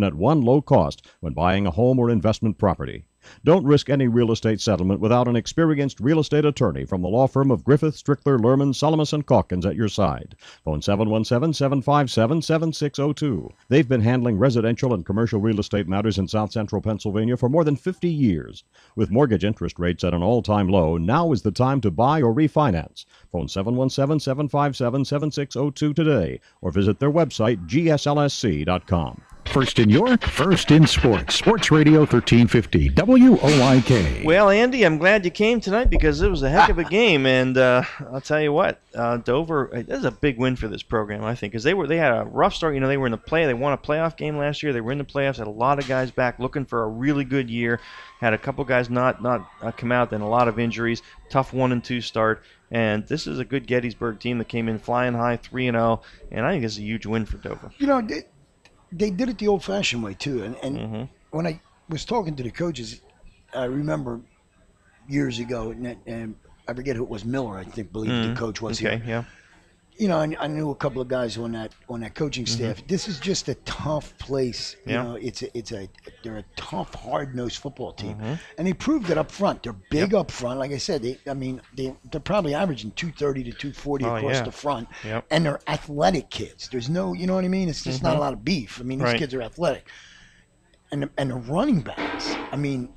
at one low cost when buying a home or investment property. Don't risk any real estate settlement without an experienced real estate attorney from the law firm of Griffith, Strickler, Lerman, Salamis & Calkins at your side. Phone 717-757-7602. They've been handling residential and commercial real estate matters in South Central Pennsylvania for more than 50 years. With mortgage interest rates at an all-time low, now is the time to buy or refinance. Phone 717-757-7602 today or visit their website, gslsc.com. First in York, first in sports. Sports Radio 1350, WOYK. Well, Andy, I'm glad you came tonight because it was a heck of a game, and I'll tell you what, Dover. This is a big win for this program, I think, because they had a rough start. You know, they were in the play. They won a playoff game last year. They were in the playoffs. Had a lot of guys back, looking for a really good year. Had a couple guys not come out, then a lot of injuries. Tough 1-2 start. And this is a good Gettysburg team that came in flying high, 3-0, and I think it's a huge win for Dover. You know, they did it the old-fashioned way, too. And when I was talking to the coaches, I remember years ago, and I forget who it was, Miller, I think, the coach was here. Yeah. You know, I knew a couple of guys on that coaching staff. This is just a tough place. You know, they're a tough, hard-nosed football team, and they proved it up front. They're big up front, like I said. They're probably averaging 230 to 240 across the front, and they're athletic kids. There's no, you know what I mean? It's just not a lot of beef. I mean, these kids are athletic, and the running backs. I mean,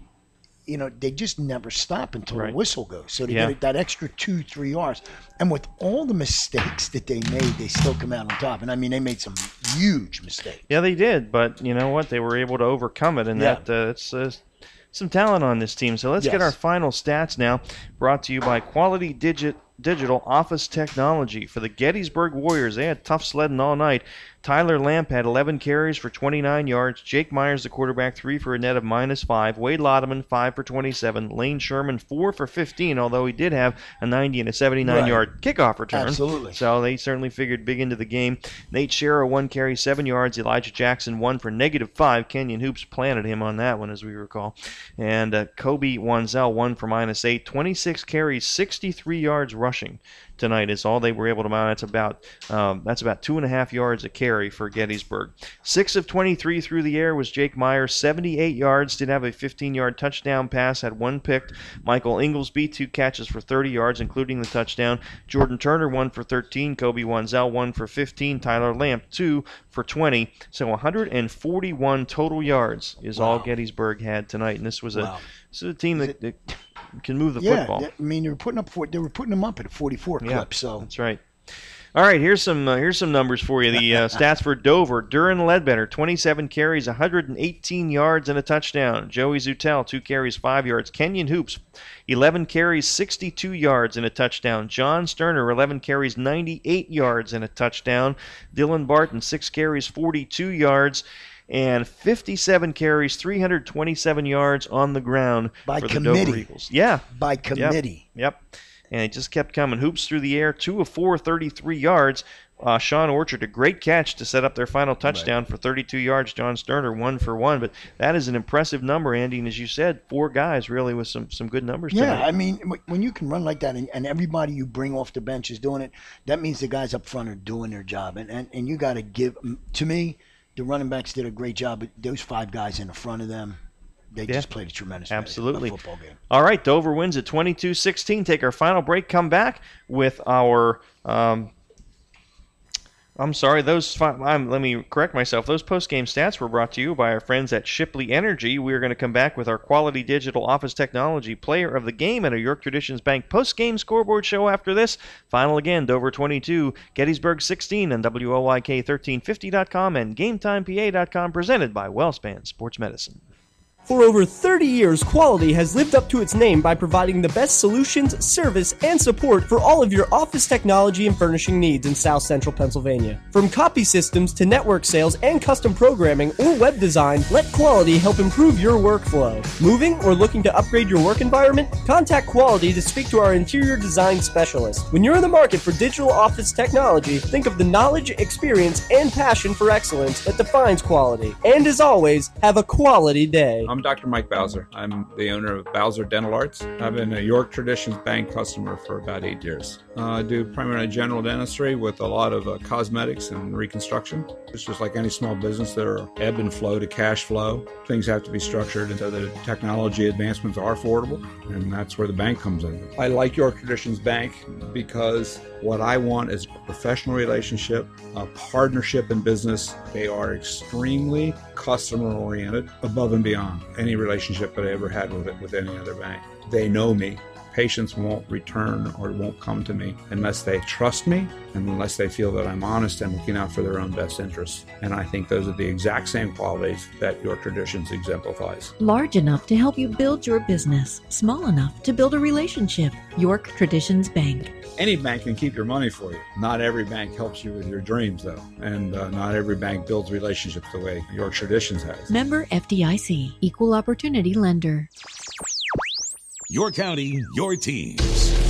you know, they just never stop until the whistle goes. So they get that extra 2-3 yards. And with all the mistakes that they made, they still come out on top. And, I mean, they made some huge mistakes. Yeah, they did. But you know what? They were able to overcome it. And it's some talent on this team. So let's get our final stats now, brought to you by Quality Digital Office Technology. For the Gettysburg Warriors, they had tough sledding all night. Tyler Lamp had 11 carries for 29 yards. Jake Myers, the quarterback, 3 for a net of -5. Wade Lodeman, 5 for 27. Lane Sherman, 4 for 15, although he did have a 90 and a 79-yard kickoff return. Absolutely. So they certainly figured big into the game. Nate Scherer, 1 carry, 7 yards. Elijah Jackson, 1 for -5. Kenyon Hoops planted him on that one, as we recall. And Kobe Wanzel, 1 for -8. 26 carries, 63 yards rushing tonight is all they were able to mount. That's about 2.5 yards a carry for Gettysburg. 6 of 23 through the air was Jake Myers, 78 yards, did have a 15-yard touchdown pass, had 1 picked. Michael Inglesby, 2 catches for 30 yards, including the touchdown. Jordan Turner, 1 for 13. Kobe Wanzel, 1 for 15. Tyler Lamp, 2 for 20. So 141 total yards is all Gettysburg had tonight. And this was a team that can move the football. I mean, they were putting them up at a 44 clip. So that's right. All right, here's some numbers for you. The stats for Dover: Duran Ledbetter, 27 carries, 118 yards and a touchdown. Joey Zutel, 2 carries, 5 yards. Kenyon Hoops, 11 carries, 62 yards and a touchdown. John Sterner, 11 carries, 98 yards and a touchdown. Dylan Barton, 6 carries, 42 yards. And 57 carries, 327 yards on the ground for the Dover Eagles. Yeah. By committee. Yep. And it just kept coming. Hoops through the air, 2 of 4, 33 yards. Sean Orchard, a great catch to set up their final touchdown for 32 yards. John Sterner, 1 for 1. But that is an impressive number, Andy. And as you said, 4 guys really with some good numbers tonight. I mean, when you can run like that and everybody you bring off the bench is doing it, that means the guys up front are doing their job. And you got to give, to me, the running backs did a great job. But those 5 guys in the front of them, they just played a tremendous football game. All right, Dover wins at 22-16. Take our final break. Come back with our let me correct myself. Those post-game stats were brought to you by our friends at Shipley Energy. We're going to come back with our Quality Digital Office Technology Player of the Game and a York Traditions Bank post-game scoreboard show after this. Final again, Dover 22, Gettysburg 16 on WOYK1350.com and GameTimePA.com, presented by WellSpan Sports Medicine. For over 30 years, Quality has lived up to its name by providing the best solutions, service, and support for all of your office technology and furnishing needs in South Central Pennsylvania. From copy systems to network sales and custom programming or web design, let Quality help improve your workflow. Moving or looking to upgrade your work environment? Contact Quality to speak to our interior design specialist. When you're in the market for digital office technology, think of the knowledge, experience, and passion for excellence that defines Quality. And as always, have a quality day. I'm Dr. Mike Bowser. I'm the owner of Bowser Dental Arts. I've been a York Traditions Bank customer for about 8 years. I do primarily general dentistry with a lot of cosmetics and reconstruction. It's just like any small business. There are ebb and flow to cash flow. Things have to be structured and so the technology advancements are affordable, and that's where the bank comes in. I like York Traditions Bank because what I want is a professional relationship, a partnership in business. They are extremely customer-oriented, above and beyond any relationship that I ever had with any other bank. They know me. Patients won't return or won't come to me unless they trust me and unless they feel that I'm honest and looking out for their own best interests. And I think those are the exact same qualities that York Traditions exemplifies. Large enough to help you build your business, small enough to build a relationship. York Traditions Bank. Any bank can keep your money for you. Not every bank helps you with your dreams, though. And not every bank builds relationships the way York Traditions has. Member FDIC. Equal Opportunity Lender. Your county, your teams.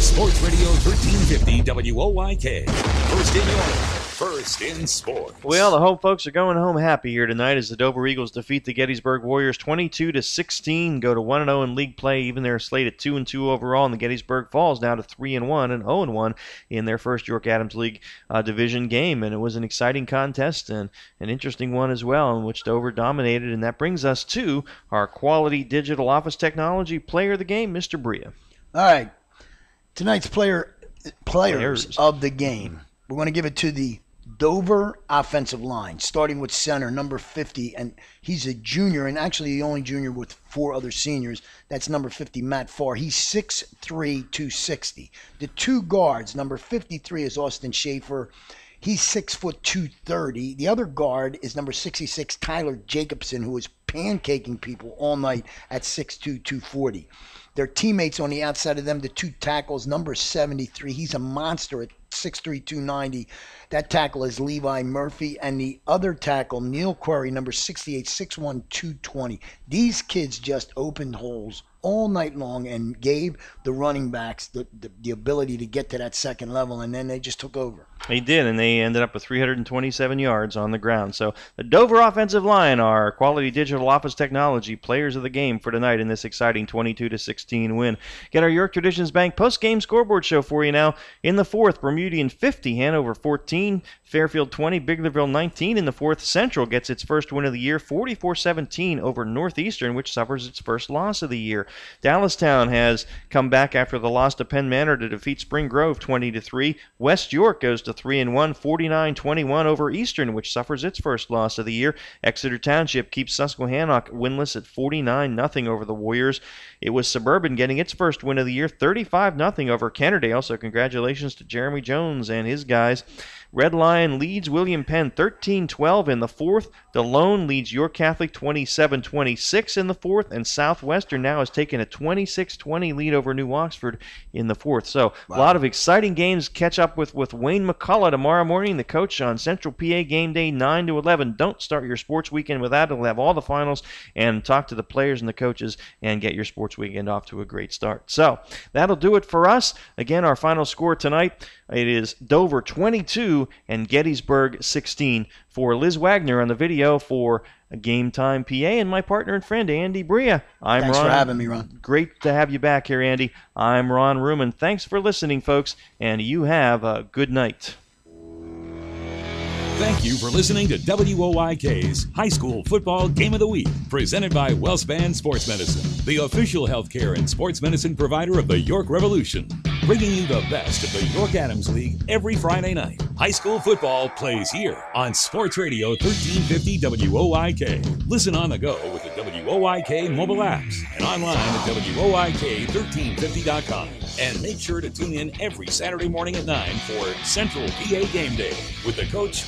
Sports Radio 1350 WOYK. First in York, first in sports. Well, the home folks are going home happy here tonight as the Dover Eagles defeat the Gettysburg Warriors 22-16, go to 1-0 in league play. Even they're slated 2-2 overall, and the Gettysburg falls now to 3-1 and 0-1 in their first York Adams League division game. And it was an exciting contest and an interesting one as well, in which Dover dominated. And that brings us to our Quality Digital Office Technology Player of the Game, Mr. Bria. All right. Tonight's players of the game. We're going to give it to the Dover offensive line, starting with center, number 50, and he's a junior, and actually the only junior with 4 other seniors. That's number 50, Matt Farr. He's 6'3", 260. The 2 guards, number 53 is Austin Schaefer. He's 6 foot 230. The other guard is number 66, Tyler Jacobson, who was pancaking people all night at 6'2", 240. Their teammates on the outside of them, the 2 tackles, number 73. He's a monster at 6'3", 290. That tackle is Levi Murphy. And the other tackle, Neil Query, number 68, 6'1", 220. These kids just opened holes all night long and gave the running backs the ability to get to that second level, and then they just took over. They did, and they ended up with 327 yards on the ground. So the Dover offensive line are Quality Digital Office Technology players of the game for tonight in this exciting 22-16 win. Get our York Traditions Bank post-game scoreboard show for you now. In the fourth, Bermudian 50, Hanover 14, Fairfield 20, Biglerville 19. In the fourth, Central gets its first win of the year, 44-17 over Northeastern, which suffers its first loss of the year. Dallastown has come back after the loss to Penn Manor to defeat Spring Grove 20-3. West York goes to 3-1, 49-21 over Eastern, which suffers its first loss of the year. Exeter Township keeps Susquehannock winless at 49-0 over the Warriors. It was Suburban getting its first win of the year, 35-0 over Kennerdale. So congratulations to Jeremy Jones and his guys. Red Lion leads William Penn 13-12 in the fourth. DeLone leads York Catholic 27-26 in the fourth. And Southwestern now has taken a 26-20 lead over New Oxford in the fourth. So a lot of exciting games. Catch up with Wayne McCullough tomorrow morning, the coach on Central PA Game Day 9-11. Don't start your sports weekend without it. We'll have all the finals and talk to the players and the coaches and get your sports weekend off to a great start. So that'll do it for us. Again, our final score tonight, it is Dover 22 and Gettysburg 16. For Liz Wagner on the video for Game Time PA and my partner and friend Andy Bria. Thanks for having me, Ron. Great to have you back here, Andy. I'm Ron Ruman. Thanks for listening, folks, and you have a good night. Thank you for listening to WOYK's High School Football Game of the Week, presented by WellSpan Sports Medicine, the official healthcare and sports medicine provider of the York Revolution, bringing you the best of the York Adams League every Friday night. High school football plays here on Sports Radio 1350 WOYK. Listen on the go with the WOYK mobile apps and online at WOYK1350.com. And make sure to tune in every Saturday morning at 9 for Central PA Game Day with the coach